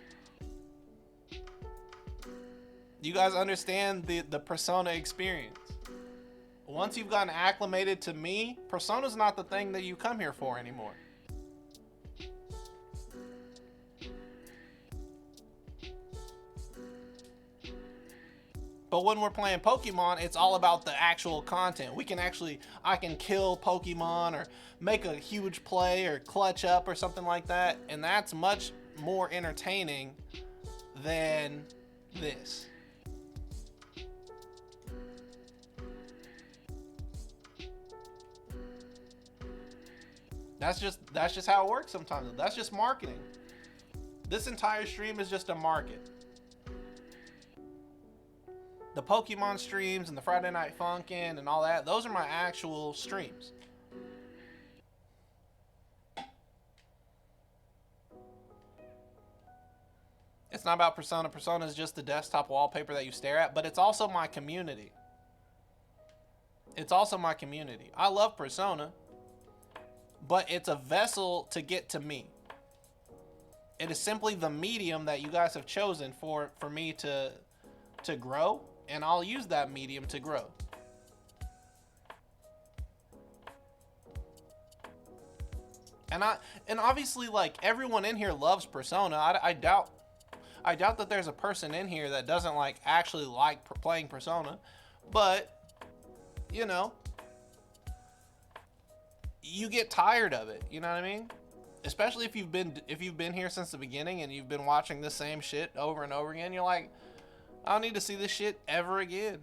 You guys understand the Persona experience. Once you've gotten acclimated to me, Persona's not the thing that you come here for anymore. But when we're playing Pokemon, it's all about the actual content. I can kill Pokemon or make a huge play or clutch up or something like that. And that's much more entertaining than this. That's just how it works sometimes. That's just marketing. This entire stream is just a market. The Pokemon streams and the Friday Night Funkin' and all that, those are my actual streams. It's not about Persona. Persona is just the desktop wallpaper that you stare at, but it's also my community. It's also my community. I love Persona, but it's a vessel to get to me. It is simply the medium that you guys have chosen for me to grow, and I'll use that medium to grow. And obviously, like, everyone in here loves Persona. I doubt that there's a person in here that doesn't actually like playing Persona, but you know, you get tired of it. You know what I mean? Especially if you've been here since the beginning and you've been watching the same shit over and over again. You're like, I don't need to see this shit ever again.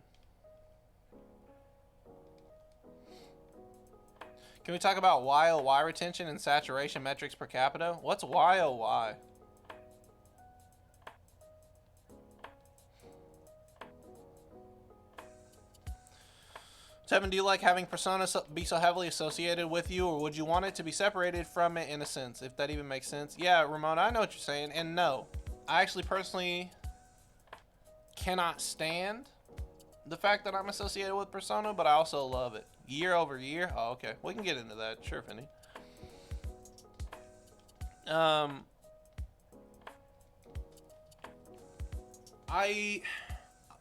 Can we talk about YOY retention and saturation metrics per capita? What's YOY? Tevin, do you like having Persona be so heavily associated with you, or would you want it to be separated from it in a sense, if that even makes sense? Yeah, Ramona, I know what you're saying, and no. I actually personally cannot stand the fact that I'm associated with Persona, but I also love it. Year over year? Oh, okay. We can get into that. Sure, Finny.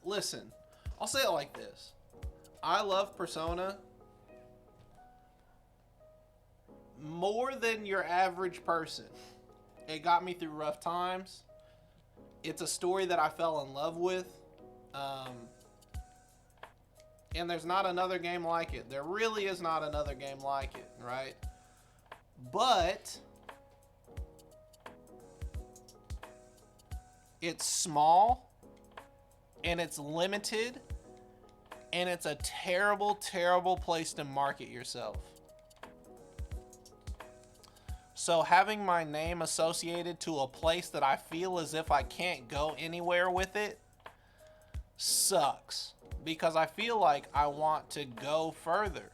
Listen, I'll say it like this. I love Persona more than your average person. It got me through rough times. It's a story that I fell in love with. And there's not another game like it. There really is not another game like it, right? But it's small and it's limited and it's a terrible, terrible place to market yourself. So having my name associated to a place that I feel as if I can't go anywhere with it sucks, because I feel like I want to go further.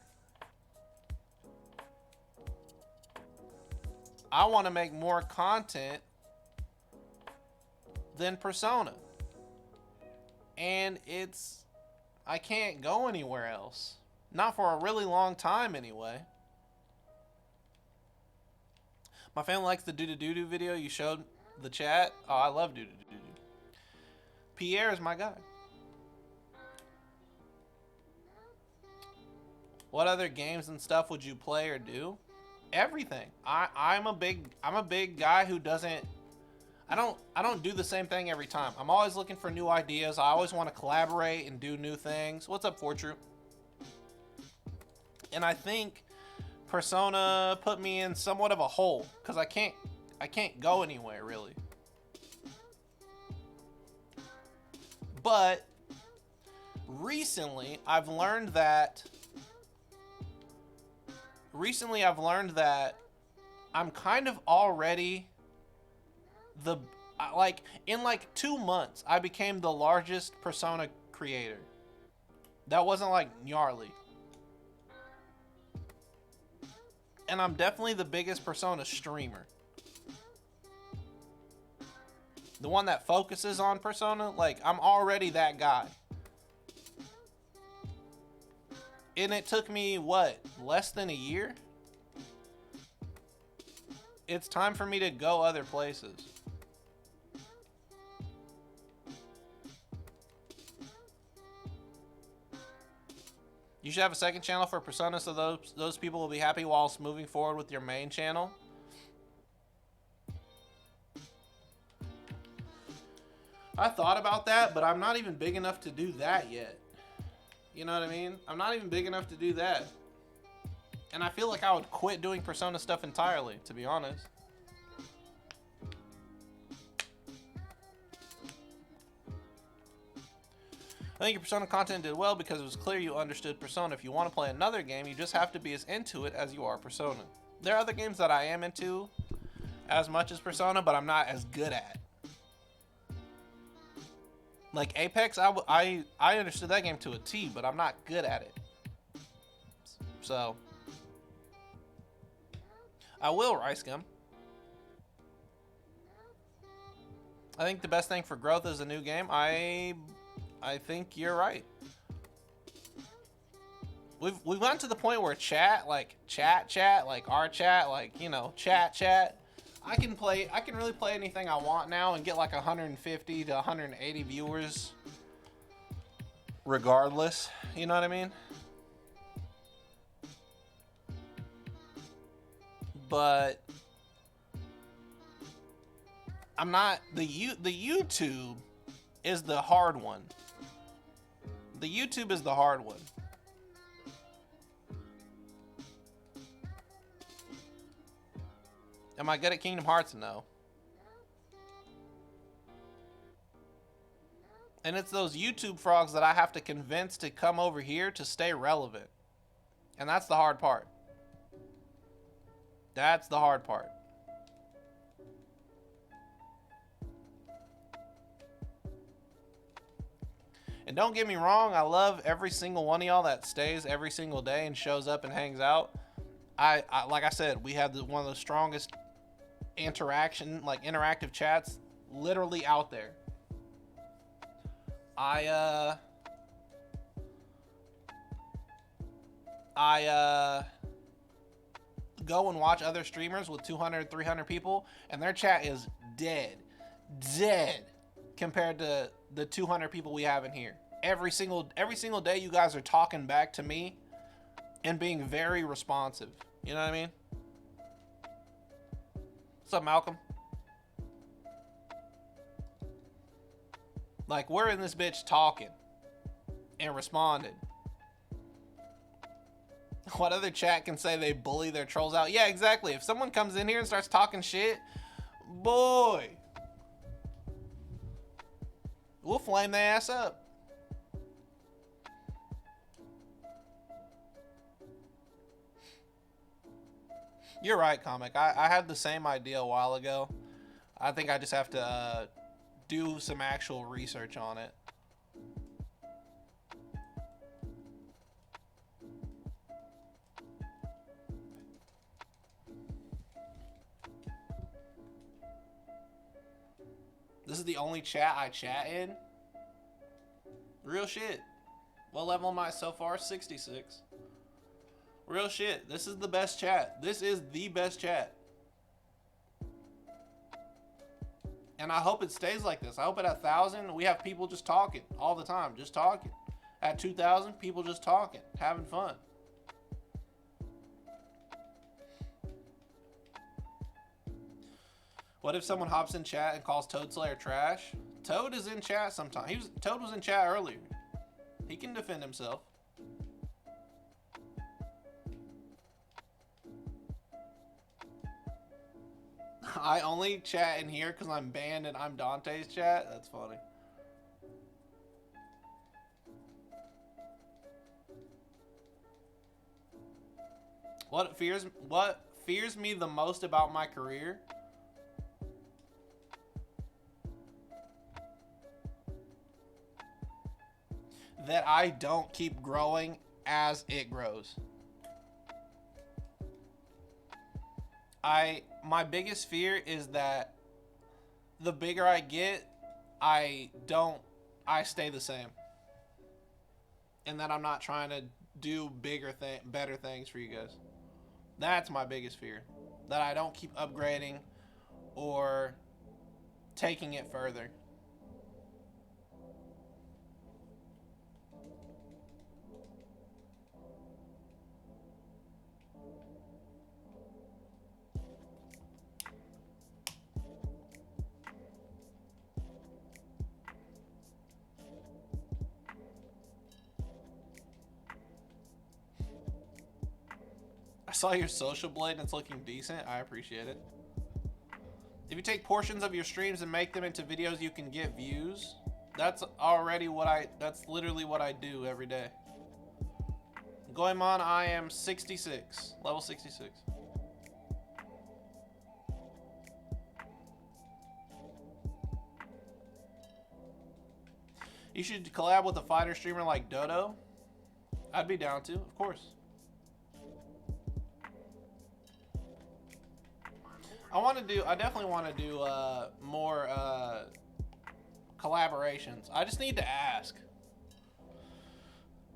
I want to make more content than Persona. And I can't go anywhere else. Not for a really long time anyway. My family likes the doo-doo-doo-doo video you showed the chat. Oh, I love doo-doo-doo-doo. Pierre is my guy. What other games and stuff would you play or do? Everything. I'm a big guy who doesn't. I don't do the same thing every time. I'm always looking for new ideas. I always want to collaborate and do new things. What's up, Fortru? And I think Persona put me in somewhat of a hole because I can't go anywhere really. But recently I've learned that I'm kind of already in 2 months I became the largest Persona creator. That wasn't gnarly. And I'm definitely the biggest Persona streamer. The one that focuses on Persona, like, I'm already that guy. And it took me, what, less than a year? It's time for me to go other places. You should have a second channel for Persona so those people will be happy whilst moving forward with your main channel. I thought about that, but I'm not even big enough to do that yet. You know what I mean? I'm not even big enough to do that. And I feel like I would quit doing Persona stuff entirely, to be honest. I think your Persona content did well because it was clear you understood Persona. If you want to play another game, you just have to be as into it as you are Persona. There are other games that I am into as much as Persona, but I'm not as good at. Like Apex, I understood that game to a T, but I'm not good at it. So, I will, Rice Gum. I think the best thing for growth is a new game. I think you're right. We've gotten to the point where chat, like our chat, like, you know, chat. I can really play anything I want now and get like 150 to 180 viewers regardless. You know what I mean? But I'm not the YouTube is the hard one. The YouTube is the hard one. Am I good at Kingdom Hearts? No. And it's those YouTube frogs that I have to convince to come over here to stay relevant. And that's the hard part. That's the hard part. And don't get me wrong, I love every single one of y'all that stays every single day and shows up and hangs out. I like I said, we have one of the strongest interactive chats literally out there. I go and watch other streamers with 200, 300 people, and their chat is dead compared to the 200 people we have in here. Every single day, you guys are talking back to me and being very responsive. You know what I mean? What's up, Malcolm? Like, we're in this bitch talking and responding. What other chat can say they bully their trolls out? Yeah, exactly. If someone comes in here and starts talking shit, boy, we'll flame their ass up. You're right, Comic. I had the same idea a while ago. I think I just have to do some actual research on it. This is the only chat I chat in? Real shit. What level am I so far? 66. Real shit. This is the best chat. This is the best chat. And I hope it stays like this. I hope at 1,000 we have people just talking all the time. Just talking. At 2,000, people just talking. Having fun. What if someone hops in chat and calls Toad Slayer trash? Toad is in chat sometimes. Toad was in chat earlier. He can defend himself. I only chat in here because I'm banned and I'm Dante's chat. That's funny. What fears me the most about my career? That I don't keep growing as it grows. My biggest fear is that the bigger I get, I stay the same. And that I'm not trying to do better things for you guys. That's my biggest fear. That I don't keep upgrading or taking it further. I saw your social blade and it's looking decent. I appreciate it. If you take portions of your streams and make them into videos, you can get views. That's literally what I do every day. Goemon, I am 66, level 66. You should collab with a fighter streamer like Dodo. I'd be down to, of course. I definitely want to do more collaborations. I just need to ask.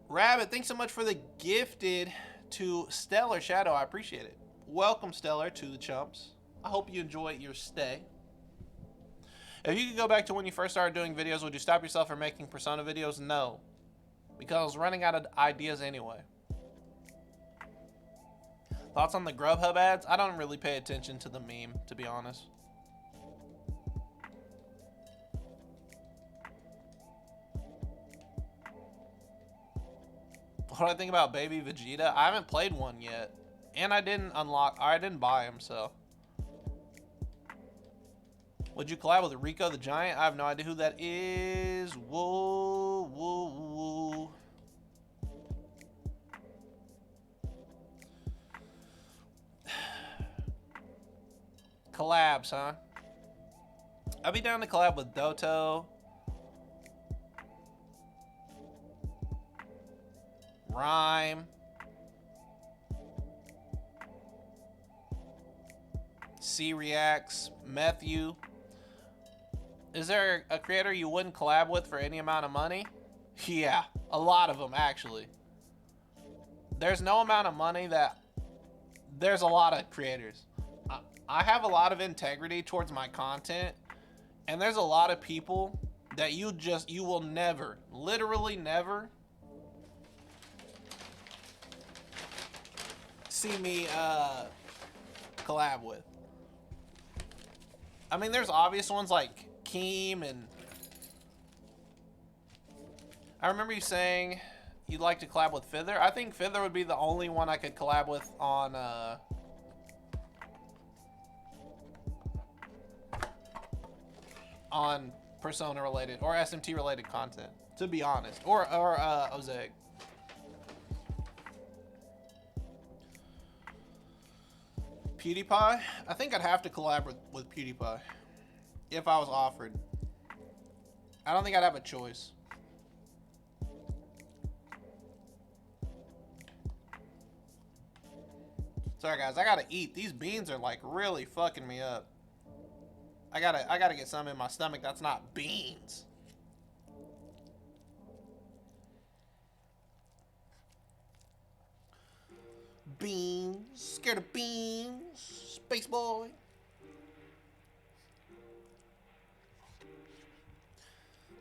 Rabbit, thanks so much for the gifted to Stellar Shadow. I appreciate it. Welcome, Stellar, to the Chumps. I hope you enjoy your stay. If you could go back to when you first started doing videos, would you stop yourself from making Persona videos? No. Because I was running out of ideas anyway. Thoughts on the Grubhub ads? I don't really pay attention to the meme, to be honest. What do I think about Baby Vegeta? I haven't played one yet. And I didn't buy him, so. Would you collab with Rico the Giant? I have no idea who that is. Whoa, whoa, whoa. Collabs, huh? I'd be down to collab with Doto. Rhyme. C Reacts. Matthew. Is there a creator you wouldn't collab with for any amount of money? Yeah, a lot of them actually. There's no amount of money that... There's a lot of creators. I have a lot of integrity towards my content, and there's a lot of people that you will never, literally never see me collab with. I mean, there's obvious ones like Keem, and I remember you saying you'd like to collab with Fither. I think Fither would be the only one I could collab with on Persona related or SMT related content, to be honest, or Ozeg. PewDiePie? I think I'd have to collaborate with PewDiePie if I was offered. I don't think I'd have a choice. Sorry guys, I gotta eat. These beans are like really fucking me up. I gotta get some in my stomach that's not beans. Beans, scared of beans, space boy.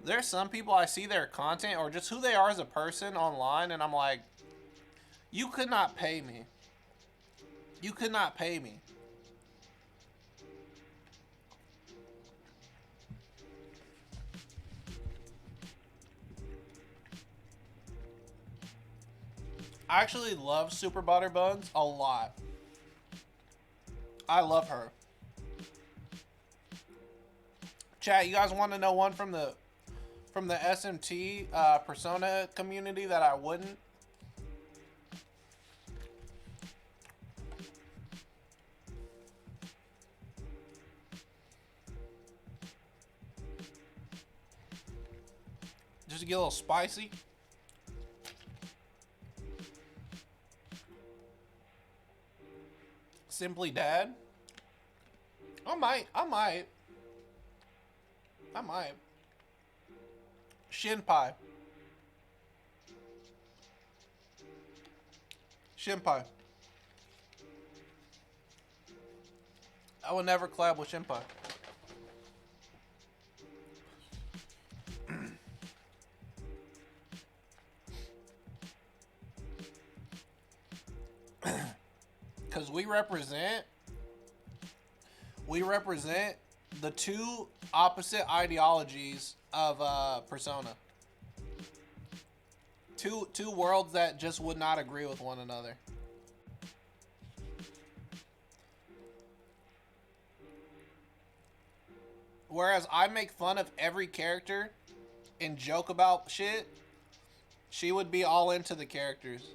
There's some people I see their content or just who they are as a person online, and I'm like, you could not pay me. You could not pay me. I actually love Super Butter Buns a lot. I love her. Chat, you guys want to know one from the SMT Persona community that I wouldn't? Just to get a little spicy. Simply Dad? I might. I might. Shinpai. Shinpai. I will never collab with Shinpai. Because we represent the two opposite ideologies of Persona. Two worlds that just would not agree with one another. Whereas I make fun of every character and joke about shit, she would be all into the characters.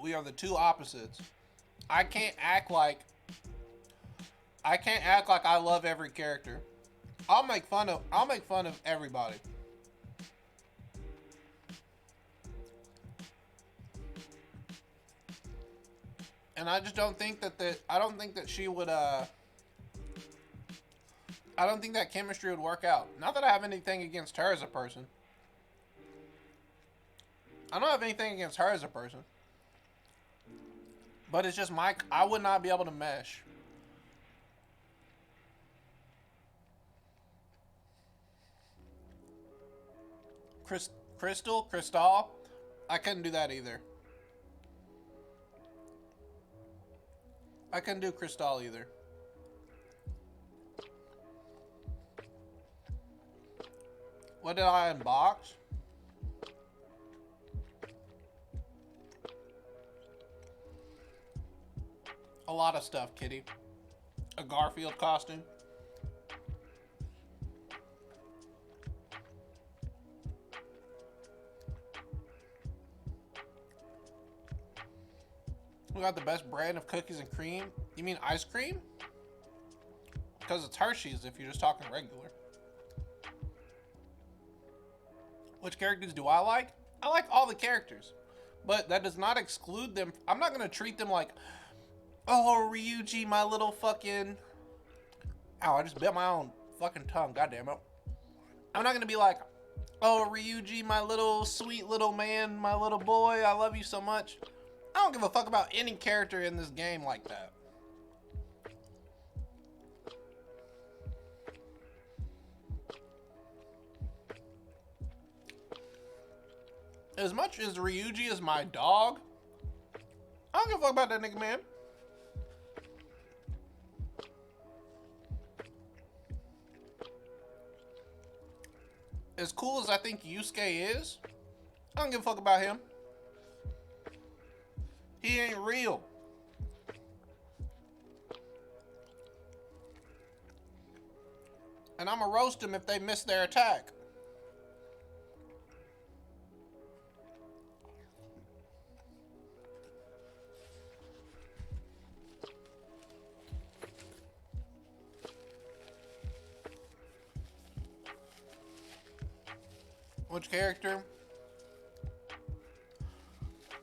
We are the two opposites. I can't act like I love every character. I'll make fun of everybody. And I just don't think that I don't think that she would I don't think that chemistry would work out. Not that I have anything against her as a person. I don't have anything against her as a person. But it's just I would not be able to mesh. Crystal, I couldn't do that either. I couldn't do Crystal either. What did I unbox? A lot of stuff, kitty. A Garfield costume. We got the best brand of cookies and cream. You mean ice cream? Because it's Hershey's if you're just talking regular. Which characters do I like? I like all the characters. But that does not exclude them. I'm not going to treat them like, oh, Ryuji, my little fucking... Ow, I just bit my own fucking tongue. God damn it. I'm not going to be like, oh, Ryuji, my little sweet little man, my little boy, I love you so much. I don't give a fuck about any character in this game like that. As much as Ryuji is my dog, I don't give a fuck about that nigga, man. As cool as I think Yusuke is, I don't give a fuck about him. He ain't real. And I'ma roast them if they miss their attack.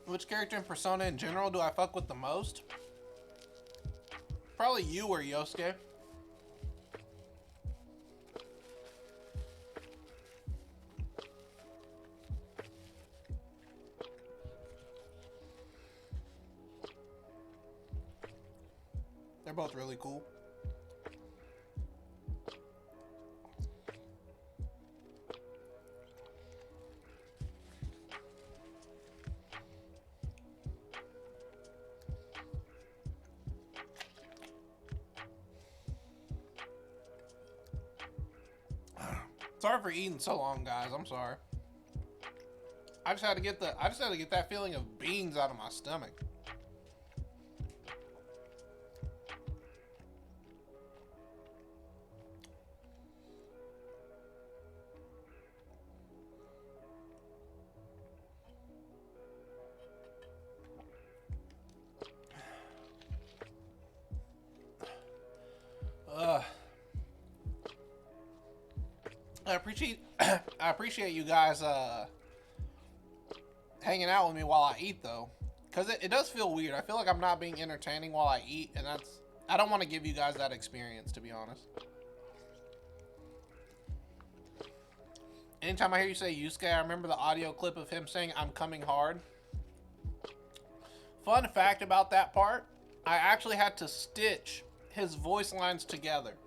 Which character in Persona in general do I fuck with the most? Probably you or Yosuke. They're both really cool. Sorry for eating so long, guys. I'm sorry. I just had to get that feeling of beans out of my stomach. I appreciate you guys hanging out with me while I eat, though. Because it does feel weird. I feel like I'm not being entertaining while I eat, and I don't want to give you guys that experience, to be honest. Anytime I hear you say Yusuke, I remember the audio clip of him saying, "I'm coming hard." Fun fact about that part, I actually had to stitch his voice lines together.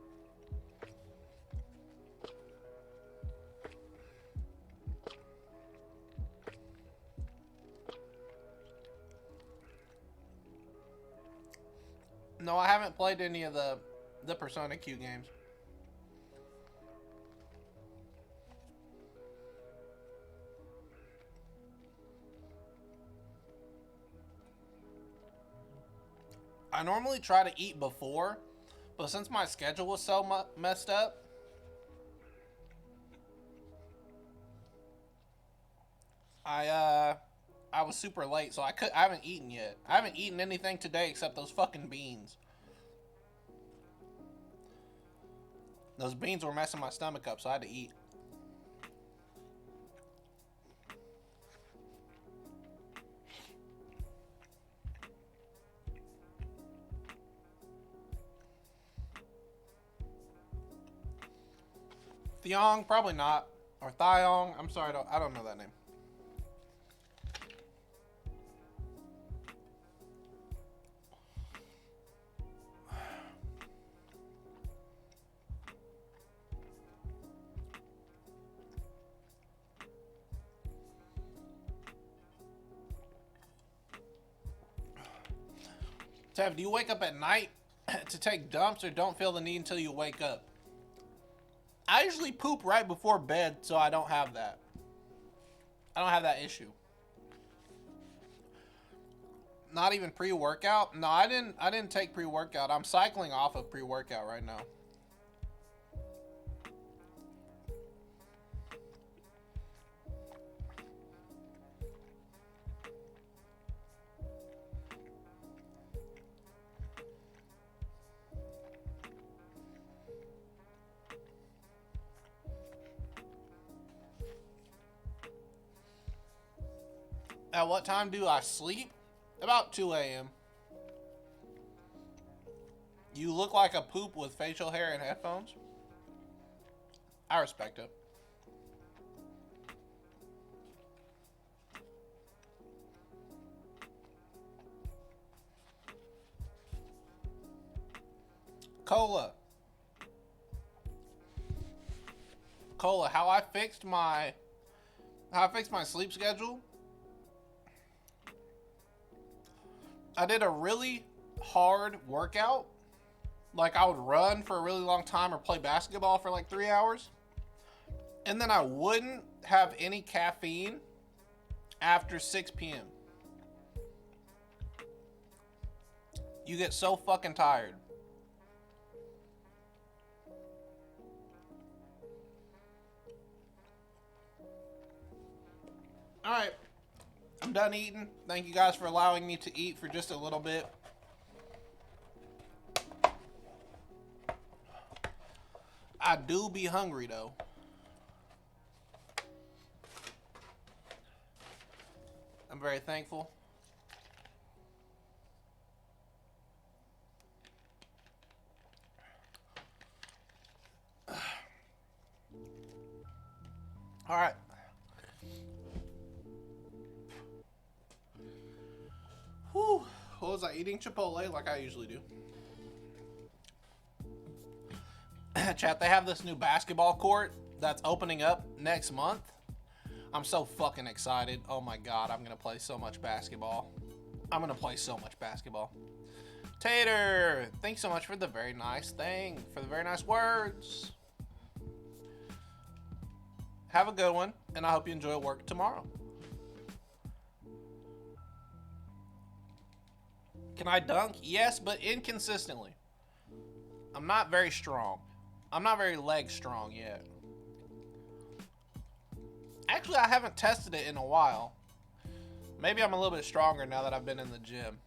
No, I haven't played any of the Persona Q games. I normally try to eat before, but since my schedule was so messed up, I was super late, so I haven't eaten yet. I haven't eaten anything today except those fucking beans. Those beans were messing my stomach up, so I had to eat. Theong, probably not. Or Thiong. I'm sorry, I don't know that name. Tev, do you wake up at night to take dumps or don't feel the need until you wake up? I usually poop right before bed, so I don't have that. I don't have that issue. Not even pre-workout? No, I didn't take pre-workout. I'm cycling off of pre-workout right now. At what time do I sleep? About 2 a.m. You look like a poop with facial hair and headphones? I respect it. Cola, how I fixed my sleep schedule. I did a really hard workout. Like I would run for a really long time or play basketball for like 3 hours. And then I wouldn't have any caffeine after 6 p.m. You get so fucking tired. All right. I'm done eating. Thank you guys for allowing me to eat for just a little bit. I do be hungry though. I'm very thankful. All right. Whew. What was I eating? Chipotle like I usually do. Chat, they have this new basketball court that's opening up next month. I'm so fucking excited. Oh my god, I'm gonna play so much basketball. Tater, thanks so much for the very nice thing, for the very nice words. Have a good one, and I hope you enjoy work tomorrow. Can I dunk? Yes, but inconsistently. I'm not very strong. I'm not very leg strong yet. Actually, I haven't tested it in a while. Maybe I'm a little bit stronger now that I've been in the gym.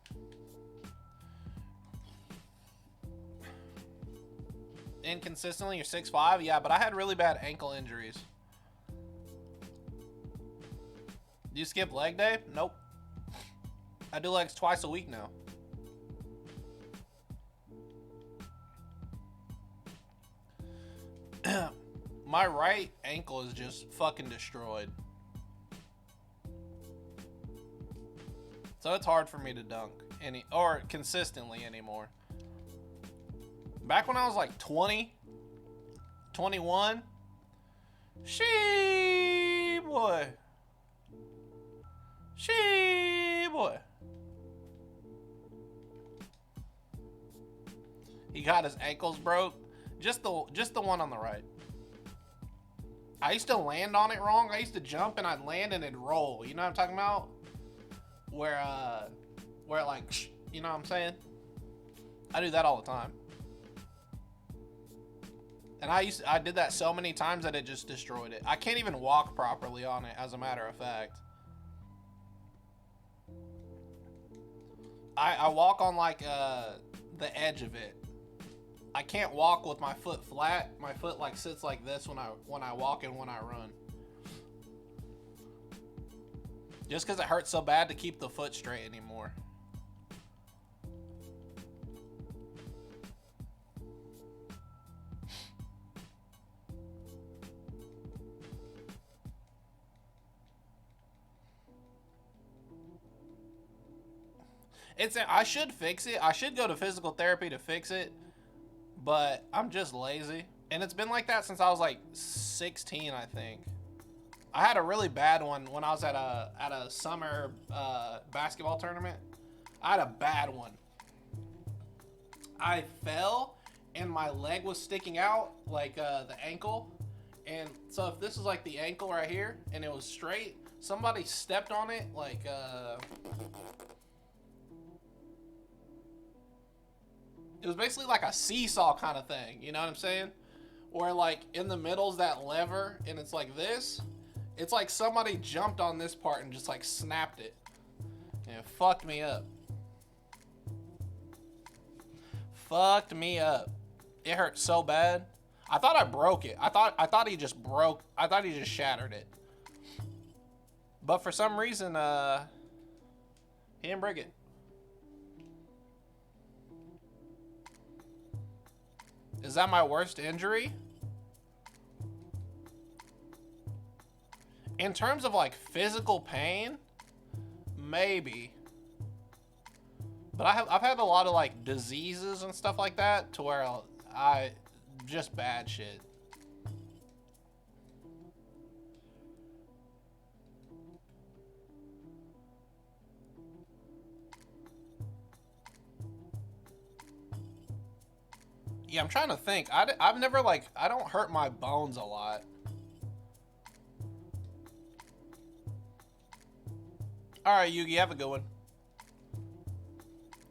Inconsistently, you're 6'5"? Yeah, but I had really bad ankle injuries. You skip leg day? Nope. I do legs twice a week now. My right ankle is just fucking destroyed. So it's hard for me to dunk or consistently anymore. Back when I was like 20, 21, boy. He got his ankles broke. Just the one on the right. I used to land on it wrong. I used to jump and I'd land and it'd roll. You know what I'm talking about? Where it like, you know what I'm saying? I do that all the time. And I did that so many times that it just destroyed it. I can't even walk properly on it, as a matter of fact. I walk on like the edge of it. I can't walk with my foot flat. My foot like sits like this when I walk and when I run. Just because it hurts so bad to keep the foot straight anymore. I should fix it. I should go to physical therapy to fix it, but I'm just lazy. And it's been like that since I was like 16, I think. I had a really bad one when I was at a summer basketball tournament. I had a bad one. I fell and my leg was sticking out, like the ankle. And so if this is like the ankle right here and it was straight, somebody stepped on it like it was basically like a seesaw kind of thing, you know what I'm saying? Where like in the middle's that lever and it's like this. It's like somebody jumped on this part and just like snapped it. And it fucked me up. Fucked me up. It hurt so bad. I thought I broke it. I thought he just shattered it. But for some reason, he didn't break it. Is that my worst injury? In terms of like physical pain, maybe. But I've had a lot of like diseases and stuff like that to where I just bad shit. Yeah, I'm trying to think. I've never like, I don't hurt my bones a lot. All right, Yugi, have a good one.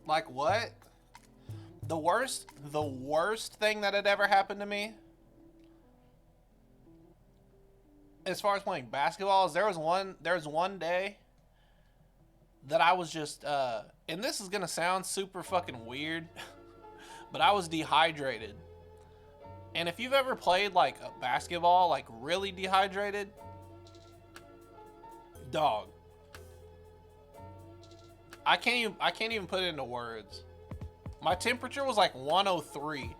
Like what? The worst thing that had ever happened to me, as far as playing basketball, is there was one day that I was just, and this is gonna sound super fucking weird, but I was dehydrated. And if you've ever played like a basketball, like really dehydrated, dog. I can't even put it into words. My temperature was like 103.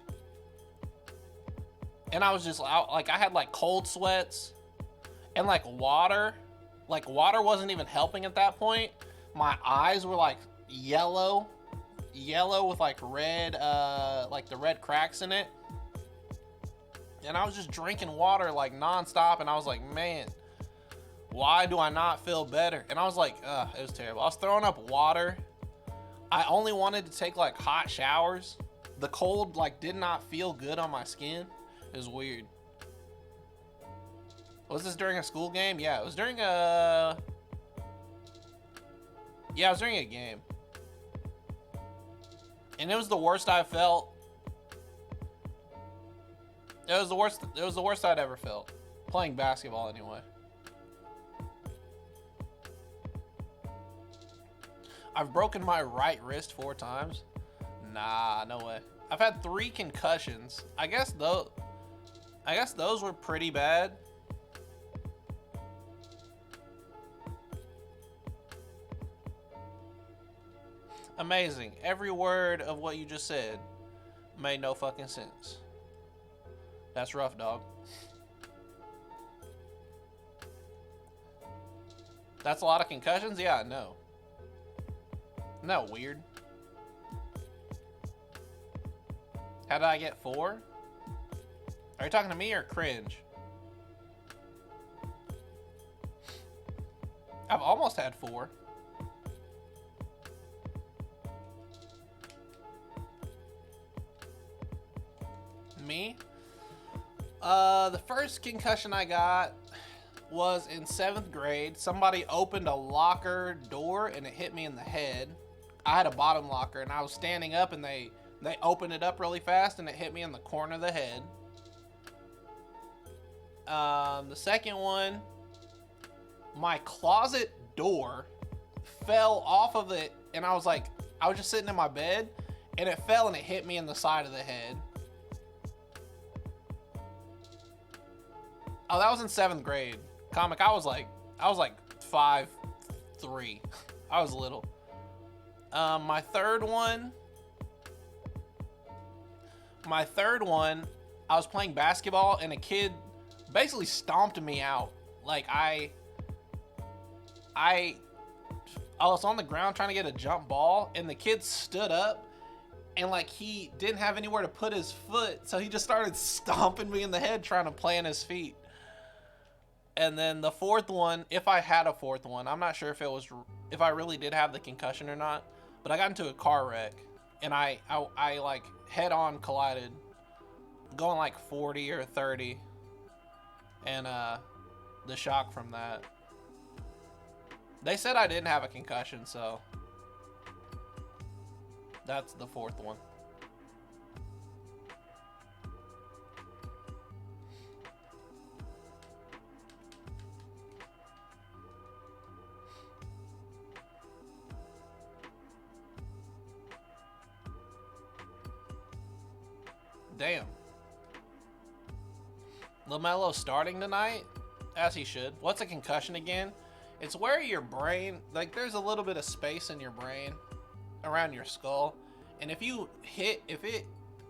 And I was just out, like I had like cold sweats and like water. Like water wasn't even helping at that point. My eyes were like yellow with like red, like the red cracks in it. And I was just drinking water like nonstop and I was like, man, why do I not feel better? And I was like, it was terrible. I was throwing up water. I only wanted to take like hot showers. The cold like did not feel good on my skin. It was weird. Was this during a school game? Yeah, it was during a... Yeah, it was during a game. And it was the worst I felt. It was the worst I'd ever felt. Playing basketball anyway. I've broken my right wrist 4 times. Nah, no way. I've had 3 concussions. I guess those were pretty bad. Amazing. Every word of what you just said made no fucking sense. That's rough, dog. That's a lot of concussions? Yeah, I know. Isn't that weird? How did I get 4? Are you talking to me or cringe? I've almost had 4. Me? The first concussion I got was in 7th grade. Somebody opened a locker door and it hit me in the head. I had a bottom locker and I was standing up and they opened it up really fast and it hit me in the corner of the head. The second one, my closet door fell off of it and I was just sitting in my bed and it fell and it hit me in the side of the head. Oh, that was in 7th grade. Comic, I was like 5'3". I was little. My third one, I was playing basketball and a kid basically stomped me out. Like I was on the ground trying to get a jump ball and the kid stood up and like he didn't have anywhere to put his foot, so he just started stomping me in the head trying to plant his feet. And then the fourth one, if I had a fourth one, I'm not sure if I really did have the concussion or not, but I got into a car wreck and I like head on collided going like 40 or 30 and the shock from that. They said I didn't have a concussion, so that's the fourth one. Damn. LaMelo starting tonight? As he should. What's a concussion again? It's where your brain, like there's a little bit of space in your brain around your skull. And if it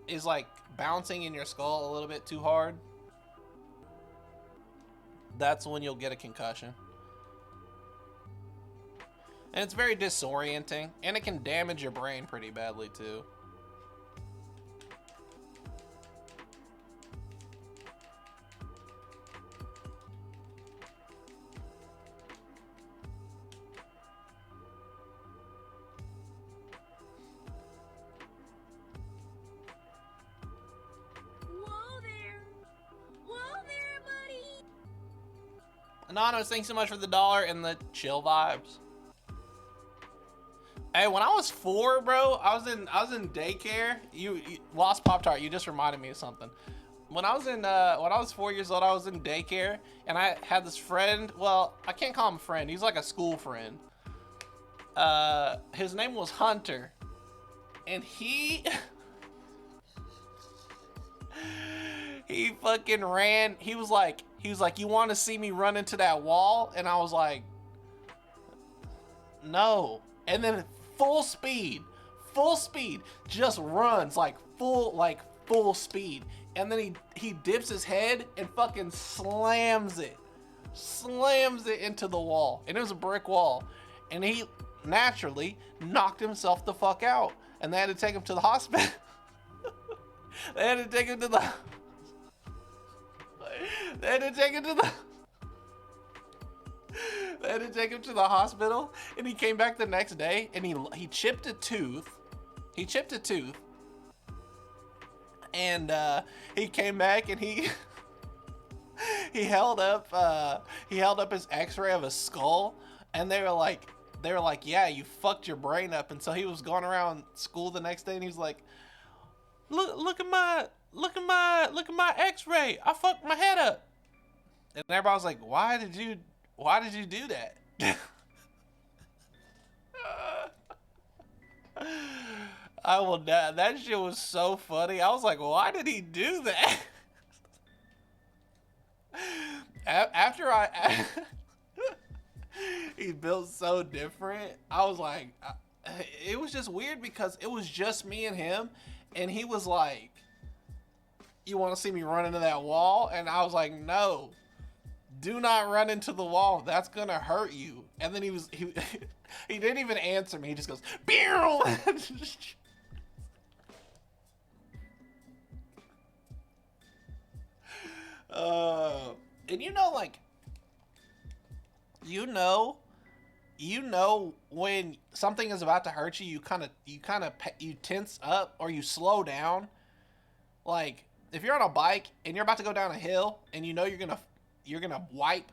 is like bouncing in your skull a little bit too hard, that's when you'll get a concussion. And it's very disorienting and it can damage your brain pretty badly too. Anonymous, thanks so much for the $1 and the chill vibes. Hey, when I was 4, bro, I was in daycare. You lost Pop-Tart. You just reminded me of something. When I was 4 years old, I was in daycare and I had this friend. Well, I can't call him a friend. He's like a school friend. His name was Hunter, and he fucking ran. He was like, you want to see me run into that wall? And I was like, no. And then full speed, just runs like full speed. And then he dips his head and fucking slams it into the wall. And it was a brick wall. And he naturally knocked himself the fuck out. And they had to take him to the hospital. They had to take him to the hospital, and he came back the next day, and he chipped a tooth. And he came back, and he held up his X-ray of his skull, and they were like, yeah, you fucked your brain up. And so he was going around school the next day, and he was like, look at my X-ray. I fucked my head up. And everybody was like, why did you do that? I will die. That shit was so funny. I was like, why did he do that? After he built so different, I was like, it was just weird because it was just me and him, and he was like, "You want to see me run into that wall?" And I was like, "No, do not run into the wall. That's gonna hurt you." And then he he didn't even answer me. He just goes, "Beow!" And like, you know when something is about to hurt you, you tense up or you slow down. Like if you're on a bike and you're about to go down a hill and you know you're gonna wipe,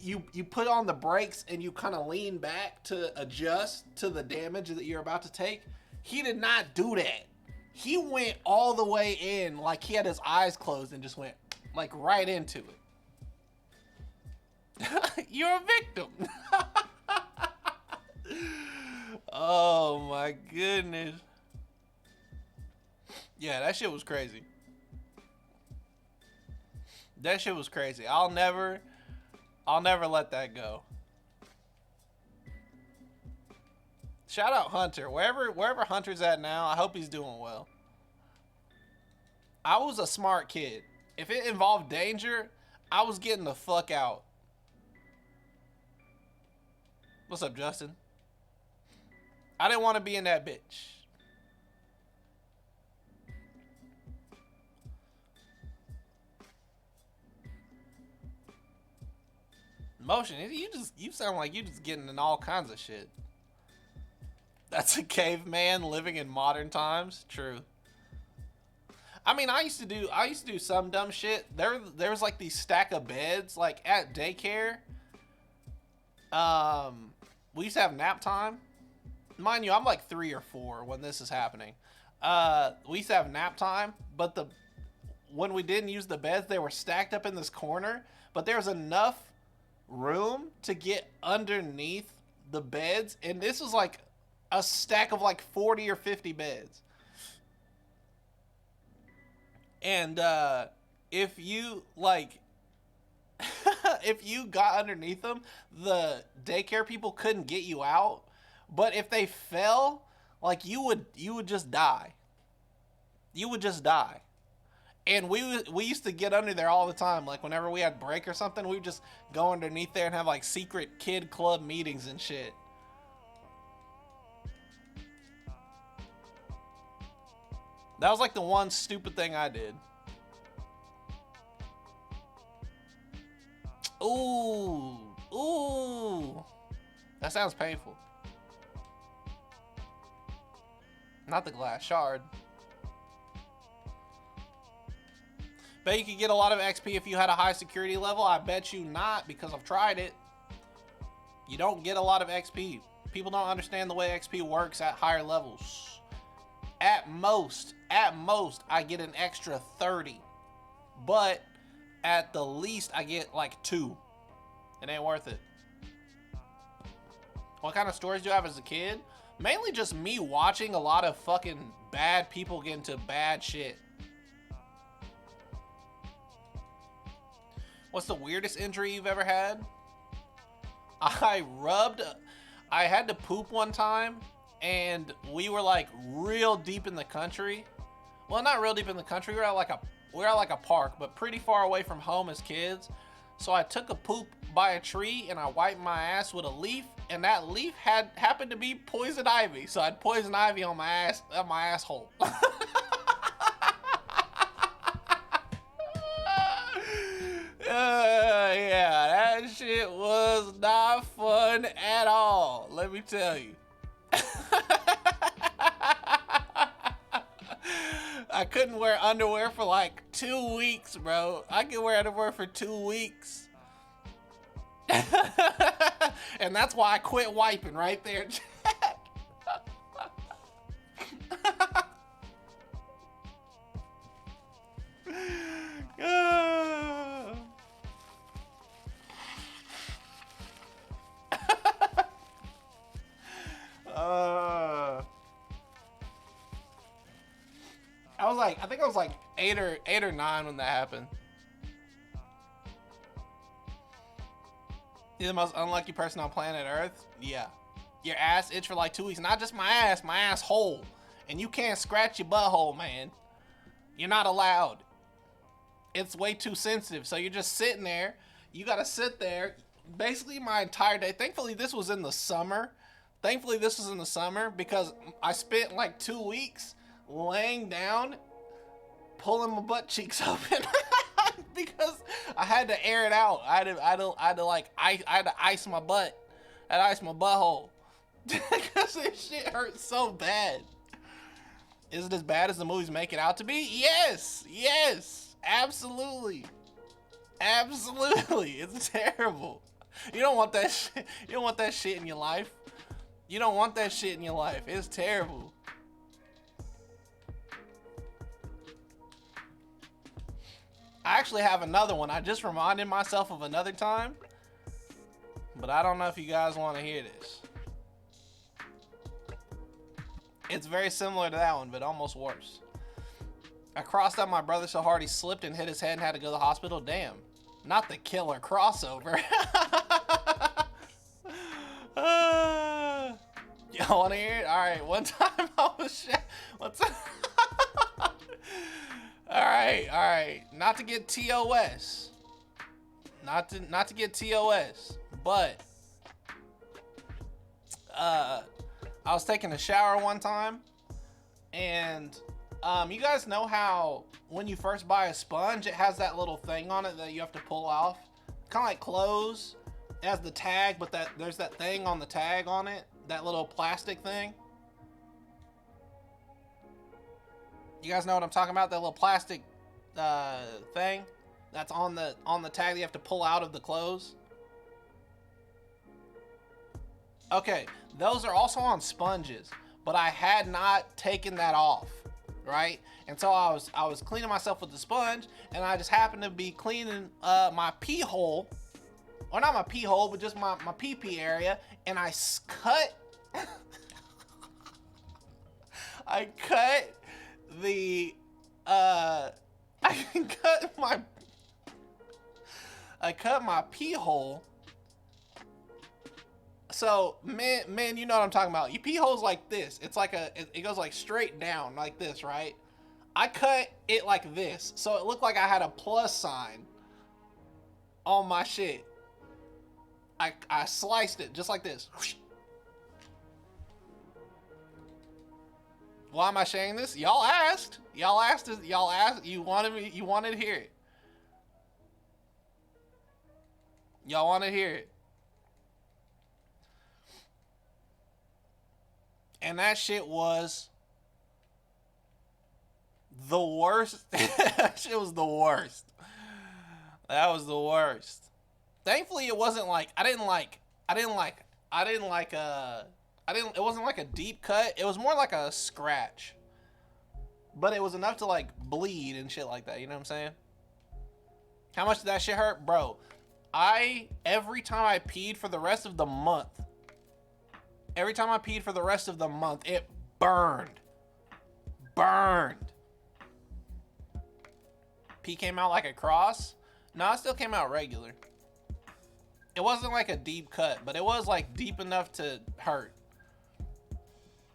you put on the brakes and you kind of lean back to adjust to the damage that you're about to take. He did not do that. He went all the way in, like he had his eyes closed and just went like right into it. You're a victim. Oh my goodness. Yeah, that shit was crazy. That shit was crazy. I'll never let that go. Shout out Hunter. Wherever Hunter's at now, I hope he's doing well. I was a smart kid. If it involved danger, I was getting the fuck out. What's up, Justin? I didn't want to be in that bitch. Motion, you sound like you just getting in all kinds of shit. That's a caveman living in modern times. True. I mean, I used to do some dumb shit. There was like these stack of beds like at daycare. We used to have nap time. Mind you, I'm like 3 or 4 when this is happening. We used to have nap time, but when we didn't use the beds, they were stacked up in this corner, but there was enough room to get underneath the beds, and this was like a stack of like 40 or 50 beds. And if you like if you got underneath them, the daycare people couldn't get you out. But if they fell, like you would just die. You would just die. And we used to get under there all the time. Like whenever we had break or something, we would just go underneath there and have like secret kid club meetings and shit. That was like the one stupid thing I did. Ooh. Ooh. That sounds painful. Not the glass shard. Bet you could get a lot of XP if you had a high security level. I bet you not, because I've tried it. You don't get a lot of XP. People don't understand the way XP works at higher levels. At most, I get an extra 30. But at the least, I get like 2. It ain't worth it. What kind of stories do you have as a kid? Mainly just me watching a lot of fucking bad people get into bad shit. What's the weirdest injury you've ever had? I had to poop one time, and we were like real deep in the country. Well, not real deep in the country. We were at like a park, but pretty far away from home as kids. So I took a poop by a tree and I wiped my ass with a leaf, and that leaf happened to be poison ivy. So I had poison ivy on my asshole. Yeah, that shit was not fun at all, let me tell you. I couldn't wear underwear for like 2 weeks, bro. I could wear underwear for 2 weeks. And that's why I quit wiping right there. I think I was like 8 or 9 when that happened. You're the most unlucky person on planet Earth? Yeah. your ass itch for like 2 weeks. Not just my asshole. And you can't scratch your butthole, man. You're not allowed. It's way too sensitive. So you're just sitting there. You gotta sit there basically my entire day. Thankfully, this was in the summer. Because I spent like 2 weeks laying down, pulling my butt cheeks open because I had to air it out. I had to ice my butt. I had to ice my butthole because this shit hurts so bad. Is it as bad as the movies make it out to be? Yes, absolutely. It's terrible. You don't want that shit. You don't want that shit in your life. It's terrible. I actually have another one. I just reminded myself of another time, but I don't know if you guys want to hear this. It's very similar to that one, but almost worse. I crossed out my brother so hard he slipped and hit his head and had to go to the hospital. Damn. Not the killer crossover. Y'all want to hear it? Alright, one time I was Alright. Not to get TOS. Not to get TOS, but I was taking a shower one time, and you guys know how when you first buy a sponge, it has that little thing on it that you have to pull off, kind of like clothes. It has the tag, but there's that thing on the tag on it, that little plastic thing. You guys know what I'm talking about? That little plastic thing that's on the tag that you have to pull out of the clothes. Okay, those are also on sponges, but I had not taken that off, right? And so I was cleaning myself with the sponge, and I just happened to be cleaning my pee hole, or not my pee hole, but just my pee area, and I cut I cut the I cut my pee hole. So, man, you know what I'm talking about. Your pee hole's like this. It's like it goes like straight down like this, right? I cut it like this, so it looked like I had a plus sign on my shit. I sliced it just like this. Why am I sharing this? Y'all asked. You wanted to hear it. Y'all want to hear it. And that shit was the worst. That shit was the worst. That was the worst. Thankfully, it wasn't like it wasn't like a deep cut. It was more like a scratch. But it was enough to like bleed and shit like that. You know what I'm saying? How much did that shit hurt? Bro, every time I peed for the rest of the month, it burned. Pee came out like a cross? No, it still came out regular. It wasn't like a deep cut, but it was like deep enough to hurt.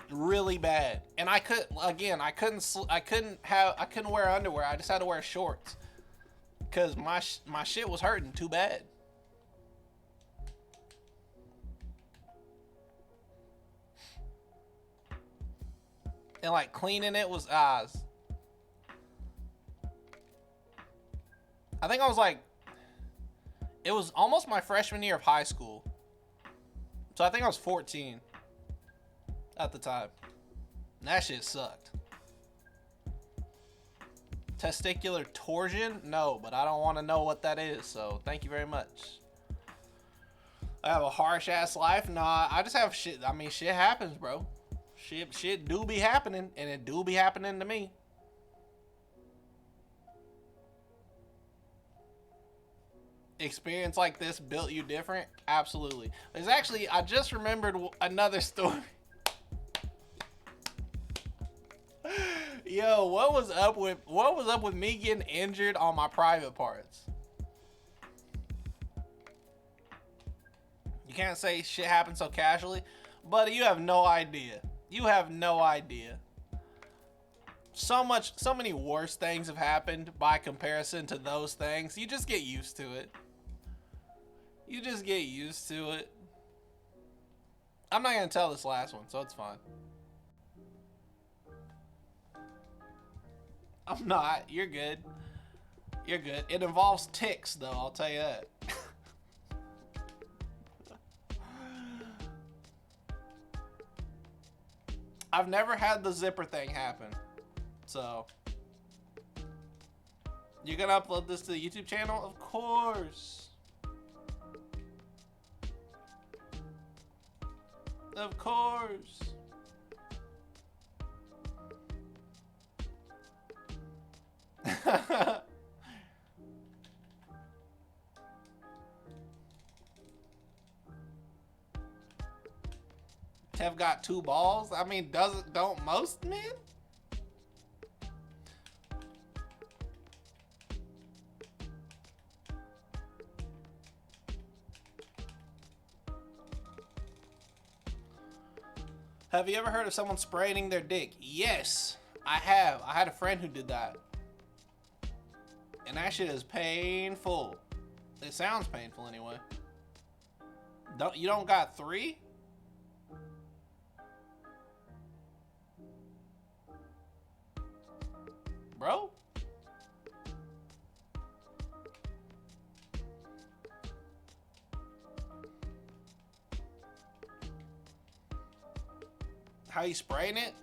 Really bad. And I couldn't wear underwear. I just had to wear shorts. Cause my shit was hurting too bad. And like cleaning it was I think I was like, it was almost my freshman year of high school. So I think I was 14 at the time. And that shit sucked. Testicular torsion? No, but I don't want to know what that is, so thank you very much. I have a harsh ass life? Nah, I just have shit. I mean, shit happens, bro. Shit do be happening, and it do be happening to me. Experience like this built you different? Absolutely. There's actually, I just remembered another story. Yo, what was up with me getting injured on my private parts? You can't say shit happened so casually. Buddy, you have no idea. You have no idea. So many worse things have happened by comparison to those things. You just get used to it. You just get used to it. I'm not gonna tell this last one, so it's fine. I'm not. You're good. You're good. It involves ticks, though, I'll tell you that. I've never had the zipper thing happen. So, you're gonna upload this to the YouTube channel? Of course. Of course. Tev got 2 balls? I mean, don't most men? Have you ever heard of someone spraining their dick? Yes, I have. I had a friend who did that. And that shit is painful. It sounds painful anyway. You don't got 3? Bro? How you spraying it?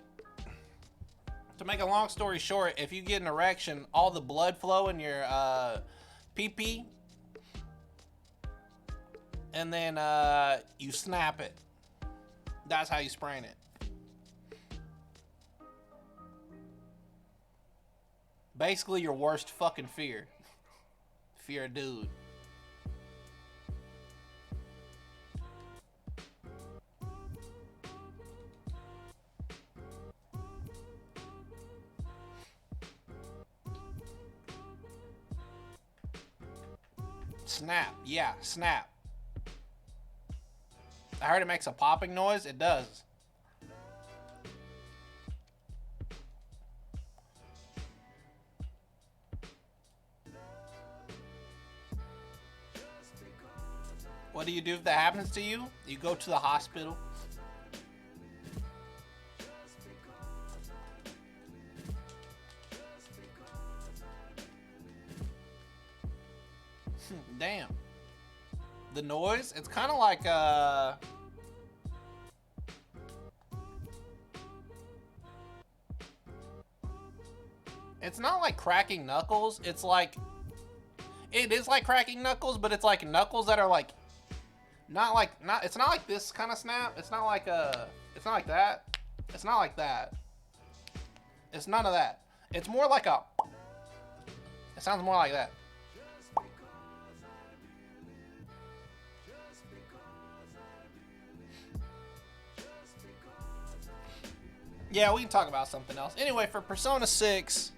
To make a long story short, if you get an erection, all the blood flow in your pee-pee, and then you snap it. That's how you spraying it. Basically your worst fucking fear. If you're a dude. Snap. Yeah, snap. I heard it makes a popping noise. It does. What do you do if that happens to you? You go to the hospital. Damn. The noise, it's kind of like it's not like cracking knuckles. It's like, it is like cracking knuckles, but it's like knuckles that are like it's not like this kind of snap. It's not like it's not like that. It's not like that. It's none of that. It's more like a, it sounds more like that. Yeah, we can talk about something else. Anyway, for Persona 6,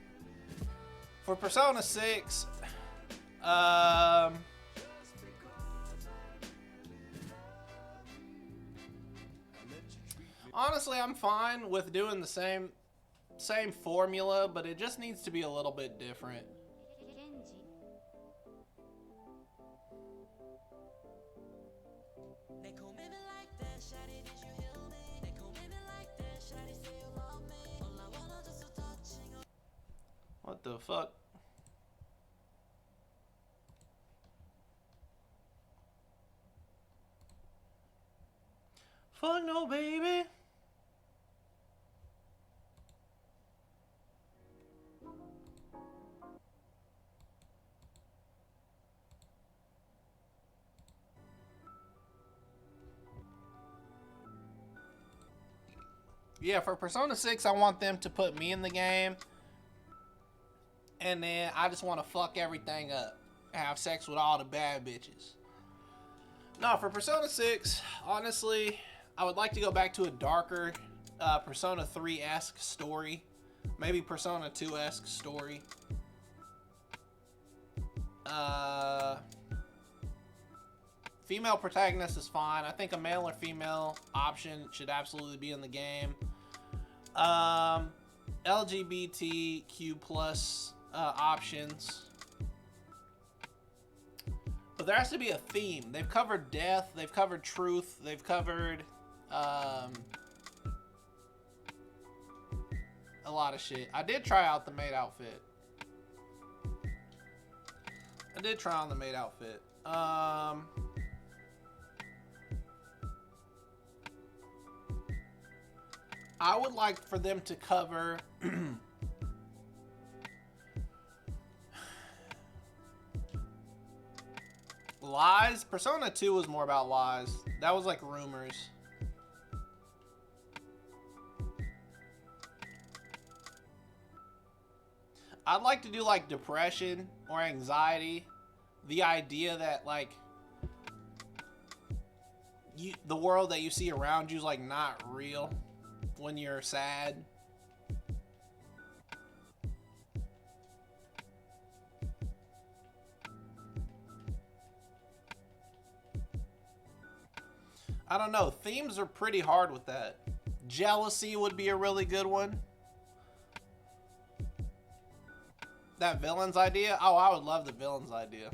honestly, I'm fine with doing the same formula, but it just needs to be a little bit different. What the fuck? Fuck no, baby. Yeah, for Persona 6, I want them to put me in the game. And then I just want to fuck everything up. Have sex with all the bad bitches. No, for Persona 6, honestly, I would like to go back to a darker Persona 3-esque story. Maybe Persona 2-esque story. Female protagonist is fine. I think a male or female option should absolutely be in the game. LGBTQ plus options. But there has to be a theme. They've covered death, they've covered truth, they've covered a lot of shit. I did try out the maid outfit. I did try on the maid outfit. I would like for them to cover lies. Persona 2 was more about lies. That was like rumors. I'd like to do like depression or anxiety. The idea that like the world that you see around you is like not real when you're sad. I don't know. Themes are pretty hard with that. Jealousy would be a really good one. That villain's idea? Oh, I would love the villain's idea.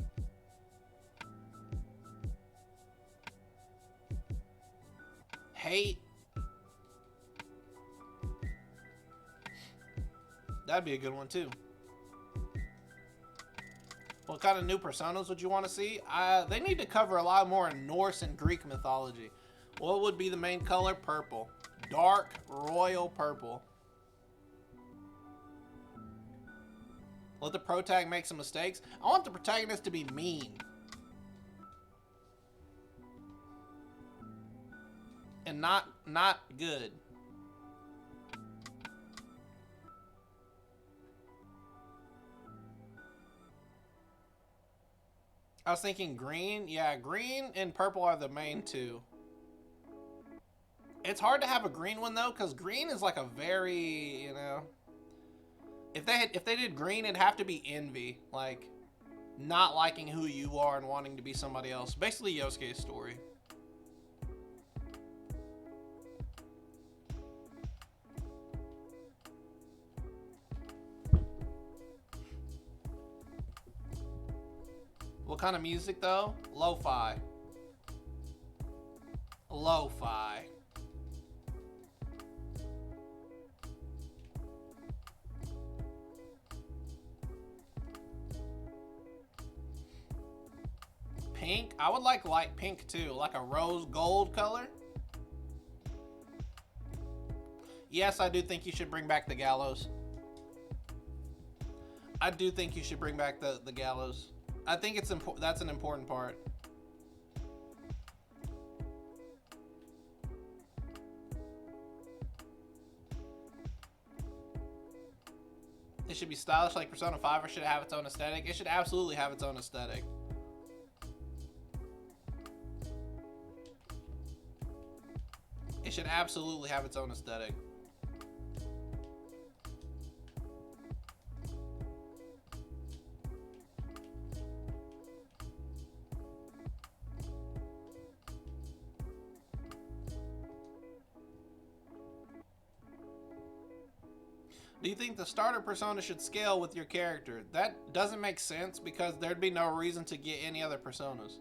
Hate. That'd be a good one too. What kind of new personas would you want to see? They need to cover a lot more in Norse and Greek mythology. What would be the main color? Purple. Dark royal purple. Let the protag make some mistakes. I want the protagonist to be mean. And not good. I was thinking green. Yeah, green and purple are the main two. It's hard to have a green one though, because green is like a very, you know. If they did green, it'd have to be envy, like not liking who you are and wanting to be somebody else. Basically Yosuke's story. What kind of music though? Lo-fi. Lo-fi. Pink? I would like light pink too, like a rose gold color. Yes, I do think you should bring back the gallows. I do think you should bring back the gallows. I think it's that's an important part. It should be stylish like Persona 5, or should it have its own aesthetic? It should absolutely have its own aesthetic. It should absolutely have its own aesthetic. Do you think the starter persona should scale with your character? That doesn't make sense because there'd be no reason to get any other personas.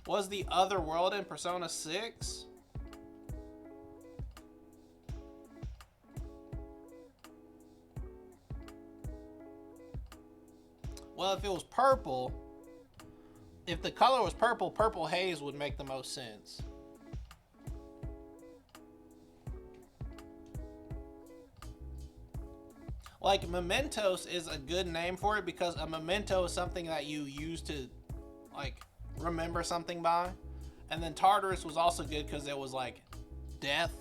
Was the other world in Persona 6? Well, if it was purple, if the color was purple, purple haze would make the most sense. Like, mementos is a good name for it because a memento is something that you use to, like, remember something by. And then Tartarus was also good because it was, like, death.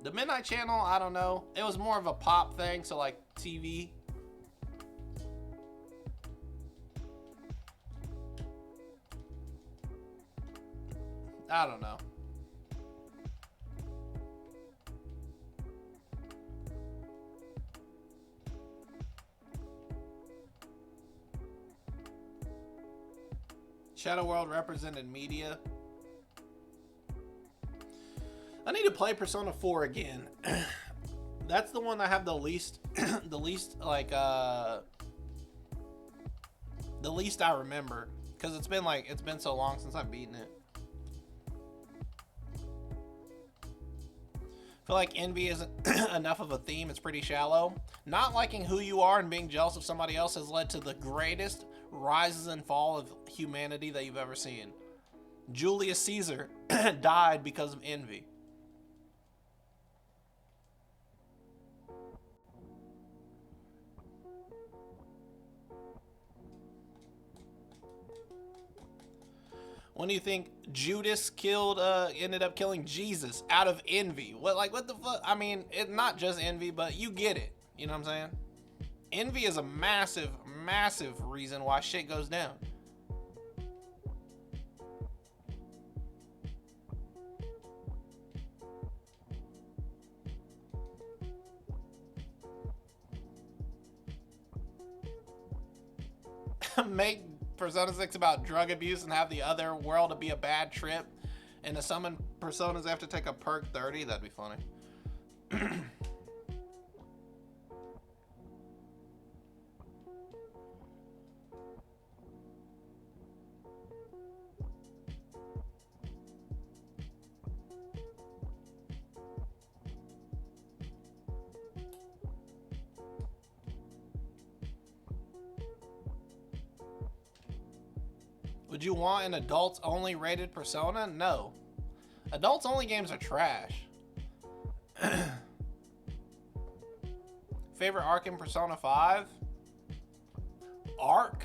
The Midnight Channel, I don't know. It was more of a pop thing, so, like, TV. I don't know. Shadow World represented media. I need to play Persona 4 again. That's the one I have the least, the least I remember, because it's been so long since I've beaten it. I feel like envy isn't enough of a theme. It's pretty shallow. Not liking who you are and being jealous of somebody else has led to the greatest rises and fall of humanity that you've ever seen. Julius Caesar died because of envy. When do you think Judas ended up killing Jesus out of envy? What the fuck? I mean, it's not just envy, but you get it. You know what I'm saying? Envy is a massive, massive reason why shit goes down. Make Persona 6 about drug abuse and have the other world to be a bad trip, and to summon personas they have to take a perk 30. That'd be funny. Would you want an adults only rated Persona? No. Adults only games are trash. Favorite arc in Persona 5? Arc?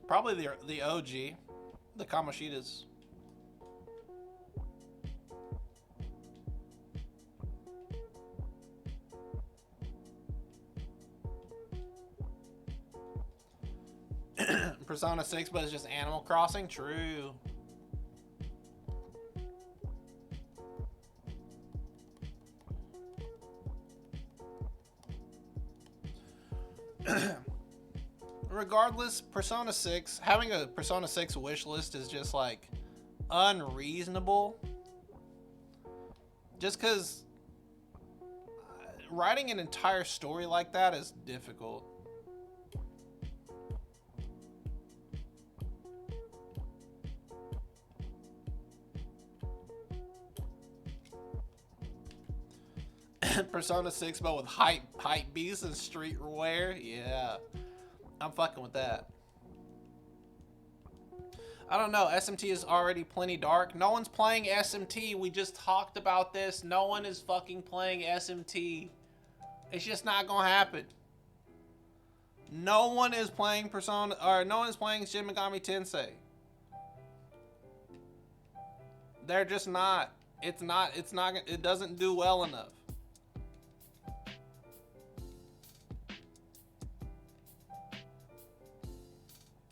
Probably the OG. The Kamoshitas. Persona 6, but it's just Animal Crossing? True. Regardless, Persona 6, having a Persona 6 wish list is just like unreasonable. Just because writing an entire story like that is difficult. Persona 6, but with hype beasts and streetwear. Yeah, I'm fucking with that. I don't know. SMT is already plenty dark. No one's playing SMT. We just talked about this. No one is fucking playing SMT. It's just not gonna happen. No one is playing Persona, or no one is playing Shin Megami Tensei. They're just not. It's not. It doesn't do well enough.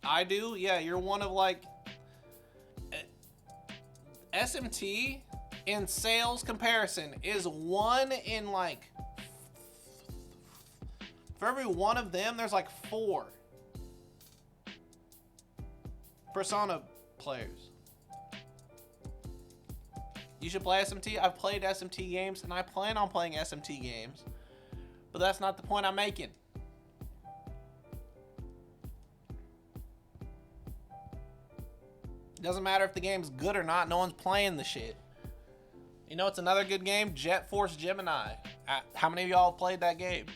I do? Yeah, you're one of like... SMT in sales comparison is one in like... For every one of them, there's like 4 Persona players. You should play SMT. I've played SMT games and I plan on playing SMT games. But that's not the point I'm making. Doesn't matter if the game's good or not, no one's playing the shit. You know, it's another good game, Jet Force Gemini. How many of y'all have played that game?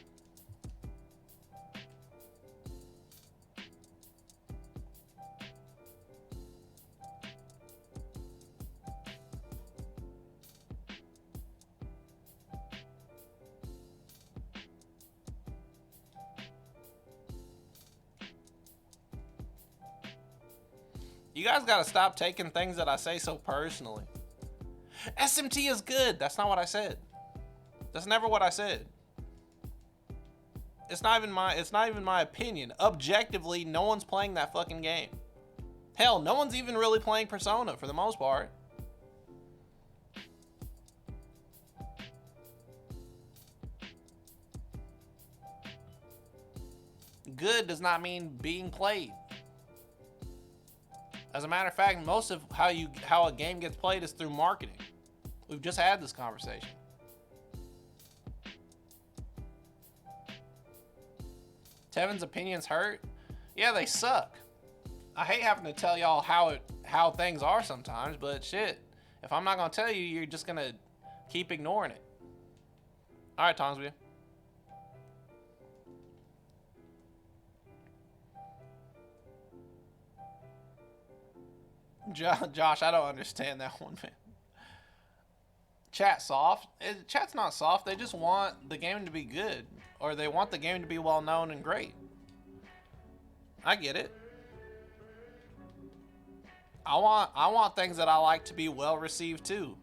You guys gotta stop taking things that I say so personally. SMT is good. That's not what I said. That's never what I said. It's not even my opinion. Objectively, no one's playing that fucking game. Hell, no one's even really playing Persona for the most part. good does not mean being played. As a matter of fact, most of how a game gets played is through marketing. We've just had this conversation. Tevin's opinions hurt. Yeah, they suck. I hate having to tell y'all how things are sometimes, but shit, if I'm not gonna tell you, you're just gonna keep ignoring it. All right, Tongsville. Josh, I don't understand that one, man. Chat soft? Chat's not soft. They just want the game to be good, or they want the game to be well known and great. I get it. I want things that I like to be well received too.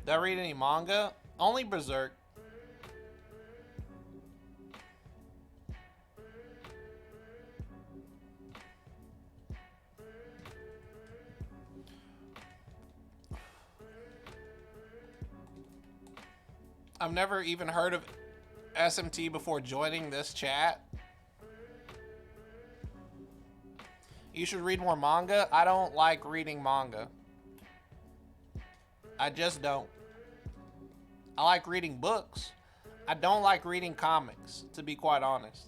Did I read any manga? Only Berserk. I've never even heard of SMT before joining this chat. You should read more manga. I don't like reading manga. I just don't. I like reading books. I don't like reading comics, to be quite honest.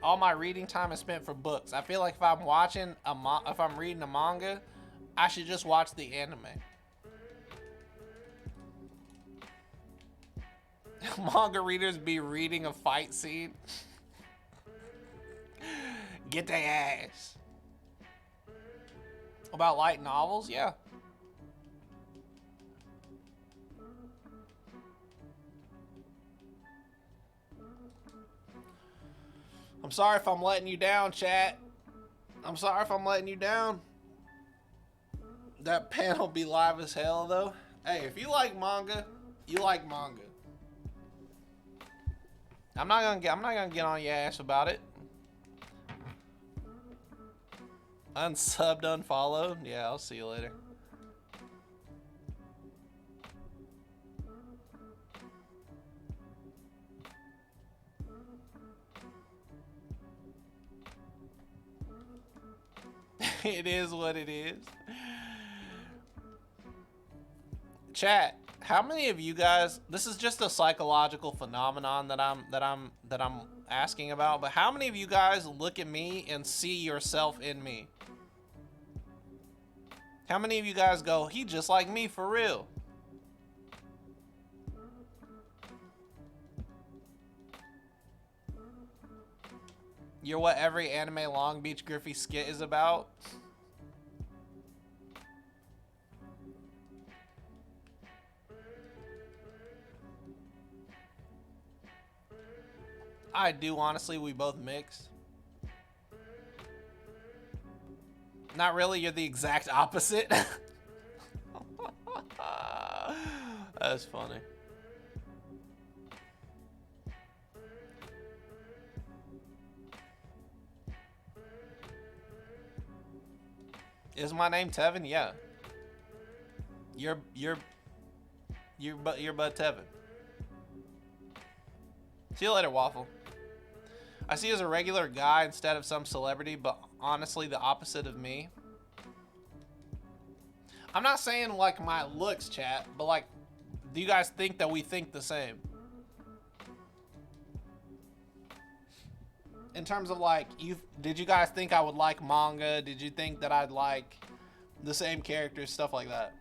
All my reading time is spent for books. I feel like if I'm watching if I'm reading a manga, I should just watch the anime. Manga readers be reading a fight scene. Get their ass. About light novels? Yeah. I'm sorry if I'm letting you down, chat. I'm sorry if I'm letting you down. That panel be live as hell, though. Hey, if you like manga, you like manga. I'm not gonna get on your ass about it. Unsubbed, unfollowed. Yeah, I'll see you later. It is what it is. Chat, how many of you guys, this is just a psychological phenomenon that I'm asking about, but how many of you guys look at me and see yourself in me? How many of you guys go, he just like me for real? You're what every anime Long Beach Griffey skit is about? I do, honestly, we both mix. Not really, you're the exact opposite. That's funny. Is my name Tevin? Yeah. YourBudTevin. See you later, Waffle. I see you as a regular guy instead of some celebrity, but honestly the opposite of me. I'm not saying like my looks, chat, but like, do you guys think that we think the same? In terms of like, did you guys think I would like manga? Did you think that I'd like the same characters, stuff like that?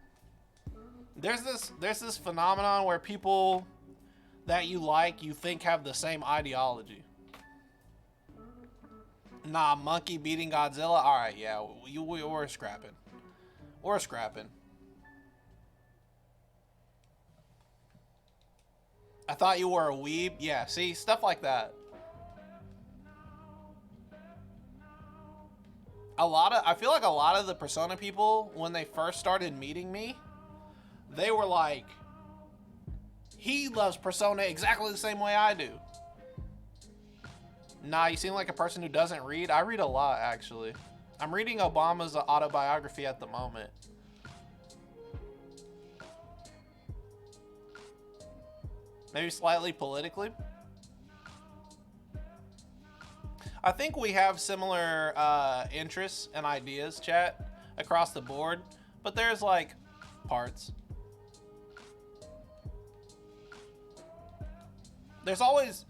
There's this phenomenon where people that you think have the same ideology. Nah, monkey beating Godzilla? Alright, yeah, we're scrapping. We're scrapping. I thought you were a weeb? Yeah, see, stuff like that. I feel like a lot of the Persona people, when they first started meeting me, they were like, he loves Persona exactly the same way I do. Nah, you seem like a person who doesn't read. I read a lot, actually. I'm reading Obama's autobiography at the moment. Maybe slightly politically. I think we have similar interests and ideas, chat, across the board, but there's like parts. There's always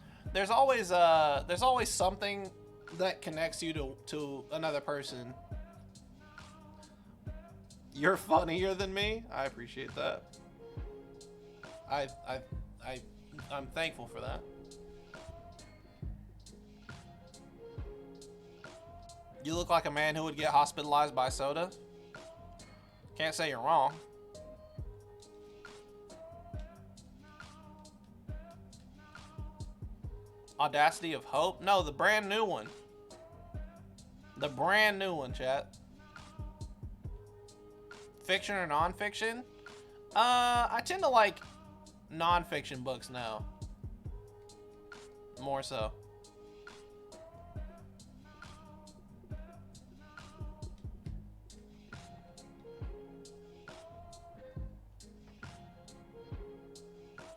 something that connects you to another person. You're funnier than me. I appreciate that. I'm thankful for that. You look like a man who would get hospitalized by soda. Can't say you're wrong. Audacity of Hope? No, the brand new one. The brand new one, chat. Fiction or nonfiction? I tend to like nonfiction books now. More so.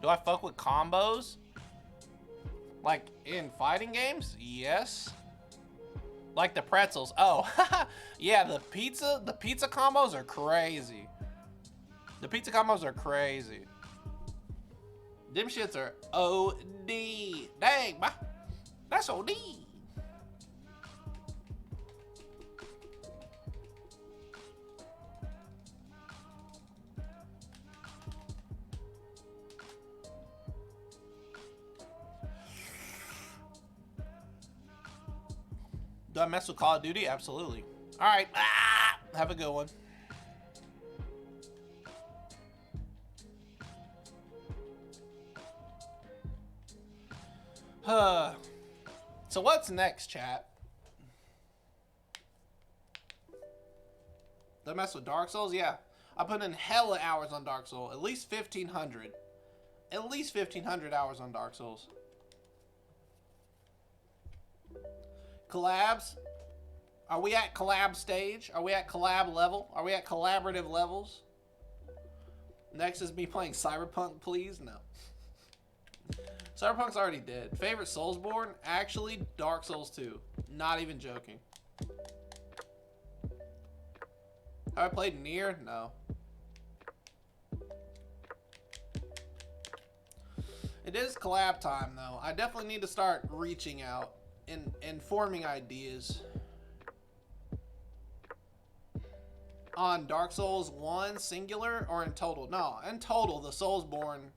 Do I fuck with combos? Like in fighting games? Yes. Like the pretzels. Oh, yeah, the pizza combos are crazy. The pizza combos are crazy. Them shits are OD. Dang, ma. That's OD. Do I mess with Call of Duty? Absolutely. All right. Have a good one. So what's next, chat? Do I mess with Dark Souls? Yeah. I put in hella hours on Dark Souls. At least 1,500. At least 1,500 hours on Dark Souls. Collabs? Are we at collab stage? Are we at collab level? Are we at collaborative levels? Next is me playing Cyberpunk, please? No. Cyberpunk's already dead. Favorite Soulsborne? Actually, Dark Souls 2. Not even joking. Have I played Nier? No. It is collab time, though. I definitely need to start reaching out and forming ideas on Dark Souls 1 singular or in total. No, in total, the Soulsborne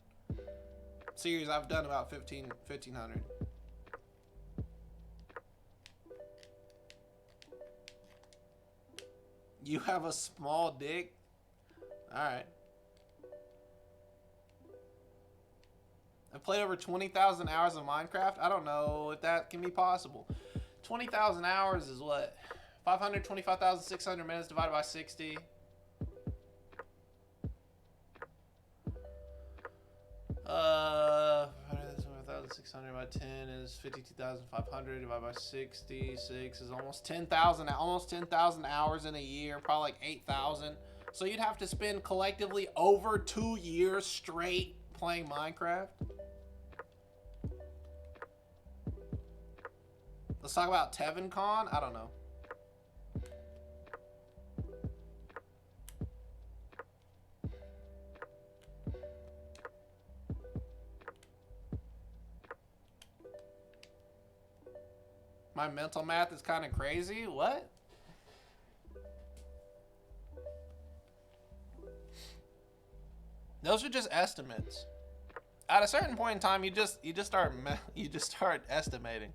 series I've done about 1,500. You have a small dick? Alright. I've played over 20,000 hours of Minecraft. I don't know if that can be possible. 20,000 hours is what? 525,600 minutes divided by 60. Uh, 525,600 by 10 is 52,500 divided by 66 is almost 10,000 hours in a year, probably like 8,000. So you'd have to spend collectively over 2 years straight playing Minecraft. Let's talk about TevinCon. I don't know. My mental math is kind of crazy. What? Those are just estimates. At a certain point in time, you just start estimating.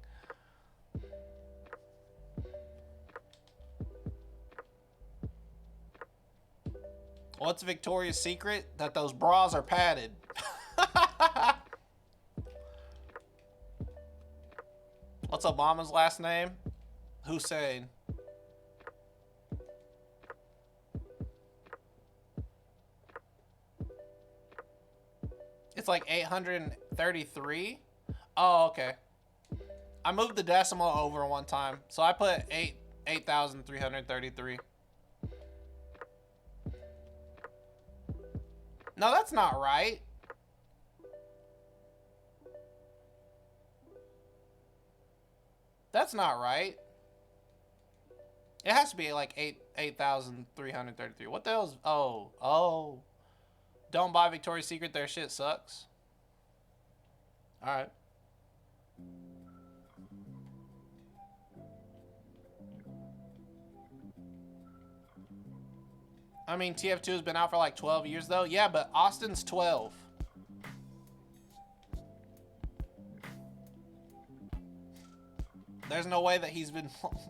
What's Victoria's Secret? That those bras are padded. What's Obama's last name? Hussein. It's like 833. Oh, okay. I moved the decimal over one time, so I put 8,333. No, that's not right. That's not right. It has to be like 8,333. What the hell's... Oh. Don't buy Victoria's Secret. Their shit sucks. Alright. I mean, TF2 has been out for like 12 years though. Yeah, but Austin's 12. There's no way that he's been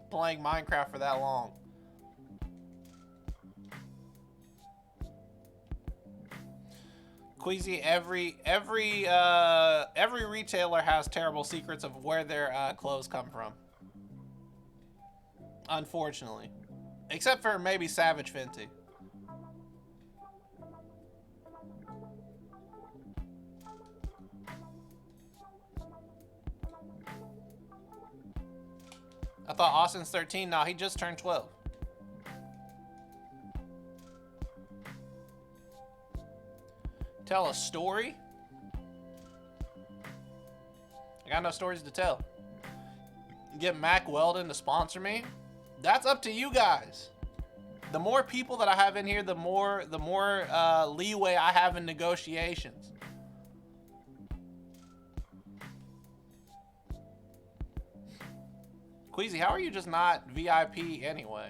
playing Minecraft for that long. Queasy, every retailer has terrible secrets of where their clothes come from. Unfortunately. Except for maybe Savage Fenty. I thought Austin's 13. No, he just turned 12. Tell a story? I got no stories to tell. Get Mac Weldon to sponsor me? That's up to you guys. The more people that I have in here, the more leeway I have in negotiations. Queasy, how are you just not VIP anyway?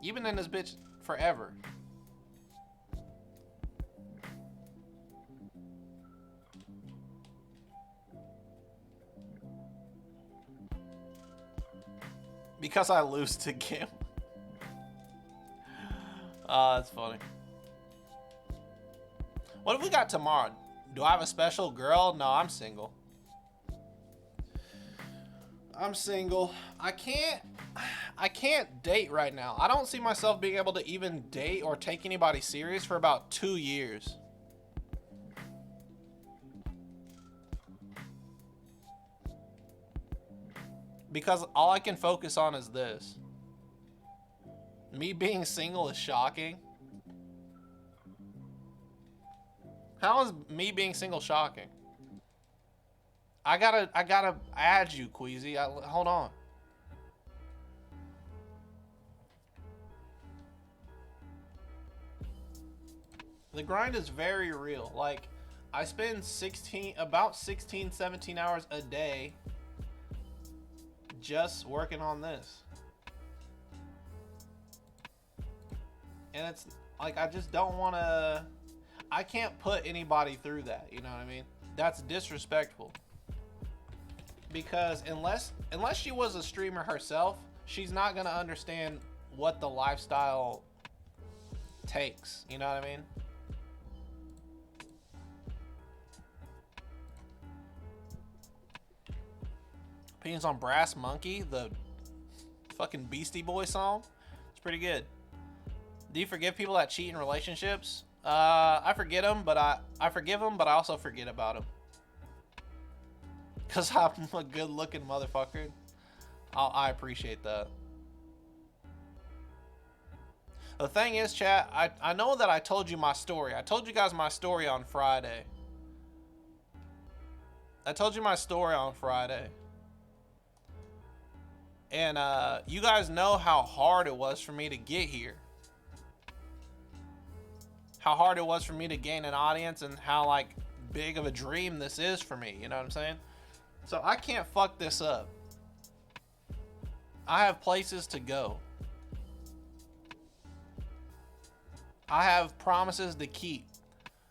You've been in this bitch forever. Because I lose to Kim. That's funny. What have we got tomorrow? Do I have a special girl? No, I'm single. I'm single. I can't date right now. I don't see myself being able to even date or take anybody serious for about 2 years. Because all I can focus on is this. Me being single is shocking. How is me being single shocking? I gotta add you, Queasy. Hold on. The grind is very real. Like, I spend about 16, 17 hours a day just working on this. And it's like, I just don't want to... I can't put anybody through that, you know what I mean? That's disrespectful. Because unless she was a streamer herself, she's not going to understand what the lifestyle takes, you know what I mean? Opinions on Brass Monkey, the fucking Beastie Boy song. It's pretty good. Do you forgive people that cheat in relationships? I forget them, but I forgive them, but I also forget about them. Cause I'm a good-looking motherfucker. I appreciate that. The thing is, chat, I know that I told you my story. I told you guys my story on Friday. I told you my story on Friday. And you guys know how hard it was for me to get here. How hard it was for me to gain an audience and how like big of a dream this is for me, you know what I'm saying? So I can't fuck this up. I have places to go. I have promises to keep.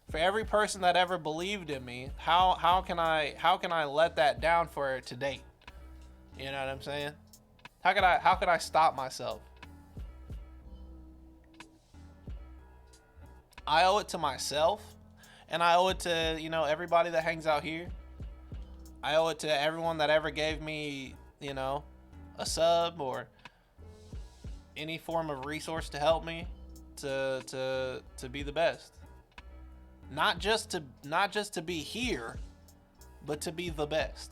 For every person that ever believed in me, how can I let that down for to date? You know what I'm saying? How could I stop myself? I owe it to myself, and I owe it to, you know, everybody that hangs out here. I owe it to everyone that ever gave me, you know, a sub or any form of resource to help me to be the best. Not just to be here, but to be the best.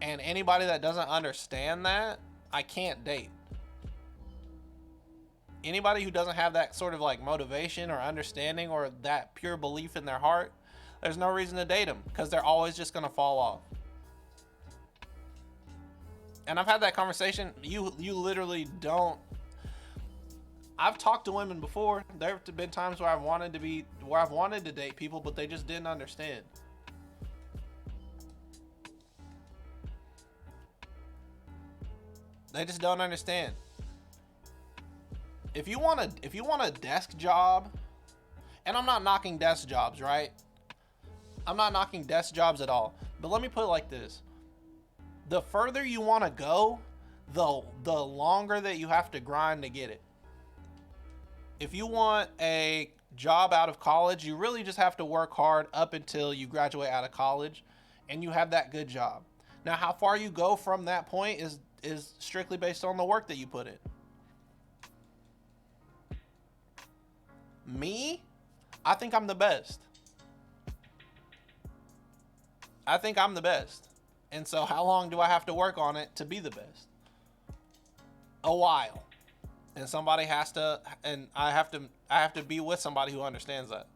And anybody that doesn't understand that, I can't date. Anybody who doesn't have that sort of like motivation or understanding or that pure belief in their heart, there's no reason to date them because they're always just going to fall off. And I've had that conversation. You literally don't. I've talked to women before. There have been times where I've wanted to date people, but they just didn't understand. They just don't understand. If you want a desk job, and I'm not knocking desk jobs, right? I'm not knocking desk jobs at all. But let me put it like this. The further you want to go, the longer that you have to grind to get it. If you want a job out of college, you really just have to work hard up until you graduate out of college and you have that good job. Now, how far you go from that point is strictly based on the work that you put in. Me, I think I'm the best. I think I'm the best. And so how long do I have to work on it to be the best? A while. And somebody has to, and I have to be with somebody who understands that.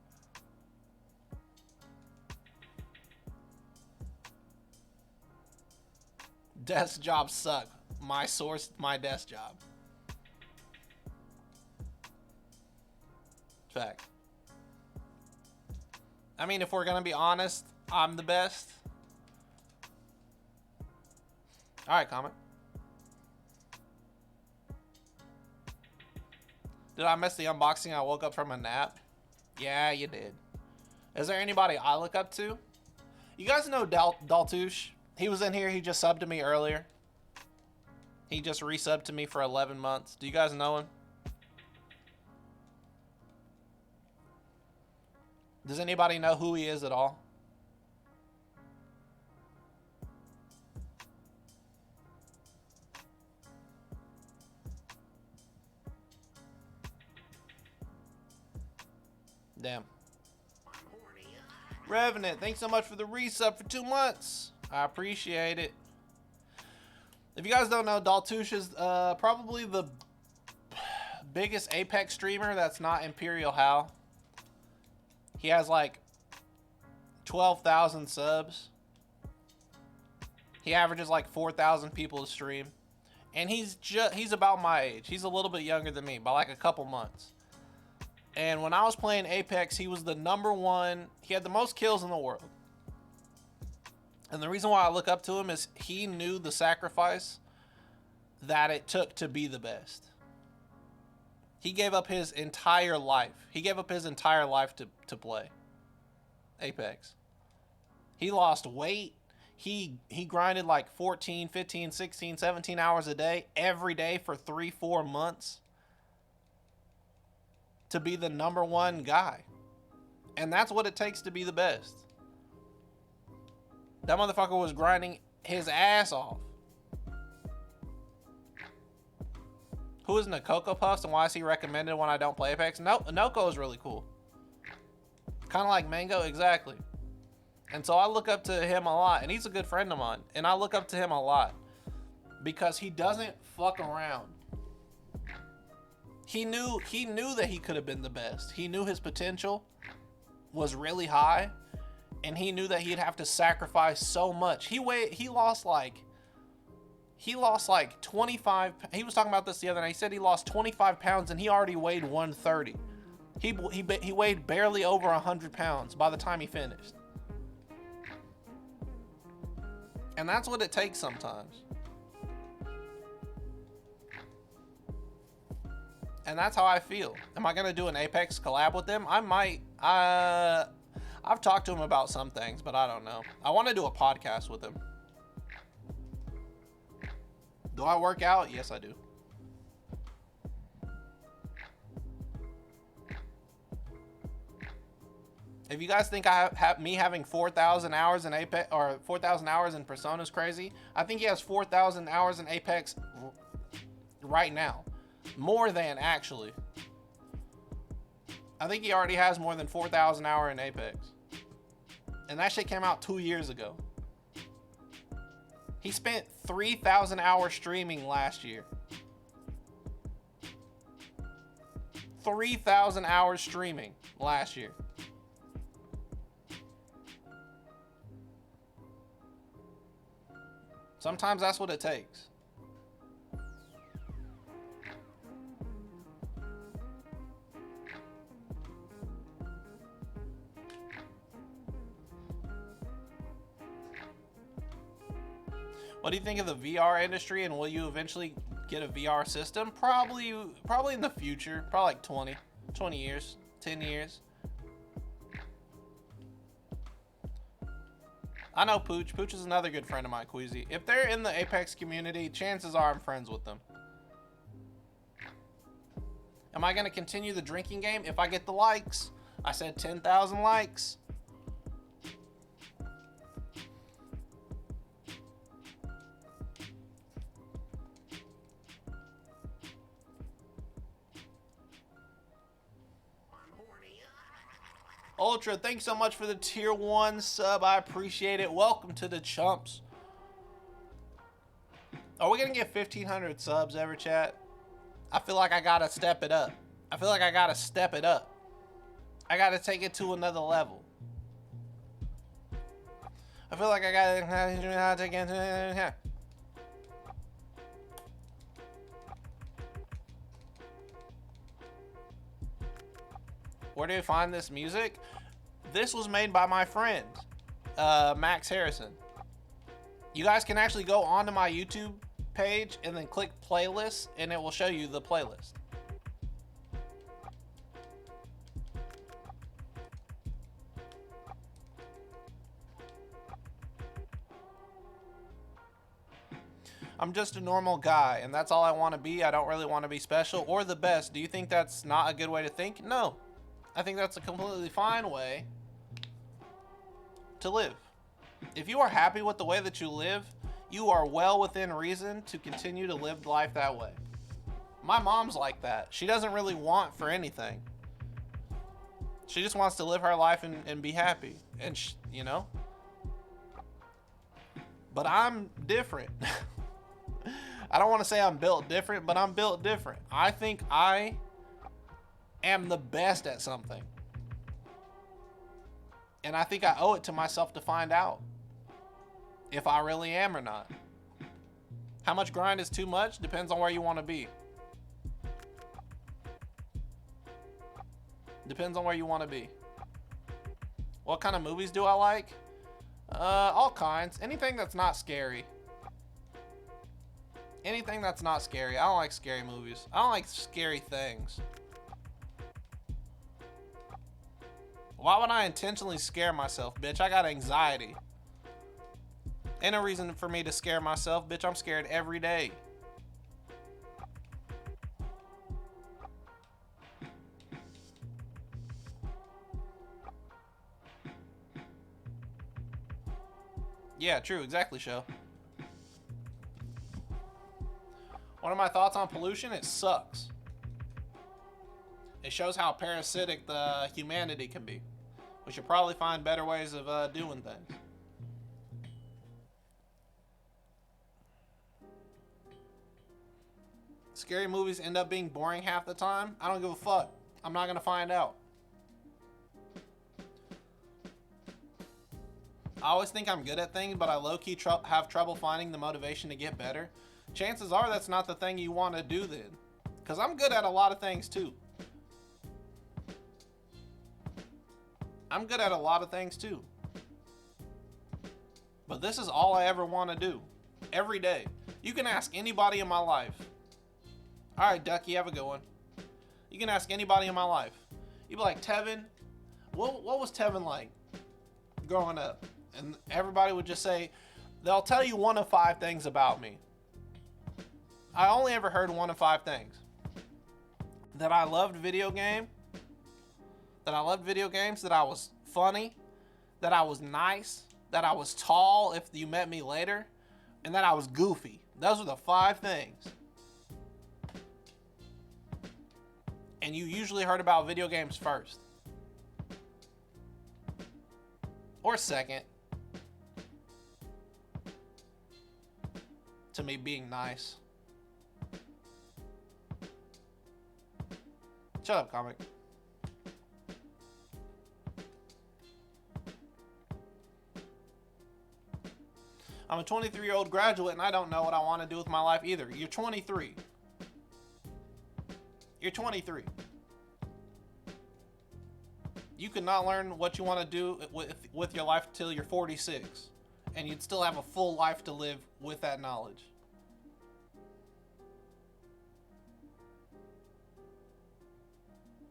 Desk jobs suck. My source, my desk job. Fact. I mean, if we're gonna be honest, I'm the best. All right, comment. Did I miss the unboxing? I woke up from a nap. Yeah, you did. Is there anybody I look up to? You guys know Daltouche? He was in here. He just subbed to me earlier. He just resubbed to me for 11 months. Do you guys know him? Does anybody know who he is at all? Damn. Revenant, thanks so much for the resub for 2 months. I appreciate it. If you guys don't know, Daltouche is probably the biggest Apex streamer that's not Imperial Hal. He has like 12,000 subs. He averages like 4,000 people to stream. And he's about my age. He's a little bit younger than me by like a couple months. And when I was playing Apex, he was the #1. He had the most kills in the world. And the reason why I look up to him is he knew the sacrifice that it took to be the best. He gave up his entire life. He gave up his entire life to play Apex. He lost weight. He grinded like 14, 15, 16, 17 hours a day, every day for 3-4 months to be the #1 guy. And that's what it takes to be the best. That motherfucker was grinding his ass off. Who is Nakoko Puffs and why is he recommended when I don't play Apex? No, Noko is really cool. Kind of like Mango, exactly. And so I look up to him a lot, and he's a good friend of mine. And I look up to him a lot because he doesn't fuck around. He knew that he could have been the best. He knew his potential was really high, and he knew that he'd have to sacrifice so much. He lost like 25. He was talking about this the other night. He said he lost 25 pounds, and he already weighed 130. He weighed barely over 100 pounds by the time he finished. And that's what it takes sometimes. And that's how I feel. Am I going to do an Apex collab with them? I might. I've talked to him about some things, but I don't know. I want to do a podcast with him. Do I work out? Yes, I do. If you guys think I have me having 4,000 hours in Apex or 4,000 hours in Persona is crazy, I think he has 4,000 hours in Apex right now. More than, actually. I think he already has more than 4,000 hours in Apex. And that shit came out 2 years ago. He spent 3,000 hours streaming last year. 3,000 hours streaming last year. Sometimes that's what it takes. What do you think of the VR industry, and will you eventually get a VR system? Probably in the future. Probably like 20 years, 10 years. I know Pooch. Pooch is another good friend of mine, Queasy. If they're in the Apex community, chances are I'm friends with them. Am I going to continue the drinking game if I get the likes? I said 10,000 likes. Ultra, thanks so much for the tier 1 sub. I appreciate it. Welcome to the chumps. Are we going to get 1,500 subs ever, chat? I feel like I got to step it up. I feel like I got to step it up. I got to take it to another level. I feel like I got to take it to... Where do you find this music? This was made by my friend, Max Harrison. You guys can actually go onto my YouTube page and then click playlists, and it will show you the playlist. I'm just a normal guy, and that's all I want to be. I don't really want to be special or the best. Do you think that's not a good way to think? No. I think that's a completely fine way to live. If you are happy with the way that you live, you are well within reason to continue to live life that way. My mom's like that. She doesn't really want for anything. She just wants to live her life and be happy. And, you know? But I'm different. I don't want to say I'm built different, but I'm built different. I think I am the best at something. And I think I owe it to myself to find out if I really am or not. How much grind is too much? Depends on where you want to be. Depends on where you want to be. What kind of movies do I like? All kinds. Anything that's not scary. Anything that's not scary. I don't like scary movies. I don't like scary things. Why would I intentionally scare myself, bitch? I got anxiety. Ain't no reason for me to scare myself, bitch. I'm scared every day. Yeah, true. Exactly, show. What are my thoughts on pollution? It sucks. It shows how parasitic the humanity can be. We should probably find better ways of doing things. Scary movies end up being boring half the time. I don't give a fuck. I'm not gonna find out. I always think I'm good at things, but I low-key have trouble finding the motivation to get better. Chances are that's not the thing you want to do then. Because I'm good at a lot of things too. I'm good at a lot of things too. But this is all I ever want to do. Every day. You can ask anybody in my life. Alright, Ducky, have a good one. You can ask anybody in my life. You'd be like, Tevin, what was Tevin like growing up? And everybody would just say, they'll tell you one of 5 things about me. I only ever heard one of 5 things. That I loved video games, that I was funny, that I was nice, that I was tall if you met me later, and that I was goofy. Those are the 5 things. And you usually heard about video games first. Or second. To me being nice. Shut up, comic. I'm a 23-year-old graduate and I don't know what I want to do with my life either. You're 23. You're 23. You could not learn what you want to do with your life till you're 46. And you'd still have a full life to live with that knowledge.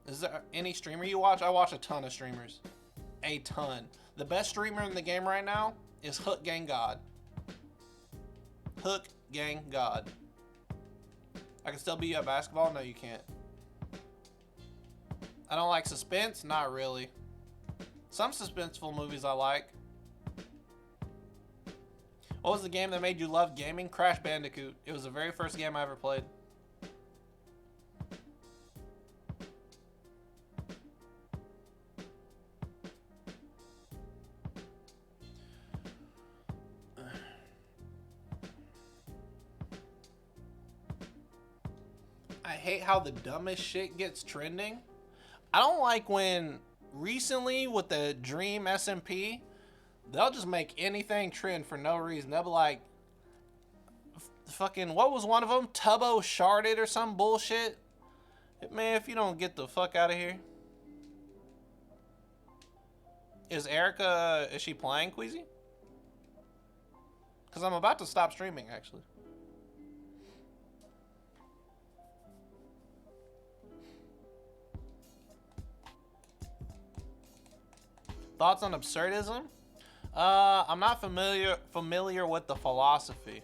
Is there any streamer you watch? I watch a ton of streamers. A ton. The best streamer in the game right now is Hook Gang God. Hook Gang God. I can still beat you at basketball? No, you can't. I don't like suspense? Not really. Some suspenseful movies I like. What was the game that made you love gaming? Crash Bandicoot. It was the very first game I ever played. I hate how the dumbest shit gets trending. I don't like when recently with the Dream SMP, they'll just make anything trend for no reason. They'll be like, fucking, what was one of them? Tubbo sharded or some bullshit? Man, if you don't get the fuck out of here. Is Erica, is she playing, Queasy? Because I'm about to stop streaming, actually. Thoughts on absurdism? I'm not familiar with the philosophy.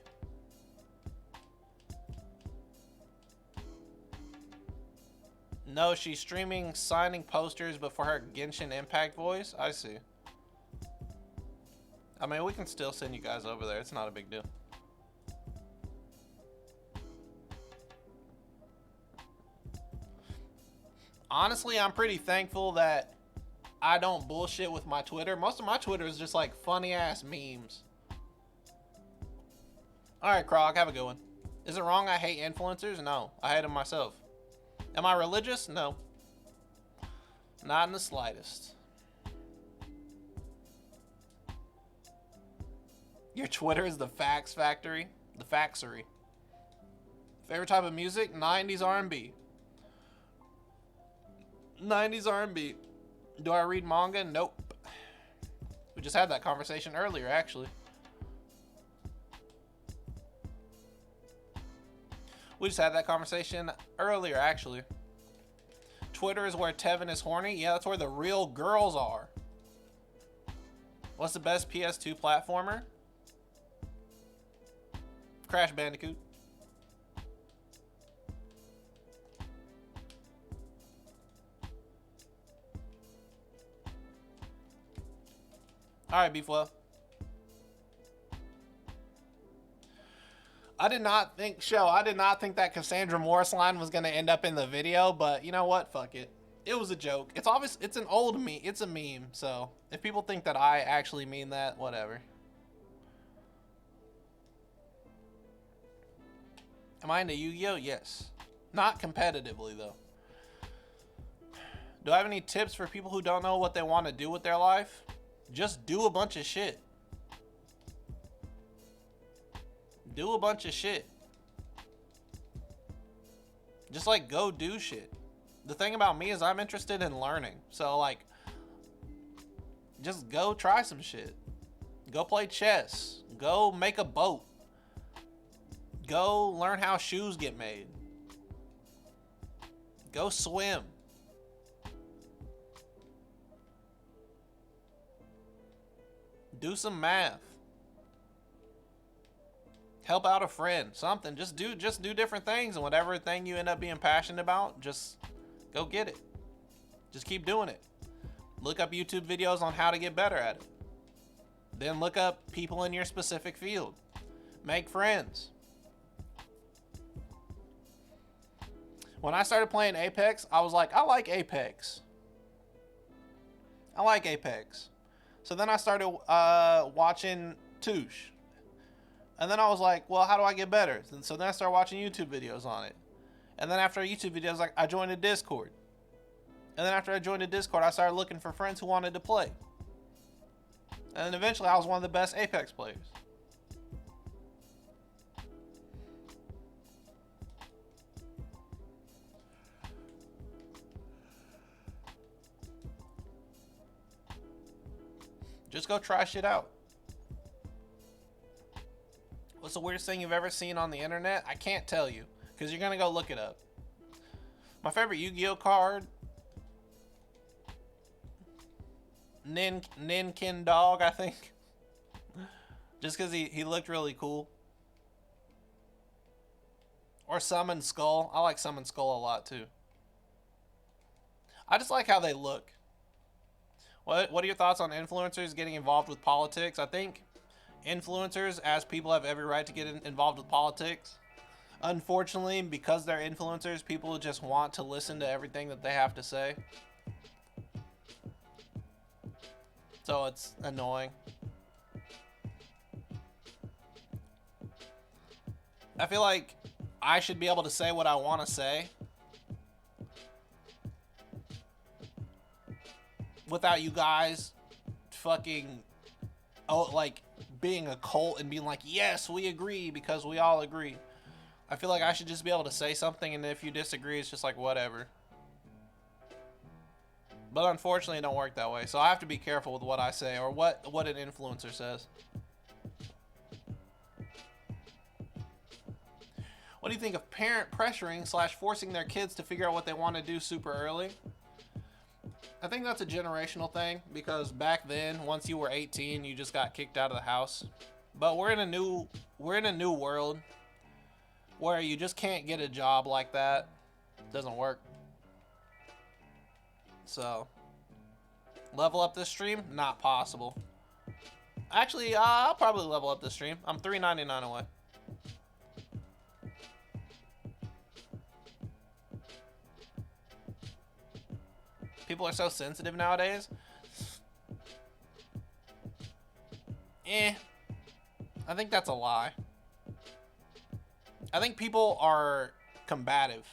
No, she's streaming signing posters, but for her Genshin Impact voice. I see. I mean, we can still send you guys over there. It's not a big deal. Honestly, I'm pretty thankful that I don't bullshit with my Twitter. Most of my Twitter is just like funny ass memes. Alright, Krog, have a good one. Is it wrong I hate influencers? No, I hate them myself. Am I religious? No. Not in the slightest. Your Twitter is the Facts Factory? The Faxery. Favorite type of music? 90s R&B. 90s R&B. Do I read manga? Nope. We just had that conversation earlier, actually. We just had that conversation earlier, actually. Twitter is where Tevin is horny. Yeah, that's where the real girls are. What's the best PS2 platformer? Crash Bandicoot. Alright, Beefwell. I did not think that Cassandra Morris line was gonna end up in the video, but you know what? Fuck it. It was a joke. It's obvious. It's an old meme. It's a meme. So if people think that I actually mean that, whatever. Am I into Yu-Gi-Oh? Yes. Not competitively though. Do I have any tips for people who don't know what they want to do with their life? Just do a bunch of shit. Do a bunch of shit. Just like go do shit. The thing about me is I'm interested in learning. So like, just go try some shit. Go play chess. Go make a boat. Go learn how shoes get made. Go swim. Do some math. Help out a friend. Something. Just do different things, and whatever thing you end up being passionate about, just go get it. Just keep doing it. Look up YouTube videos on how to get better at it. Then look up people in your specific field. Make friends. When I started playing Apex, I was like, I like Apex. I like Apex. So then I started watching Touche. And then I was like, well, how do I get better? And so then I started watching YouTube videos on it. And then after YouTube videos, like, I joined a Discord. And then after I joined a Discord, I started looking for friends who wanted to play. And then eventually I was one of the best Apex players. Just go try shit out. What's the weirdest thing you've ever seen on the internet? I can't tell you, because you're gonna go look it up. My favorite Yu-Gi-Oh card, Ninkin Dog, I think. Just because he looked really cool. Or Summon Skull. I like Summon Skull a lot too. I just like how they look. What are your thoughts on influencers getting involved with politics? I think influencers, as people, have every right to get involved with politics. Unfortunately, because they're influencers, people just want to listen to everything that they have to say. So it's annoying. I feel like I should be able to say what I want to say without you guys fucking like being a cult and being like, yes, we agree because we all agree. I feel like I should just be able to say something, and if you disagree, it's just like whatever. But unfortunately, it don't work that way. So I have to be careful with what I say or what an influencer says. What do you think of parent pressuring / forcing their kids to figure out what they want to do super early? I think that's a generational thing, because back then, once you were 18, you just got kicked out of the house. But we're in a new world where you just can't get a job like that. It doesn't work. So, level up this stream? Not possible. Actually, I'll probably level up this stream. I'm $3.99 away. People are so sensitive nowadays. I think that's a lie. I think people are combative.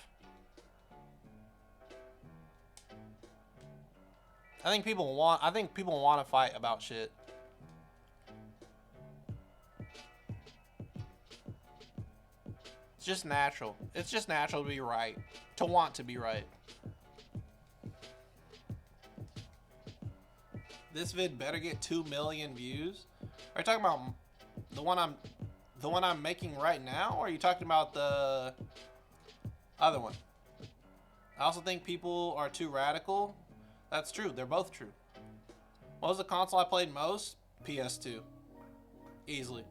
I think people want to fight about shit. It's just natural. It's just natural to be right. To want to be right. This vid better get 2 million views. Are you talking about the one I'm making right now, or are you talking about the other one? I also think people are too radical. That's true. They're both true. What was the console I played most? PS2. Easily.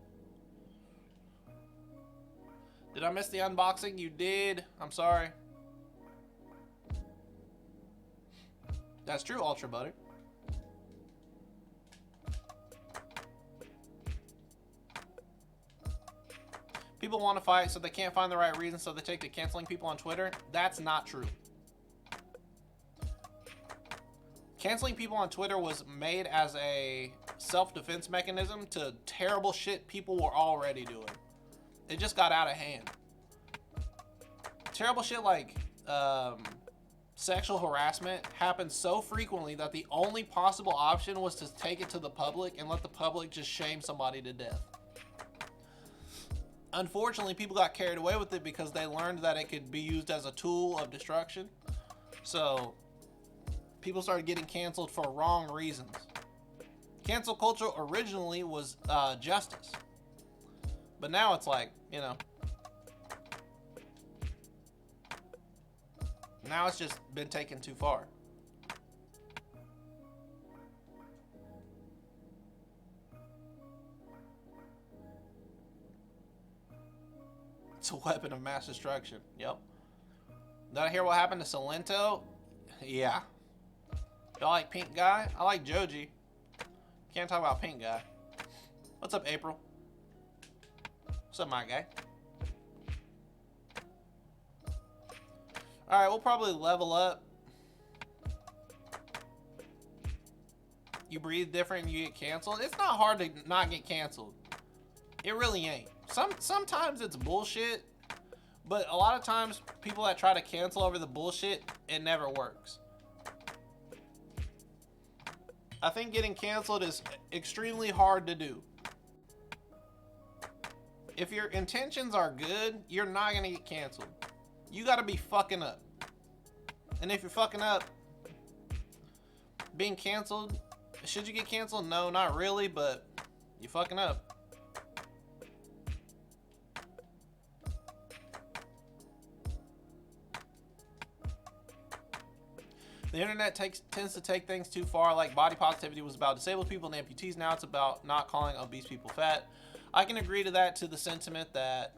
Did I miss the unboxing? You did. I'm sorry. That's true, Ultra Butter. People want to fight, so they can't find the right reason, so they take to canceling people on Twitter. That's not true. Canceling people on Twitter was made as a self-defense mechanism to terrible shit people were already doing. It just got out of hand. Terrible shit like sexual harassment happens so frequently that the only possible option was to take it to the public and let the public just shame somebody to death. Unfortunately, people got carried away with it because they learned that it could be used as a tool of destruction. So people started getting canceled for wrong reasons. Cancel culture originally was justice. But now it's like, you know, now it's just been taken too far. It's a weapon of mass destruction. Yep. Did I hear what happened to Salento? Yeah. Y'all like Pink Guy? I like Joji. Can't talk about Pink Guy. What's up, April? What's up, my guy? Alright, we'll probably level up. You breathe different, you get canceled. It's not hard to not get canceled. It really ain't. Sometimes it's bullshit, but a lot of times people that try to cancel over the bullshit, it never works. I think getting canceled is extremely hard to do. If your intentions are good, you're not gonna get canceled. You gotta be fucking up. And if you're fucking up, being canceled, should you get canceled? No, not really, but you fucking up. The internet tends to take things too far. Like body positivity was about disabled people and amputees. Now it's about not calling obese people fat. I can agree to that, to the sentiment that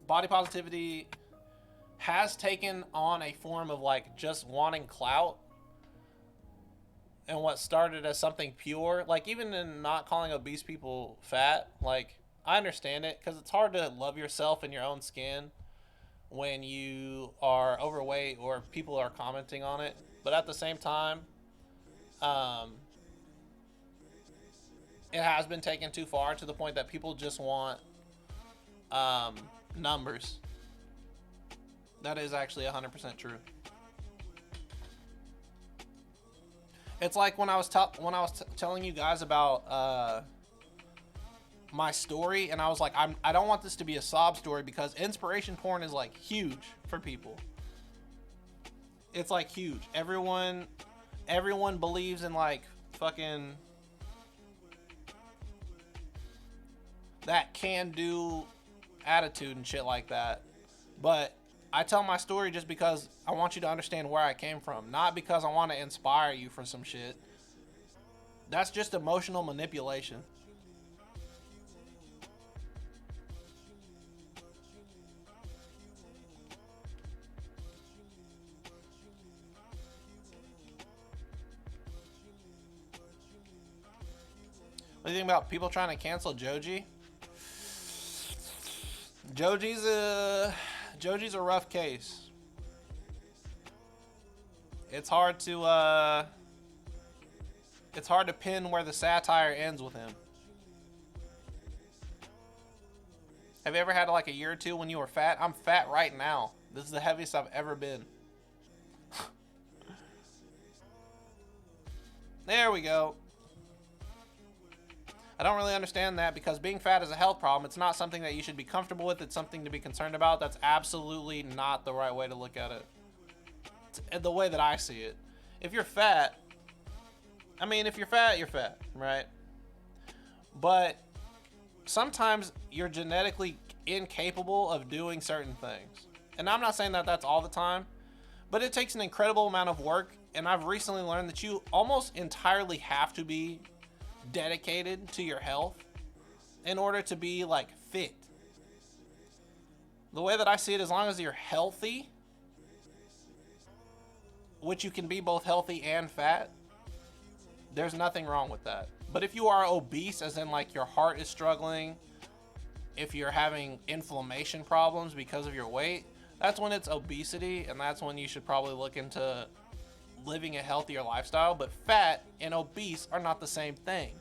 body positivity has taken on a form of like just wanting clout. And what started as something pure, like even in not calling obese people fat, like I understand it because it's hard to love yourself in your own skin when you are overweight or people are commenting on it. But at the same time, it has been taken too far to the point that people just want numbers. That is actually 100% true. It's like when I was telling you guys about my story, and I was like, I don't want this to be a sob story because inspiration porn is like huge for people. It's like huge. Everyone believes in like fucking that can-do attitude and shit like that. But I tell my story just because I want you to understand where I came from, not because I want to inspire you for some shit. That's just emotional manipulation. What do you think about people trying to cancel Joji? Joji's a rough case. It's hard to pin where the satire ends with him. Have you ever had like a year or two when you were fat? I'm fat right now. This is the heaviest I've ever been. There we go. I don't really understand that because being fat is a health problem. It's not something that you should be comfortable with. It's something to be concerned about. That's absolutely not the right way to look at it. It's the way that I see it. If you're fat, I mean, if you're fat, right? But sometimes you're genetically incapable of doing certain things. And I'm not saying that that's all the time, but it takes an incredible amount of work. And I've recently learned that you almost entirely have to be dedicated to your health in order to be like fit. The way that I see it, as long as you're healthy, which you can be both healthy and fat, there's nothing wrong with that. But if you are obese, as in like your heart is struggling, if you're having inflammation problems because of your weight, that's when it's obesity, and that's when you should probably look into living a healthier lifestyle. But fat and obese are not the same thing,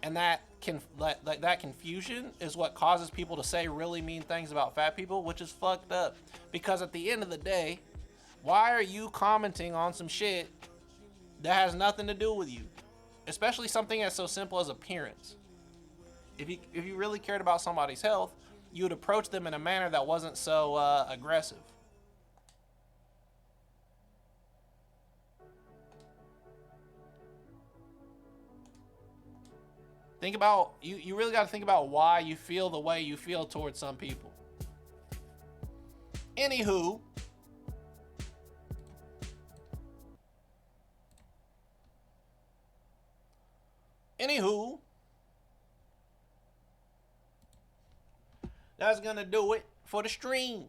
and that confusion is what causes people to say really mean things about fat people, which is fucked up. Because at the end of the day, why are you commenting on some shit that has nothing to do with you, especially something as so simple as appearance? If you really cared about somebody's health, you would approach them in a manner that wasn't so aggressive. Think about, you really got to think about why you feel the way you feel towards some people. Anywho, that's gonna do it for the stream.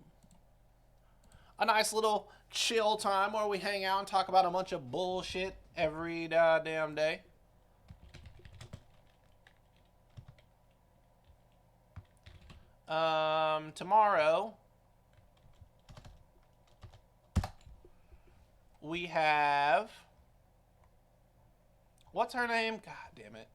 A nice little chill time where we hang out and talk about a bunch of bullshit every damn day. Tomorrow we have. What's her name? God damn it.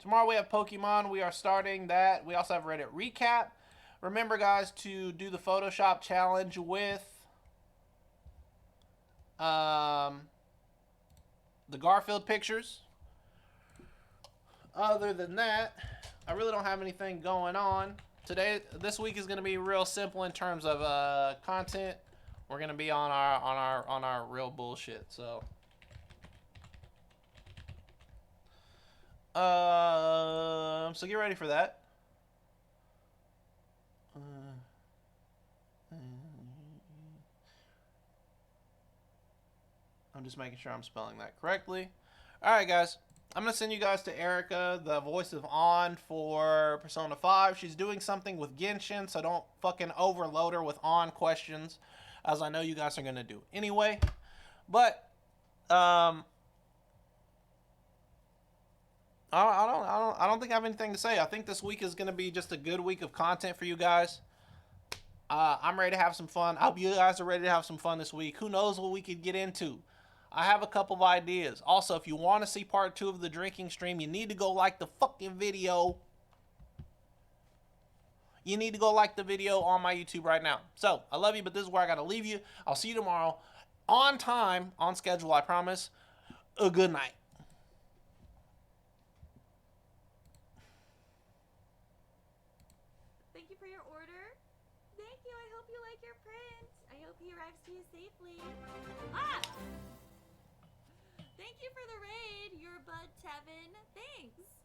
Tomorrow we have Pokemon. We are starting that. We also have Reddit recap. Remember, guys, to do the Photoshop challenge with the Garfield pictures. Other than that, I really don't have anything going on. This week is going to be real simple in terms of content. We're going to be on our real bullshit. So. So get ready for that. I'm just making sure I'm spelling that correctly. All right, guys. I'm going to send you guys to Erica, the voice of On for Persona 5. She's doing something with Genshin, so don't fucking overload her with On questions, as I know you guys are going to do anyway. But, I don't think I have anything to say. I think this week is going to be just a good week of content for you guys. I'm ready to have some fun. I hope you guys are ready to have some fun this week. Who knows what we could get into? I have a couple of ideas. Also, if you want to see part 2 of the drinking stream, you need to go like the fucking video. You need to go like the video on my YouTube right now. So, I love you, but this is where I got to leave you. I'll see you tomorrow. On time, on schedule, I promise. A good night. Thank you for your order. Thank you. I hope you like your print. I hope he arrives to you safely. Ah! Thank you for the raid, YourBudTevin. Thanks.